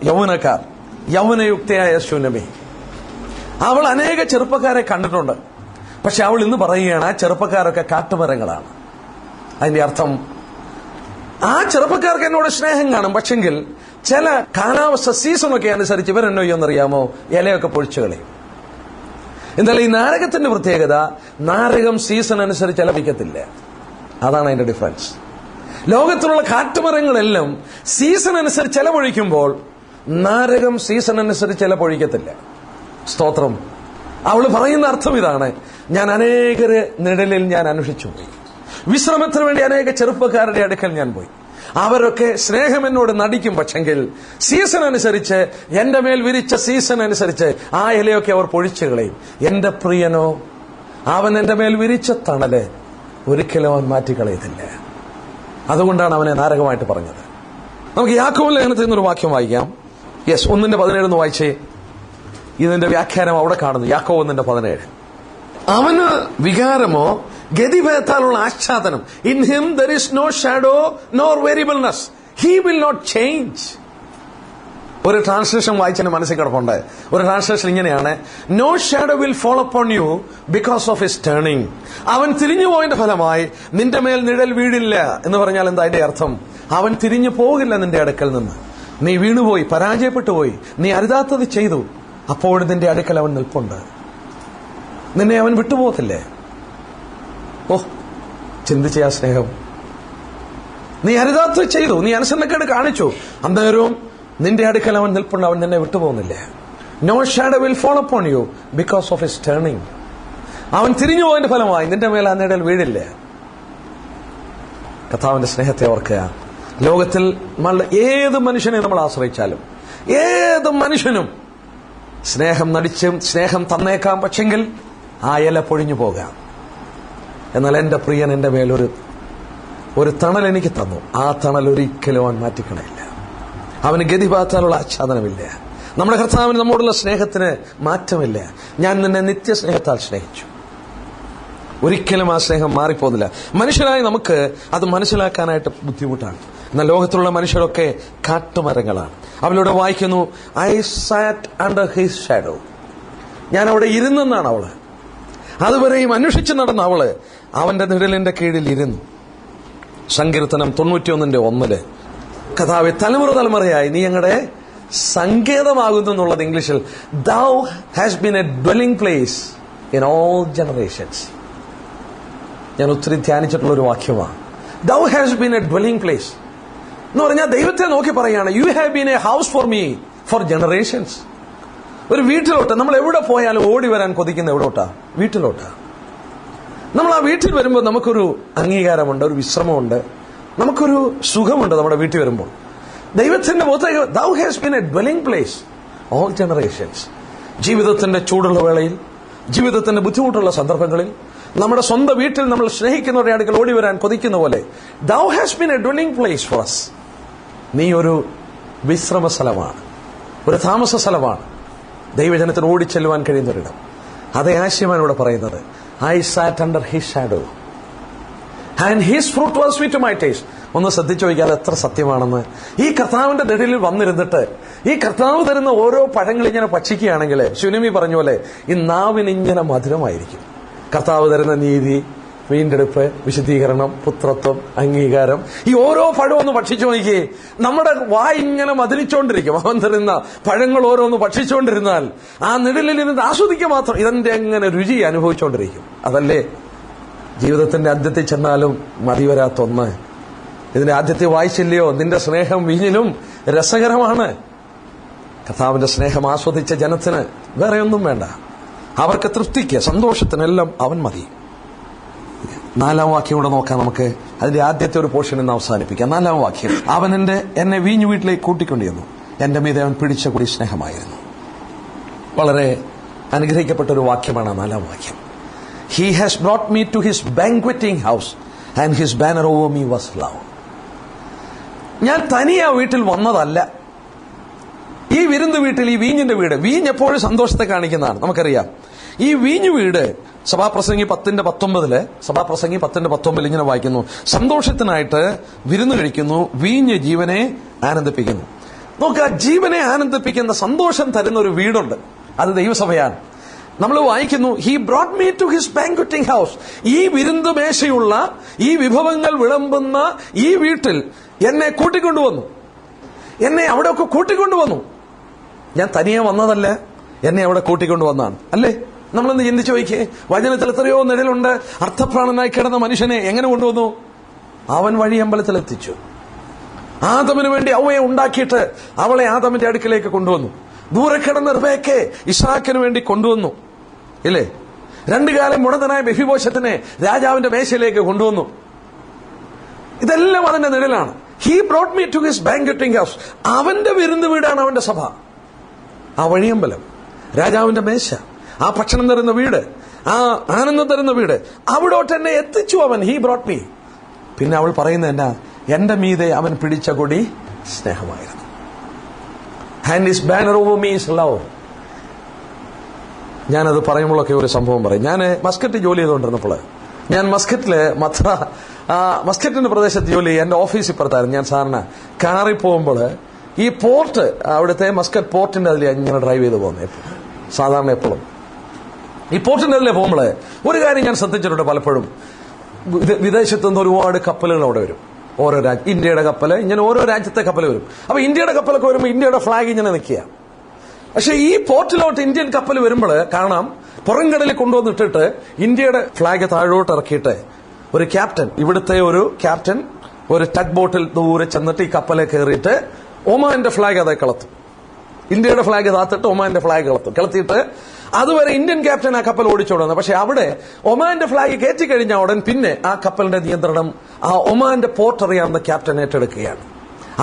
യൗവനക്കാർ, യൗവനയുക്തയായ ശൂന്യമേ, അവൾ അനേക ചെറുപ്പക്കാരെ കണ്ടിട്ടുണ്ട്. പക്ഷെ അവൾ ഇന്ന് പറയുകയാണ് ആ ചെറുപ്പക്കാരൊക്കെ കാട്ടുമരങ്ങളാണ്. അതിന്റെ അർത്ഥം ആ ചെറുപ്പക്കാർക്ക് എന്നോട് സ്നേഹം കാണും, പക്ഷെങ്കിൽ ചില കാലാവസ്ഥ സീസണൊക്കെ അനുസരിച്ച് ഇവരെന്നോ എന്നറിയാമോ, ഇലയൊക്കെ പൊഴിച്ചു കളയും. എന്തായാലും ഈ നാരകത്തിന്റെ പ്രത്യേകത, നാരകം സീസൺ അനുസരിച്ച് ലഭിക്കത്തില്ല. അതാണ് അതിന്റെ ഡിഫറൻസ്. ലോകത്തിലുള്ള കാട്ടുമരങ്ങളെല്ലാം സീസൺ അനുസരിച്ച് ഇലപൊഴിക്കുമ്പോൾ നാരകം സീസൺ അനുസരിച്ച് ഇലപൊഴിക്കത്തില്ല. സ്തോത്രം. അവള് പറയുന്ന അർത്ഥം ഇതാണ്: ഞാൻ അനേകര് നിഴലിൽ ഞാൻ അന്വേഷിച്ചു പോയി, വിശ്രമത്തിന് വേണ്ടി അനേക ചെറുപ്പക്കാരുടെ അടുക്കൽ ഞാൻ പോയി. അവരൊക്കെ സ്നേഹം എന്നോട് നടിക്കും, പക്ഷെങ്കിൽ സീസൺ അനുസരിച്ച്, എന്റെ മേൽ വിരിച്ച സീസൺ അനുസരിച്ച് ആ ഇലയൊക്കെ അവർ പൊഴിച്ചു കളയും. എന്റെ പ്രിയനോ, അവൻ എന്റെ മേൽ വിരിച്ച തണല് ഒരിക്കലും അവൻ മാറ്റിക്കളയത്തില്ല. അതുകൊണ്ടാണ് അവനെ നാരകമായിട്ട് പറഞ്ഞത്. നമുക്ക് യാക്കോബ് ലേഖനത്തിൽ നിന്നൊരു വാക്യം വായിക്കാം. യെസ്, 1:17 വായിച്ചേ. ഇതിന്റെ വ്യാഖ്യാനം അവിടെ കാണുന്നു. യാക്കോബ് 1:17. അവന് വികാരമോ ഗതിഭേദത്താലുള്ള ആച്ഛാദനം. In him there is no shadow nor variableness, he will not change. ഒരു ട്രാൻസ്ലേഷൻ വായിച്ചതിന് മനസ്സിൽ കിടപ്പുണ്ട്. ഒരു ട്രാൻസ്ലേഷൻ ഇങ്ങനെയാണ്: no shadow will fall upon you because of his turning. അവൻ തിരിഞ്ഞു പോയതിന്റെ ഫലമായി നിന്റെ മേൽ നിഴൽ വീഴില്ല എന്ന് പറഞ്ഞാൽ എന്താ അതിന്റെ അർത്ഥം? അവൻ തിരിഞ്ഞു പോകില്ല നിന്റെ അടുക്കൽ നിന്ന്. നീ വീണുപോയി, പരാജയപ്പെട്ടു പോയി, നീ അരുതാത്തത് ചെയ്തു, അപ്പോഴും നിന്റെ അടുക്കൽ അവൻ നിൽപ്പുണ്ട്. നിന്നെ അവൻ വിട്ടുപോകത്തില്ലേ? ഓ, ചിന്തിച്ച ആ സ്നേഹം. നീ അരുതാത്തത് ചെയ്തു, നീ അനുസരണക്കേട് കാണിച്ചു, അന്നേരവും നിന്റെ അടുക്കൽ അവൻ നിൽപ്പുണ്ട്, അവൻ നിന്നെ വിട്ടുപോകുന്നില്ല. No shadow will fall upon you because of his turning. അവൻ തിരിഞ്ഞു പോയതിന്റെ ഫലമായി നിന്റെ മേൽ ആ നിഴൽ വീഴില്ല. കർത്താവിന്റെ സ്നേഹത്തെ ഓർക്കുക. ലോകത്തിൽ ഏത് മനുഷ്യനെ നമ്മൾ ആശ്രയിച്ചാലും, ഏത് മനുഷ്യനും സ്നേഹം നടിച്ചും സ്നേഹം തന്നേക്കാം, പക്ഷെങ്കിൽ ആ ഇല പൊഴിഞ്ഞു പോകാം. എന്നാൽ എന്റെ പ്രിയൻ എന്റെ മേലൊരു തണൽ എനിക്ക് തന്നു. ആ തണൽ ഒരിക്കലും അവൻ മാറ്റിക്കളയില്ല. അവന് ഗതിപാത്താനുള്ള ആച്ഛാദനമില്ല. നമ്മുടെ കർത്താവിന് നമ്മോടുള്ള സ്നേഹത്തിന് മാറ്റമില്ല. ഞാൻ നിന്നെ നിത്യസ്നേഹത്താൽ സ്നേഹിച്ചു. ഒരിക്കലും ആ സ്നേഹം മാറിപ്പോകുന്നില്ല. മനുഷ്യരായി നമുക്ക് അത് മനസ്സിലാക്കാനായിട്ട് ബുദ്ധിമുട്ടാണ്. എന്നാൽ ലോകത്തിലുള്ള മനുഷ്യരൊക്കെ കാട്ടുമരങ്ങളാണ്. അവളോട് വായിക്കുന്നു, I sat under his shadow. ഞാൻ അവിടെ ഇരുന്നെന്നാണ് അവള്. അതുവരെയും അന്വേഷിച്ച് നടന്ന അവള് അവന്റെ നിഴലിന്റെ കീഴിൽ ഇരുന്നു. സങ്കീർത്തനം 91:1 കർത്താവേ, തലമുറ തലമുറയായി നീ ഞങ്ങളുടെ സങ്കേതമാകുന്നു എന്നുള്ളത് ഇംഗ്ലീഷിൽ thou has been a dwelling place in all generations. ഞാൻ ഒത്തിരി ധ്യാനിച്ചിട്ടുള്ള ഒരു വാക്യമാണ്. thou has been a dwelling place എന്ന് പറഞ്ഞാൽ ദൈവത്തെ നോക്കി പറയാണ്, you have been a house for me for generations. ഒരു വീട്ടിലോട്ട് നമ്മൾ എവിടെ പോയാലും ഓടി വരാൻ കൊതിക്കുന്ന എവിടോട്ടാ? വീട്ടിലോട്ടാ. നമ്മൾ ആ വീട്ടിൽ വരുമ്പോൾ നമുക്കൊരു അംഗീകാരമുണ്ട്, ഒരു വിശ്രമമുണ്ട്, നമുക്കൊരു സുഖമുണ്ട് നമ്മുടെ വീട്ടിൽ വരുമ്പോൾ. ദൈവത്തിന്റെ മുഖത്തേക്ക് thou has been a dwelling place all generations. ജീവിതത്തിന്റെ ചൂടുള്ള വേളയിൽ, ജീവിതത്തിന്റെ ബുദ്ധിമുട്ടുള്ള സന്ദർഭങ്ങളിൽ, നമ്മുടെ സ്വന്തം വീട്ടിൽ നമ്മൾ സ്നേഹിക്കുന്നവരുടെ അടുക്കൽ ഓടി വരാൻ കൊതിക്കുന്ന പോലെ thou has been a dwelling place for us. നീ ഒരു വിശ്രമ സ്ഥലമാണ്, ഒരു താമസ സ്ഥലമാണ്, ദൈവജനത്തിന് ഓടിച്ചെല്ലുവാൻ കഴിയുന്നൊരിടം. അതേ ആശയമാണ് ഇവിടെ പറയുന്നത്. I sat under his shadow and his fruit was sweet to my taste. ഒന്ന് ശ്രദ്ധിച്ചു നോക്കിയാൽ എത്ര സത്യമാണെന്ന്. ഈ കർത്താവിന്റെ നിഴലിൽ വന്നിരുന്നിട്ട് ഈ കർത്താവ് തരുന്ന ഓരോ പഴങ്ങൾ ഇങ്ങനെ ഭക്ഷിക്കുകയാണെങ്കിൽ, ശുനമി പറഞ്ഞ പോലെ ഈ നാവിന് ഇങ്ങനെ മധുരമായിരിക്കും. കർത്താവ് തരുന്ന നീതി, വീണ്ടെടുപ്പ്, വിശുദ്ധീകരണം, പുത്രത്വം, അംഗീകാരം. ഈ ഓരോ പഴം ഒന്ന് ഭക്ഷിച്ചു നോക്കിയേ, നമ്മുടെ വായ് ഇങ്ങനെ മതിലിച്ചോണ്ടിരിക്കും. അവൻ തരുന്ന പഴങ്ങൾ ഓരോന്ന് ഭക്ഷിച്ചുകൊണ്ടിരുന്നാൽ ആ നിഴലിൽ ഇരുന്ന് ആസ്വദിക്കുക മാത്രം, ഇതിന്റെ എങ്ങനെ രുചി അനുഭവിച്ചുകൊണ്ടിരിക്കും. അതല്ലേ ജീവിതത്തിന്റെ അന്ത്യത്തിൽ ചെന്നാലും മതി വരാത്തൊന്ന്. ഇതിന്റെ ആദ്യത്തെ വായിച്ചില്ലയോ, നിന്റെ സ്നേഹം വീഞ്ഞിലും രസകരമാണ്. കർത്താവിന്റെ സ്നേഹം ആസ്വദിച്ച ജനത്തിന് വേറെ ഒന്നും വേണ്ട. അവർക്ക് തൃപ്തിക്ക്, സന്തോഷത്തിനെല്ലാം അവൻ മതി. 4-ാം വാക്യം കൂടെ നോക്കാം നമുക്ക്. അതിന്റെ ആദ്യത്തെ ഒരു പോർഷൻ എന്ന് അവസാനിപ്പിക്കാം. 4-ാം വാക്യം, അവൻ എന്നെ വീഞ്ഞു വീട്ടിലേക്ക് കൂട്ടിക്കൊണ്ടിരുന്നു, എന്റെ മീതെ അവൻ പിടിച്ച കൂടി സ്നേഹമായിരുന്നു. വളരെ അനുഗ്രഹിക്കപ്പെട്ട ഒരു വാക്യമാണ് 4-ാം വാക്യം. He has brought me to his banqueting house and his banner over me was love. ഞാൻ തനിയെ ആ വീട്ടിൽ വന്നതല്ല. ഈ വിരുന്ന് വീട്ടിൽ, ഈ വീഞ്ഞിന്റെ വീട്, വീഞ്ഞ് എപ്പോഴും സന്തോഷത്തെ കാണിക്കുന്നതാണ്, നമുക്കറിയാം. ഈ വീഞ്ഞു വീട് സഭാപ്രസംഗി 10:19 സഭാപ്രസംഗി 10:19 ഇങ്ങനെ വായിക്കുന്നു, സന്തോഷത്തിനായിട്ട് വിരുന്ന് കഴിക്കുന്നു, വീഞ്ഞ് ജീവനെ ആനന്ദിപ്പിക്കുന്നു. നോക്കുക, ജീവനെ ആനന്ദിപ്പിക്കുന്ന, സന്തോഷം തരുന്ന ഒരു വീടുണ്ട്, അത് ദൈവസഭയാണ്. നമ്മൾ വായിക്കുന്നു, he brought me to his banqueting house. ഈ വിരുന്ന് മേശയുള്ള, ഈ വിഭവങ്ങൾ വിളമ്പുന്ന ഈ വീട്ടിൽ എന്നെ കൂട്ടിക്കൊണ്ടുവന്നു. എന്നെ അവിടെയൊക്കെ കൂട്ടിക്കൊണ്ടുവന്നു. ഞാൻ തനിയെ വന്നതല്ല, എന്നെ അവിടെ കൂട്ടിക്കൊണ്ടുവന്നാണ്. അല്ലേ? നമ്മളൊന്ന് ചിന്തിച്ചു നോക്കിയേ. വചനത്തിൽ എത്രയോ നിഴലുണ്ട്. അർത്ഥപ്രാണനായി കിടന്ന മനുഷ്യനെ എങ്ങനെ കൊണ്ടുവന്നു? അവൻ വഴി അമ്പലത്തിലെത്തിച്ചു. ആദമിന് വേണ്ടി അവയെ ഉണ്ടാക്കിയിട്ട് അവളെ ആദമിന്റെ അടുക്കിലേക്ക് കൊണ്ടുവന്നു. ദൂരെ കിടന്ന റിബേക്കയെ ഇസ്ഹാക്കിന് വേണ്ടി കൊണ്ടുവന്നു. ഇല്ലേ? 2 കാലം മുടന്തനായ മെഫിബോശത്തിനെ രാജാവിന്റെ മേശയിലേക്ക് കൊണ്ടുവന്നു. ഇതെല്ലാം അവന്റെ നിഴലാണ്. He brought me to his banqueting house. അവന്റെ വിരുന്ന് വീടാണ് അവന്റെ സഭ. ആ വഴിയമ്പലം, രാജാവിന്റെ മേശ, ആ ഭക്ഷണം തരുന്ന വീട്, ആ ആനന്ദം തരുന്ന വീട്, അവിടോട്ട് എന്നെ എത്തിച്ചു അവൻ. He brought me. പിന്നെ അവൾ പറയുന്നത് എന്നാ? എന്റെ മീതെ അവൻ പിടിച്ച കൊടി സ്നേഹമായിരുന്നു. And his banner over me is love. ഞാനത് പറയുമ്പോഴൊക്കെ ഒരു സംഭവം പറയും. ഞാൻ മസ്കറ്റ് ജോലി ചെയ്തുകൊണ്ടിരുന്നപ്പോൾ, ഞാൻ മസ്കറ്റില് മസ്കറ്റിന്റെ പ്രദേശത്ത് ജോലി ചെയ്യും. എന്റെ ഓഫീസ് ഇപ്പുറത്തായിരുന്നു. ഞാൻ സാധാരണ കാറിൽ പോകുമ്പോൾ ഈ പോർട്ട്, അവിടുത്തെ മസ്കറ്റ് പോർട്ടിന്റെ അതിൽ ഇങ്ങനെ ഡ്രൈവ് ചെയ്ത് പോകുന്നത് സാധാരണ എപ്പോഴും. ഈ പോർട്ടിന്റെ അതിലെ പോകുമ്പോൾ ഒരു കാര്യം ഞാൻ ശ്രദ്ധിച്ചിട്ടുണ്ട് പലപ്പോഴും. വിദേശത്തു നിന്ന് ഒരുപാട് കപ്പലുകൾ അവിടെ വരും. ഓരോ ഇന്ത്യയുടെ കപ്പല്, ഇങ്ങനെ ഓരോ രാജ്യത്തെ കപ്പൽ വരും. അപ്പൊ ഇന്ത്യയുടെ കപ്പലൊക്കെ വരുമ്പോൾ ഇന്ത്യയുടെ ഫ്ലാഗ് ഇങ്ങനെ നിൽക്കുക. പക്ഷെ ഈ പോർട്ടിലോട്ട് ഇന്ത്യൻ കപ്പൽ വരുമ്പോൾ കാണാം, പുറംകടലിൽ കൊണ്ടുവന്നിട്ടിട്ട് ഇന്ത്യയുടെ ഫ്ലാഗ് താഴോട്ട് ഇറക്കിയിട്ട് ഒരു ക്യാപ്റ്റൻ, ഇവിടുത്തെ ഒരു ക്യാപ്റ്റൻ ഒരു ടഗ് ബോട്ടിൽ ദൂരെ ചെന്നിട്ട് ഈ കപ്പലെ കയറിയിട്ട് ഒമാന്റെ ഫ്ലാഗ് അതേ കളത്തും. ഇന്ത്യയുടെ ഫ്ലാഗ് താത്തിട്ട് ഒമാന്റെ ഫ്ലാഗ് കളത്തിയിട്ട് അതുവരെ ഇന്ത്യൻ ക്യാപ്റ്റൻ ആ കപ്പൽ ഓടിച്ചോടുന്നത്. പക്ഷെ അവിടെ ഒമാന്റെ ഫ്ലാഗ് കയറ്റി കഴിഞ്ഞ ഉടൻ പിന്നെ ആ കപ്പലിന്റെ നിയന്ത്രണം ആ ഒമാന്റെ പോർട്ട് അറിയാവുന്ന ക്യാപ്റ്റൻ ഏറ്റെടുക്കുകയാണ്.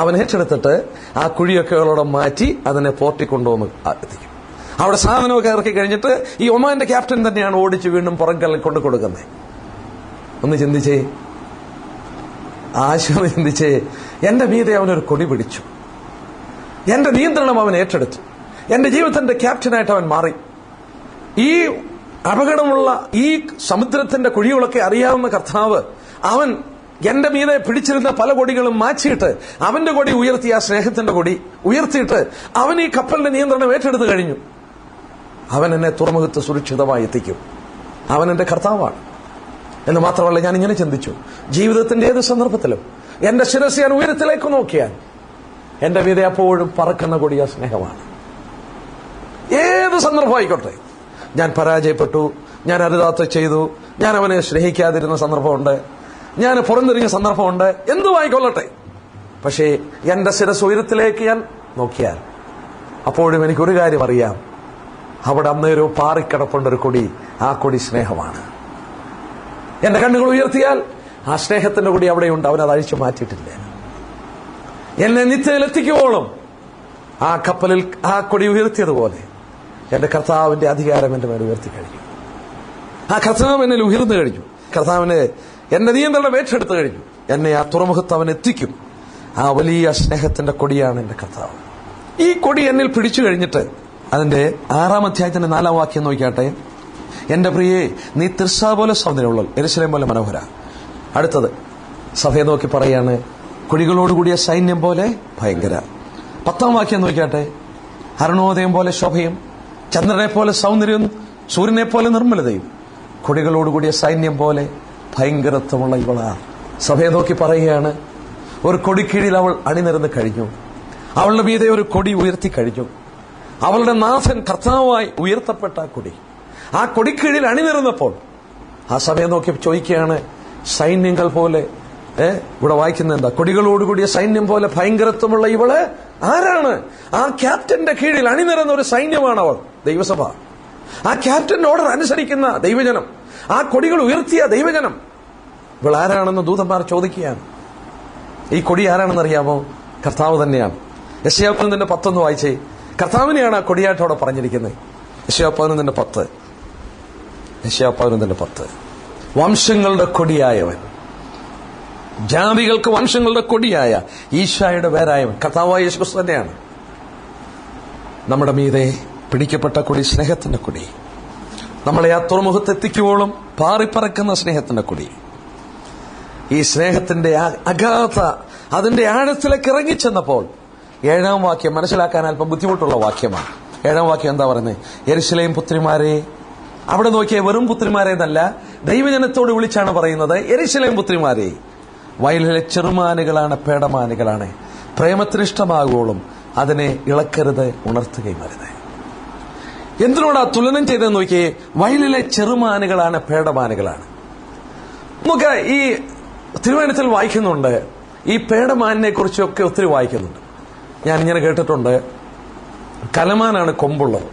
അവൻ ഏറ്റെടുത്തിട്ട് ആ കുഴിയൊക്കെ മാറ്റി അതിനെ പോർട്ടിൽ കൊണ്ടുവന്ന് എത്തിക്കും. അവിടെ സാധനമൊക്കെ ഇറക്കി കഴിഞ്ഞിട്ട് ഈ ഒമാന്റെ ക്യാപ്റ്റൻ തന്നെയാണ് ഓടിച്ച് വീണ്ടും പുറംകടലിൽ കൊണ്ടു കൊടുക്കുന്നത്. ഒന്ന് ചിന്തിച്ചേ, ആശയം ചിന്തിച്ചേ. എന്റെ മീതെ അവനൊരു കൊടി പിടിച്ചു. എന്റെ നിയന്ത്രണം അവൻ ഏറ്റെടുത്തു. എന്റെ ജീവിതത്തിന്റെ ക്യാപ്റ്റനായിട്ട് അവൻ മാറി. ഈ അപകടമുള്ള ഈ സമുദ്രത്തിന്റെ കുഴികളൊക്കെ അറിയാവുന്ന കർത്താവ്, അവൻ എന്റെ മീതെ പിടിച്ചിരുന്ന പല കൊടികളും മാറ്റിയിട്ട് അവന്റെ കൊടി ഉയർത്തി, ആ സ്നേഹത്തിന്റെ കൊടി ഉയർത്തിയിട്ട് അവൻ ഈ കപ്പലിന്റെ നിയന്ത്രണം ഏറ്റെടുത്തു കഴിഞ്ഞു. അവൻ എന്നെ തുറമുഖത്ത് സുരക്ഷിതമായി എത്തിക്കും. അവൻ എന്റെ കർത്താവാണ് എന്ന് മാത്രമല്ല, ഞാൻ ഇങ്ങനെ ചിന്തിച്ചു, ജീവിതത്തിന്റെ ഏത് സന്ദർഭത്തിലും എന്റെ ശിരസ് ഞാൻ ഉയരത്തിലേക്ക് നോക്കിയാൽ എന്റെ മീതെ അപ്പോഴും പറക്കുന്ന കൊടിയ സ്നേഹമാണ്. ഏത് സന്ദർഭമായിക്കോട്ടെ, ഞാൻ പരാജയപ്പെട്ടു, ഞാൻ അരുതാത്ത ചെയ്തു, ഞാൻ അവനെ സ്നേഹിക്കാതിരുന്ന സന്ദർഭമുണ്ട്, ഞാൻ പുറംതിരിഞ്ഞ സന്ദർഭമുണ്ട്, എന്തുമായിക്കൊള്ളട്ടെ, പക്ഷേ എന്റെ ശിരസ് ഉയരത്തിലേക്ക് ഞാൻ നോക്കിയാൽ അപ്പോഴും എനിക്കൊരു കാര്യം അറിയാം, അവിടെ അന്നേരവും പാറിക്കിടപ്പുണ്ടൊരു കൊടി. ആ കൊടി സ്നേഹമാണ്. എന്റെ കണ്ണുകൾ ഉയർത്തിയാൽ ആ സ്നേഹത്തിന്റെ കൊടി അവിടെയുണ്ട്. അവനത് അഴിച്ചു മാറ്റിയിട്ടില്ല. എന്നെ നിത്യത്തിലെത്തിക്കുവോളം ആ കപ്പലിൽ ആ കൊടി ഉയർത്തിയതുപോലെ എന്റെ കർത്താവിന്റെ അധികാരം എന്റെ മേൽ ഉയർത്തി കഴിഞ്ഞു. ആ കർത്താവ് എന്നിൽ ഉയർന്നു കഴിഞ്ഞു. കർത്താവിന് എന്റെ നിയന്ത്രണം ഏറ്റെടുത്തു കഴിഞ്ഞു. എന്നെ ആ തുറമുഖത്ത് അവൻ എത്തിക്കും. ആ വലിയ സ്നേഹത്തിന്റെ കൊടിയാണ് എന്റെ കർത്താവ്. ഈ കൊടി എന്നിൽ പിടിച്ചു കഴിഞ്ഞിട്ട് അതിന്റെ 6-ാം അധ്യായത്തിന്റെ 4-ാം വാക്യം നോക്കിയാട്ടെ. എന്റെ പ്രിയേ, നീ തിർസ പോലെ സൗന്ദര്യമുള്ള, യെരൂശലേം പോലെ മനോഹര. അടുത്തത് സഭയെ നോക്കി പറയാണ്, കുഴികളോടുകൂടിയ സൈന്യം പോലെ ഭയങ്കര. 10-ാം വാക്യം നോക്കിയാട്ടെ. അരുണോദയം പോലെ ശോഭയും, ചന്ദ്രനെ പോലെ സൗന്ദര്യവും, സൂര്യനെ പോലെ നിർമ്മലതയും, കുഴികളോടുകൂടിയ സൈന്യം പോലെ ഭയങ്കരത്വമുള്ള ഇവളാർ. സഭയെ നോക്കി പറയുകയാണ്, ഒരു കൊടിക്കീഴിൽ അവൾ അണിനിരന്ന് കഴിഞ്ഞു. അവളുടെ മീതെ ഒരു കൊടി ഉയർത്തി കഴിഞ്ഞു. അവളുടെ നാഥൻ കർത്താവായി ഉയർത്തപ്പെട്ട കൊടി. ആ കൊടിക്കീഴിൽ അണിനിരന്നപ്പോൾ ആ സഭയെ നോക്കി ചോദിക്കുകയാണ്, സൈന്യങ്ങൾ പോലെ, ഇവിടെ വായിക്കുന്ന എന്താ, കൊടികളോടുകൂടിയ സൈന്യം പോലെ ഭയങ്കരത്വമുള്ള ഇവള് ആരാണ്? ആ ക്യാപ്റ്റന്റെ കീഴിൽ അണിനിരന്ന ഒരു സൈന്യമാണ് അവൾ, ദൈവസഭ. ആ ക്യാപ്റ്റന്റെ ഓർഡർ അനുസരിക്കുന്ന ദൈവജനം, ആ കൊടികൾ ഉയർത്തിയ ദൈവജനം. ഇവൾ ആരാണെന്ന് ദൂതന്മാർ ചോദിക്കുകയാണ്. ഈ കൊടി ആരാണെന്ന് അറിയാമോ? കർത്താവ് തന്നെയാണ്. യെശയ്യാ 11:10 വായിച്ചേ. കർത്താവിനെയാണ് ആ കൊടിയായിട്ടവിടെ പറഞ്ഞിരിക്കുന്നത്. യെശയ്യാ 11:10. യെശയ്യാ 11:10. വംശങ്ങളുടെ കൊടിയായവൻ, ജാതികൾക്ക് വംശങ്ങളുടെ കൊടിയായ ഈശോയുടെ പേരായവൻ കർത്താവായ യേശുക്രിസ്തു തന്നെയാണ്. നമ്മുടെ മീതെ പിടിക്കപ്പെട്ട കൊടി സ്നേഹത്തിന്റെ കൊടി. നമ്മളെ ആ തുറമുഖത്തെത്തിക്കുവോളം പാറിപ്പറക്കുന്ന സ്നേഹത്തിന്റെ കൊടി. ഈ സ്നേഹത്തിന്റെ അഗാധ, അതിന്റെ ആഴത്തിലേക്ക് ഇറങ്ങിച്ചെന്നപ്പോൾ 7-ാം വാക്യം മനസ്സിലാക്കാൻ അല്പം ബുദ്ധിമുട്ടുള്ള വാക്യമാണ്. 7-ാം വാക്യം എന്താ പറയുന്നത്? യെരുശലേം പുത്രിമാരെ. അവിടെ നോക്കിയ വെറും പുത്രിമാരെ എന്നല്ല, ദൈവജനത്തോട് വിളിച്ചാണ് പറയുന്നത്. യെരുശലേം പുത്രിമാരെ, വയലിലെ ചെറുമാനുകളാണ്, പേടമാനുകളാണ്. പ്രേമത്തിനിഷ്ടമാകുവോളും അതിനെ ഇളക്കരുത്, ഉണർത്തുകയും അരുത്. എന്തിനോടാ തുലനം ചെയ്തെന്ന് നോക്കിയേ? വയലിലെ ചെറുമാനുകളാണ്, പേടമാനുകളാണ്. നമുക്ക് ഈ തിരുവചനത്തിൽ വായിക്കുന്നുണ്ട്, ഈ പേടമാനിനെ കുറിച്ചൊക്കെ ഒത്തിരി വായിക്കുന്നുണ്ട്. ഞാനിങ്ങനെ കേട്ടിട്ടുണ്ട്, കലമാനാണ് കൊമ്പുള്ളത്.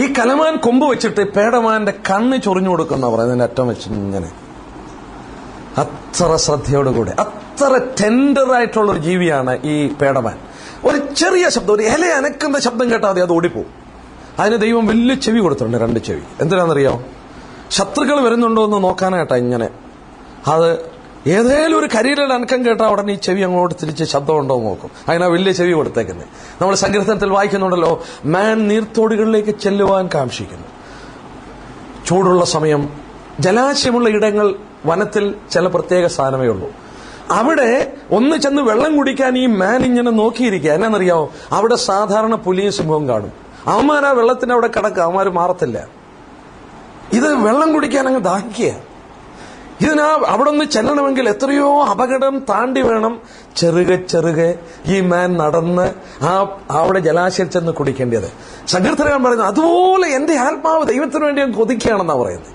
ഈ കലമാൻ കൊമ്പ് വെച്ചിട്ട് പേടമാന്റെ കണ്ണ് ചൊറിഞ്ഞു കൊടുക്കുന്ന പറയുന്നതിന്റെ അറ്റം വെച്ച് ഇങ്ങനെ അത്ര ശ്രദ്ധയോടുകൂടെ, അത്ര ടെൻഡറായിട്ടുള്ള ഒരു ജീവിയാണ് ഈ പേടമാൻ. ഒരു ചെറിയ ശബ്ദം, ഒരു ഇല അനക്കുന്ന ശബ്ദം കേട്ടാൽ മതി, അത് ഓടിപ്പോവും. അതിന് ദൈവം വലിയ ചെവി കൊടുത്തിട്ടുണ്ട്, 2 ചെവി. എന്തിനാണെന്നറിയാമോ? ശത്രുക്കൾ വരുന്നുണ്ടോ എന്ന് നോക്കാനായിട്ടാ ഇങ്ങനെ. അത് ഏതേലും ഒരു കരിയിലയുടെ അനക്കം കേട്ടാൽ ഉടനെ ഈ ചെവി അങ്ങോട്ട് തിരിച്ച് ശബ്ദം ഉണ്ടോ എന്ന് നോക്കും. അതിനാ വലിയ ചെവി കൊടുത്തേക്കുന്നത്. നമ്മൾ സങ്കീർത്തനത്തിൽ വായിക്കുന്നുണ്ടല്ലോ, മാൻ നീർത്തോടുകളിലേക്ക് ചെല്ലുവാൻ കാംക്ഷിക്കുന്നു. ചൂടുള്ള സമയം, ജലാശയമുള്ള ഇടങ്ങൾ വനത്തിൽ ചില പ്രത്യേക സ്ഥാനമേ ഉള്ളൂ. അവിടെ ഒന്ന് ചെന്ന് വെള്ളം കുടിക്കാൻ ഈ മാൻ ഇങ്ങനെ നോക്കിയിരിക്കുക. എന്നാന്നറിയാമോ? അവിടെ സാധാരണ പുലിയും സിംഹവും കാണും. അവന്മാർ ആ വെള്ളത്തിന് അവിടെ കിടക്കുക, അവന്മാർ മാറത്തില്ല. ഇത് വെള്ളം കുടിക്കാൻ അങ്ങ് ദാഹിക്കുക. അവിടെ ഒന്ന് ചെല്ലണമെങ്കിൽ എത്രയോ അപകടം താണ്ടി വേണം ചെറുകെ ഈ മാൻ നടന്ന് അവിടെ ജലാശയം ചെന്ന് കുടിക്കേണ്ടത്. സങ്കീർത്തനകാരൻ പറയുന്നത്, അതുപോലെ എന്റെ ആത്മാവ് ദൈവത്തിന് വേണ്ടി ഞാൻ കൊതിക്കുകയാണെന്നാണ് പറയുന്നത്.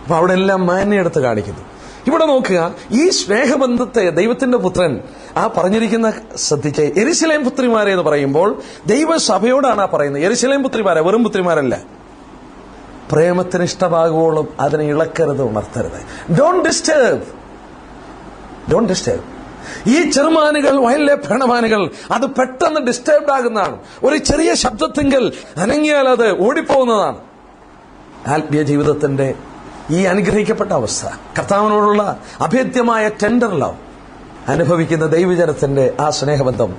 അപ്പൊ അവിടെ എല്ലാം മാനിനെ എടുത്ത് കാണിക്കുന്നു. ഇവിടെ നോക്കുക, ഈ സ്നേഹബന്ധത്തെ ദൈവത്തിന്റെ പുത്രൻ ആ പറഞ്ഞിരിക്കുന്ന ശ്രദ്ധിച്ച്, യെരുശലേം പുത്രിമാരെ എന്ന് പറയുമ്പോൾ ദൈവസഭയോടാണ് ആ പറയുന്നത്. യെരുശലേം പുത്രിമാരെ, വെറും പുത്രിമാരല്ല. പ്രേമത്തിന് ഇഷ്ടമാകുവോളും അതിനെ ഇളക്കരുത്, ഉണർത്തരുത്. Don't disturb. ഈ ചെറുമാനുകൾ, വയലിലെ പേടമാനുകൾ, അത് പെട്ടെന്ന് ഡിസ്റ്റർബ്ഡ് ആകുന്നതാണ്. ഒരു ചെറിയ ശബ്ദത്തിങ്കൽ അനങ്ങിയാൽ അത് ഓടിപ്പോകുന്നതാണ്. ആത്മീയ ജീവിതത്തിന്റെ ഈ അനുഗ്രഹിക്കപ്പെട്ട അവസ്ഥ, കർത്താവിനോടുള്ള അഭേദ്യമായ ടെൻഡർ ലവ് അനുഭവിക്കുന്ന ദൈവജനത്തിന്റെ ആ സ്നേഹബന്ധം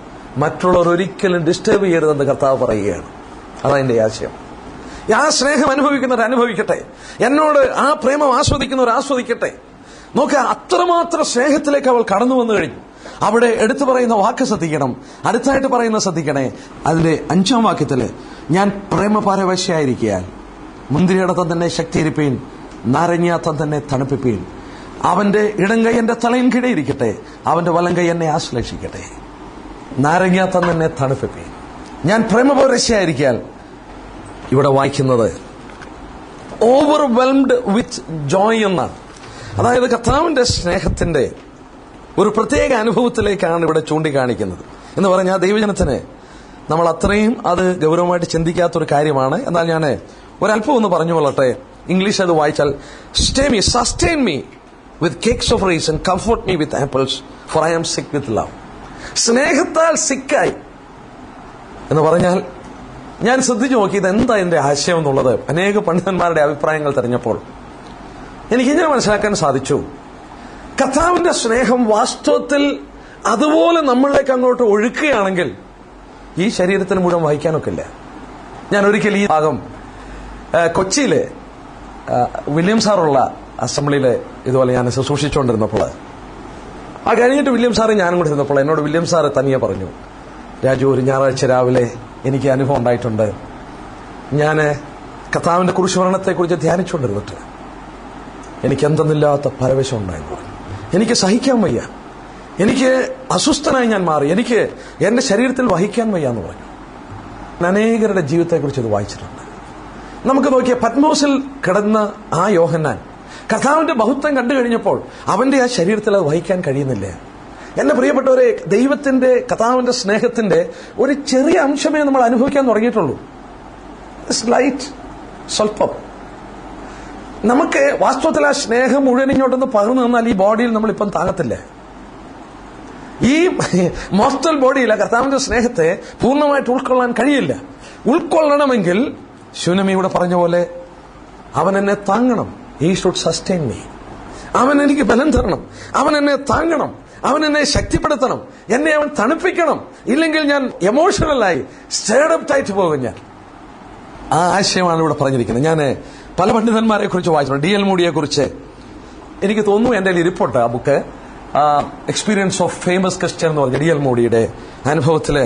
മറ്റുള്ളവർ ഒരിക്കലും ഡിസ്റ്റർബ് ചെയ്യരുതെന്ന് കർത്താവ് പറയുകയാണ്. അതതിന്റെ ആശയം. ആ സ്നേഹം അനുഭവിക്കുന്നവർ അനുഭവിക്കട്ടെ, എന്നോട് ആ പ്രേമം ആസ്വദിക്കുന്നവർ ആസ്വദിക്കട്ടെ. നോക്കുക, അത്രമാത്രം സ്നേഹത്തിലേക്ക് അവൾ കടന്നു വന്നു കഴിഞ്ഞു. അവിടെ എടുത്തു പറയുന്ന വാക്ക് ശ്രദ്ധിക്കണം, അടുത്തായിട്ട് പറയുന്ന ശ്രദ്ധിക്കണേ. അതിന്റെ 5-ാം വാക്യത്തില്, ഞാൻ പ്രേമപാരവശ്യായിരിക്കാൻ മുന്തിരിയിടത്തം തന്നെ ശക്തിയിരിപ്പീൻ, നാരങ്ങാത്തം തന്നെ തണുപ്പിപ്പീൻ. അവന്റെ ഇടംകൈ എന്റെ തലയിൻ കീഴിരിക്കട്ടെ, അവന്റെ വലംകൈ എന്നെ ആശ്ലേഷിക്കട്ടെ. നാരങ്ങാത്തം തന്നെ തണുപ്പിപ്പീൻ. ഞാൻ പ്രേമപാരവശ്യായിരിക്കാൻ, ഇവിടെ വായിക്കുന്നത് ഓവർവെൽംഡ് വിത്ത് ജോയ് എന്നാണ്. അതായത് കർത്താവിന്റെ സ്നേഹത്തിന്റെ ഒരു പ്രത്യേക അനുഭവത്തിലേക്കാണ് ഇവിടെ ചൂണ്ടിക്കാണിക്കുന്നത്. എന്ന് പറഞ്ഞാൽ ദൈവജനത്തിന് നമ്മൾ അത്രയും അത് ഗൗരവമായിട്ട് ചിന്തിക്കാത്തൊരു കാര്യമാണ്. എന്നാൽ ഞാൻ ഒരല്പം ഒന്ന് പറഞ്ഞു കൊള്ളട്ടെ. ഇംഗ്ലീഷ് അത് വായിച്ചാൽ, sustain me with cakes of rice and comfort me with apples, for I am sick with love. സ്നേഹത്താൽ സിക്കായി എന്ന് പറഞ്ഞാൽ, ഞാൻ ശ്രദ്ധിച്ചു നോക്കി ഇതെന്താ എന്റെ ആശയം എന്നുള്ളത്. അനേക പണ്ഡിതന്മാരുടെ അഭിപ്രായങ്ങൾ തെരഞ്ഞപ്പോൾ എനിക്കിങ്ങനെ മനസ്സിലാക്കാൻ സാധിച്ചു. കർത്താവിന്റെ സ്നേഹം വാസ്തവത്തിൽ അതുപോലെ നമ്മളിലേക്ക് അങ്ങോട്ട് ഒഴുക്കുകയാണെങ്കിൽ ഈ ശരീരത്തിന് മുഴുവൻ വായിക്കാനൊക്കില്ല. ഞാൻ ഒരിക്കൽ ഈ ഭാഗം കൊച്ചിയിലെ വില്യം സാറുള്ള അസംബ്ലിയിലെ ഇതുപോലെ ഞാൻ ശുശ്രൂഷിച്ചുകൊണ്ടിരുന്നപ്പോൾ, ആ കഴിഞ്ഞിട്ട് വില്യം സാറ് ഞാനും കൂടെ ഇരുന്നപ്പോൾ എന്നോട് വില്യം സാറ് തനിയെ പറഞ്ഞു, രാജു, ഒരു ഞായറാഴ്ച രാവിലെ എനിക്ക് അനുഭവം ഉണ്ടായിട്ടുണ്ട്. ഞാൻ കർത്താവിന്റെ കുരിശുമരണത്തെക്കുറിച്ച് ധ്യാനിച്ചുകൊണ്ടിരുന്നിട്ട് എനിക്ക് എന്തെന്നില്ലാത്ത പരവേശം ഉണ്ടായെന്ന് പറഞ്ഞു. എനിക്ക് സഹിക്കാൻ വയ്യ, എനിക്ക് അസ്വസ്ഥനായി ഞാൻ മാറി, എനിക്ക് എന്റെ ശരീരത്തിൽ വഹിക്കാൻ വയ്യ എന്ന് പറഞ്ഞു. അനേകരുടെ ജീവിതത്തെക്കുറിച്ച് ഇത് വായിച്ചിട്ടുണ്ട്. നമുക്ക് നോക്കിയ പത്മോസിൽ കിടന്ന ആ യോഹന്നാൻ കർത്താവിന്റെ ബഹുത്വം കണ്ടു കഴിഞ്ഞപ്പോൾ അവന്റെ ആ ശരീരത്തിൽ അത് വഹിക്കാൻ കഴിയുന്നില്ല. എന്റെ പ്രിയപ്പെട്ടവരെ, ദൈവത്തിന്റെ കർത്താവിന്റെ സ്നേഹത്തിന്റെ ഒരു ചെറിയ അംശമേ നമ്മൾ അനുഭവിക്കാൻ തുടങ്ങിയിട്ടുള്ളൂ. ലൈറ്റ്, സ്വല്പം. നമുക്ക് വാസ്തവത്തിൽ ആ സ്നേഹം മുഴുവൻ ഇങ്ങോട്ടൊന്ന് പകർന്നു തന്നാൽ ഈ ബോഡിയിൽ നമ്മളിപ്പം താങ്ങത്തില്ല. ഈ മോർട്ടൽ ബോഡിയിലെ കർത്താവിന്റെ സ്നേഹത്തെ പൂർണ്ണമായിട്ട് ഉൾക്കൊള്ളാൻ കഴിയില്ല. ഉൾക്കൊള്ളണമെങ്കിൽ ശൂനമിയുടെ പറഞ്ഞ പോലെ അവൻ എന്നെ താങ്ങണം. He should sustain me. അവൻ എനിക്ക് ബലം തരണം, അവൻ എന്നെ താങ്ങണം, അവൻ എന്നെ ശക്തിപ്പെടുത്തണം, എന്നെ അവൻ തണുപ്പിക്കണം. ഇല്ലെങ്കിൽ ഞാൻ എമോഷണലായി സ്റ്റേഡപ്റ്റായിട്ട് പോകും. ഞാൻ ആ ആശയമാണ് ഇവിടെ പറഞ്ഞിരിക്കുന്നത്. ഞാൻ പല പണ്ഡിതന്മാരെ കുറിച്ച് വായിച്ചിട്ടുണ്ട്. D.L. മൂഡിയെ കുറിച്ച് എനിക്ക് തോന്നുന്നു എന്റെ ഇരിപ്പുണ്ട് ആ book, experience of famous Christian എന്ന് പറഞ്ഞ D.L. മൂഡിയുടെ അനുഭവത്തില്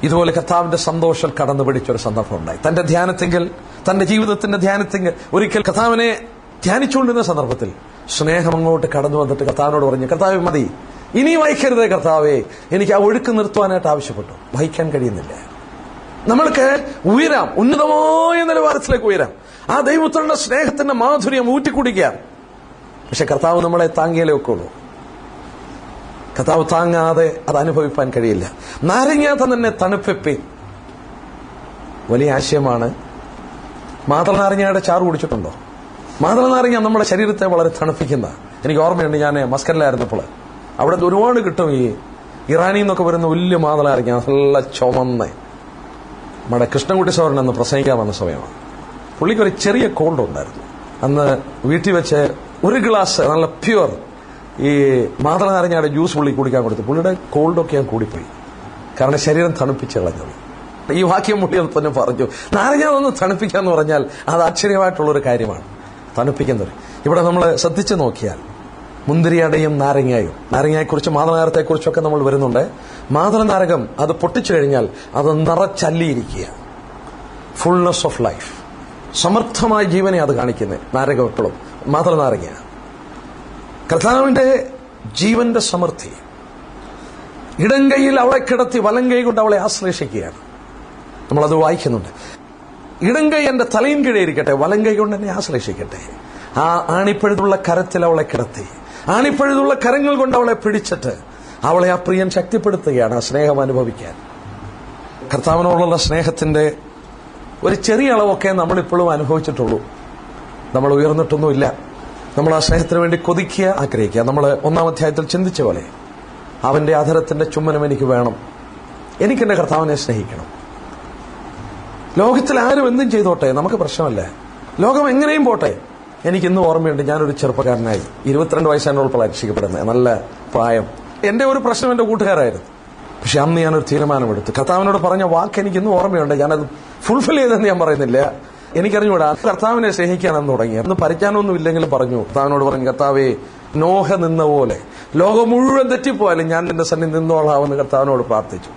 ഇതുപോലെ കർത്താവിന്റെ സന്തോഷം കടന്നു പിടിച്ചൊരു സന്ദർഭം ഉണ്ടായി. തന്റെ ധ്യാനത്തെങ്കിൽ, തന്റെ ജീവിതത്തിന്റെ ധ്യാനത്തെങ്കിൽ ഒരിക്കൽ കർത്താവിനെ ധ്യാനിച്ചുകൊണ്ടിരുന്ന സന്ദർഭത്തിൽ സ്നേഹം അങ്ങോട്ട് കടന്നു വന്നിട്ട് കർത്താവിനോട് പറഞ്ഞു, കർത്താവേ മതി, ഇനി വഹിക്കരുതേ കർത്താവേ. എനിക്ക് ആ ഒഴുക്ക് നിർത്തുവാനായിട്ട് ആവശ്യപ്പെട്ടു. വഹിക്കാൻ കഴിയുന്നില്ല. നമ്മൾക്ക് ഉയരാം, ഉന്നതമായ നിലവാരത്തിലേക്ക് ഉയരാം, ആ ദൈവത്തിന്റെ സ്നേഹത്തിന്റെ മാധുര്യം ഊറ്റിക്കുടിക്കാം. പക്ഷെ കർത്താവ് നമ്മളെ താങ്ങിയാലേ ഒക്കുള്ളൂ. കർത്താവ് താങ്ങാതെ അത് അനുഭവിപ്പാൻ കഴിയില്ല. നാരങ്ങ തന്നെ തണുപ്പിപ്പി വലിയ ആശയമാണ്. മാതള നാരങ്ങയുടെ ചാറ് കുടിച്ചിട്ടുണ്ടോ? മാതള നാരങ്ങ നമ്മുടെ ശരീരത്തെ വളരെ തണുപ്പിക്കുന്ന. എനിക്ക് ഓർമ്മയുണ്ട്, ഞാൻ മസ്കറ്റിലായിരുന്നപ്പോൾ അവിടെ ഒരുപാട് കിട്ടും. ഈ ഇറാനിൽ നിന്നൊക്കെ വരുന്ന വലിയ മാതള നാരങ്ങ, നല്ല ചുമന്ന. നമ്മുടെ കൃഷ്ണൻകുട്ടി സോറൻ അന്ന് പ്രസംഗിക്കാൻ വന്ന സമയമാണ്. പുള്ളിക്ക് ഒരു ചെറിയ കോൾഡ് ഉണ്ടായിരുന്നു. അന്ന് വീട്ടിൽ വെച്ച് ഒരു ഗ്ലാസ് നല്ല പ്യുവർ ഈ മാതള നാരങ്ങയുടെ ജ്യൂസ് പുള്ളി കുടിക്കാൻ കൊടുത്തു. പുള്ളിയുടെ കോൾഡൊക്കെ ഞാൻ കൂടിപ്പോയി. കാരണം ശരീരം തണുപ്പിച്ച് കളഞ്ഞത്. ഈ വാക്യം പുള്ളി തന്നെ പറഞ്ഞു, നാരങ്ങ ഒന്ന് തണുപ്പിക്കാന്ന് പറഞ്ഞാൽ അത് ആശ്ചര്യമായിട്ടുള്ളൊരു കാര്യമാണ്. തണുപ്പിക്കുന്നത് ഇവിടെ നമ്മൾ ശ്രദ്ധിച്ചു നോക്കിയാൽ മുന്തിരിയടയും നാരങ്ങയും, നാരങ്ങയെക്കുറിച്ച് മാതളനാരത്തെക്കുറിച്ചൊക്കെ നമ്മൾ വരുന്നുണ്ട്. മാതള നാരകം അത് പൊട്ടിച്ചു കഴിഞ്ഞാൽ അത് നിറച്ചല്ലിയിരിക്കുക, ഫുൾനെസ് ഓഫ് ലൈഫ്, സമർത്ഥമായ ജീവനെ അത് കാണിക്കുന്നത്. നാരകം എപ്പോഴും മാതള നാരങ്ങ കർത്താവിന്റെ ജീവന്റെ സമൃദ്ധി. ഇടം കൈയിൽ അവളെ കിടത്തി വലം കൈ കൊണ്ട് അവളെ ആശ്ലേഷിക്കുകയാണ്. നമ്മളത് വായിക്കുന്നുണ്ട്. ഇടം കൈ എന്റെ തലയും കീഴിരിക്കട്ടെ, വലം കൈ കൊണ്ട് എന്നെ ആശ്ലേഷിക്കട്ടെ. ആ ആണിപ്പഴുതുള്ള കരത്തിൽ അവളെ കിടത്തി, ആണിപ്പഴുതുള്ള കരങ്ങൾ കൊണ്ട് അവളെ പിടിച്ചിട്ട് അവളെ ആ പ്രിയൻ ശക്തിപ്പെടുത്തുകയാണ് ആ സ്നേഹം അനുഭവിക്കാൻ. കർത്താവിനോടുള്ള സ്നേഹത്തിന്റെ ഒരു ചെറിയ അളവൊക്കെ നമ്മളിപ്പോഴും അനുഭവിച്ചിട്ടുള്ളൂ. നമ്മൾ ഉയർന്നിട്ടൊന്നുമില്ല. നമ്മൾ ആ സ്നേഹത്തിന് വേണ്ടി കൊതിക്കുക, ആഗ്രഹിക്കുക. നമ്മൾ 1-ാം അധ്യായത്തിൽ ചിന്തിച്ച പോലെ അവന്റെ അധരത്തിന്റെ ചുമ്മനം എനിക്ക് വേണം, എനിക്കെന്റെ കർത്താവിനെ സ്നേഹിക്കണം. ലോകത്തിൽ ആരും എന്തും ചെയ്തോട്ടെ, നമുക്ക് പ്രശ്നമല്ല. ലോകം എങ്ങനെയും പോട്ടെ. എനിക്കിന്ന് ഓർമ്മയുണ്ട്, ഞാനൊരു ചെറുപ്പക്കാരനായി 22 വയസ്സായപ്പോൾ രക്ഷിക്കപ്പെടുന്നത്, നല്ല പ്രായം. എന്റെ ഒരു പ്രശ്നം എന്റെ കൂട്ടുകാരായിരുന്നു. പക്ഷെ അന്ന് ഞാനൊരു തീരുമാനമെടുത്തു. കർത്താവിനോട് പറഞ്ഞ വാക്ക് എനിക്കിന്ന് ഓർമ്മയുണ്ട്. ഞാനത് ഫുൾഫിൽ ചെയ്തെന്ന് ഞാൻ പറയുന്നില്ല, എനിക്കറിഞ്ഞൂടാ. കർത്താവിനെ സ്നേഹിക്കാനെന്ന് തുടങ്ങി. അന്ന് പരിജ്ഞാനമൊന്നും ഇല്ലെങ്കിലും പറഞ്ഞു, കർത്താവിനോട് പറഞ്ഞു, കർത്താവേ നോഹ നിന്ന പോലെ ലോകം മുഴുവൻ തെറ്റിപ്പോയാലും ഞാൻ നിന്റെ സന്നിധി നിന്നോളാമെന്ന് കർത്താവിനോട് പ്രാർത്ഥിച്ചു.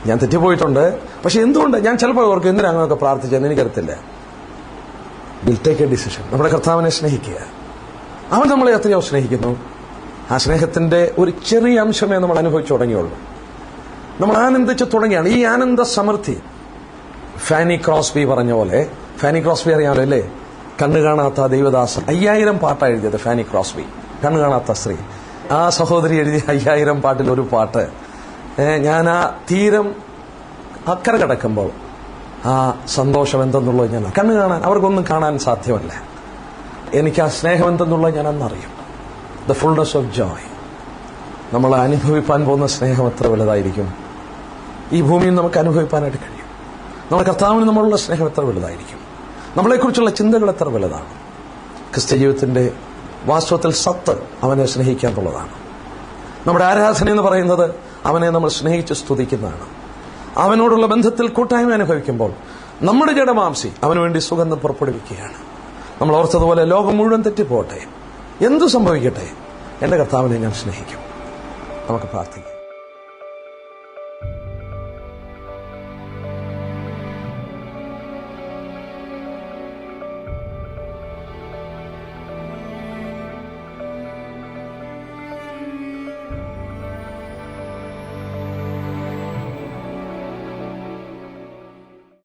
ഞാൻ തെറ്റിപ്പോയിട്ടുണ്ട്. പക്ഷെ എന്തുകൊണ്ട് ഞാൻ ചിലപ്പോൾ ഓർക്കും, എന്തിനാ അങ്ങനെയൊക്കെ പ്രാർത്ഥിച്ചെന്ന് എനിക്കറിയത്തില്ല. Will take A decision. നമ്മുടെ കർത്താവിനെ സ്നേഹിക്കുക. അവൻ നമ്മളെ എത്രയോ സ്നേഹിക്കുന്നു. ആ സ്നേഹത്തിന്റെ ഒരു ചെറിയ അംശമേ നമ്മൾ അനുഭവിച്ചു തുടങ്ങിയുള്ളൂ. നമ്മൾ ആനന്ദിച്ചു തുടങ്ങിയാണ്. ഈ ആനന്ദ സമൃദ്ധി ഫാനി ക്രോസ്ബി പറഞ്ഞ പോലെ, ഫാനി ക്രോസ്ബി അറിയാമല്ലോ അല്ലേ? കണ്ണു കാണാത്ത ദൈവദാസൻ. 5000 പാട്ടാണ് എഴുതിയത് ഫാനി ക്രോസ്ബി, കണ്ണു കാണാത്ത സ്ത്രീ. ആ സഹോദരി എഴുതിയ 5000 പാട്ടിൽ ഒരു പാട്ട്, ഞാൻ ആ തീരം അക്കരെ കിടക്കുമ്പോൾ ആ സന്തോഷം എന്തെന്നുള്ളത് ഞാൻ കണ്ണു കാണാൻ അവർക്കൊന്നും കാണാൻ സാധ്യമല്ല. എനിക്ക് ആ സ്നേഹം എന്തെന്നുള്ളത് ഞാൻ അന്നറിയും. The fullness of joy. നമ്മൾ അനുഭവിപ്പാൻ പോകുന്ന സ്നേഹം എത്ര വലുതായിരിക്കും. ഈ ഭൂമിയിൽ നമുക്ക് അനുഭവിപ്പാനായിട്ട് കഴിയും. നമ്മുടെ കർത്താവിന് നമ്മളുള്ള സ്നേഹം എത്ര വലുതായിരിക്കും. നമ്മളെക്കുറിച്ചുള്ള ചിന്തകൾ എത്ര വലുതാണ്. ക്രിസ്ത്യ ജീവിതത്തിന്റെ വാസ്തവത്തിൽ സത്ത് അവനെ സ്നേഹിക്കുക എന്നുള്ളതാണ്. നമ്മുടെ ആരാധന എന്ന് പറയുന്നത് അവനെ നമ്മൾ സ്നേഹിച്ച് സ്തുതിക്കുന്നതാണ്. അവനോടുള്ള ബന്ധത്തിൽ കൂട്ടായ്മ അനുഭവിക്കുമ്പോൾ നമ്മുടെ ജഡമാംസി അവന് വേണ്ടി സുഗന്ധം പുറപ്പെടുവിക്കുകയാണ്. നമ്മൾ ഓർത്തതുപോലെ ലോകം മുഴുവൻ തെറ്റിപ്പോട്ടെ, എന്തു സംഭവിക്കട്ടെ, എന്റെ കർത്താവിനെ ഞാൻ സ്നേഹിക്കും. നമുക്ക് പ്രാർത്ഥിക്കാം.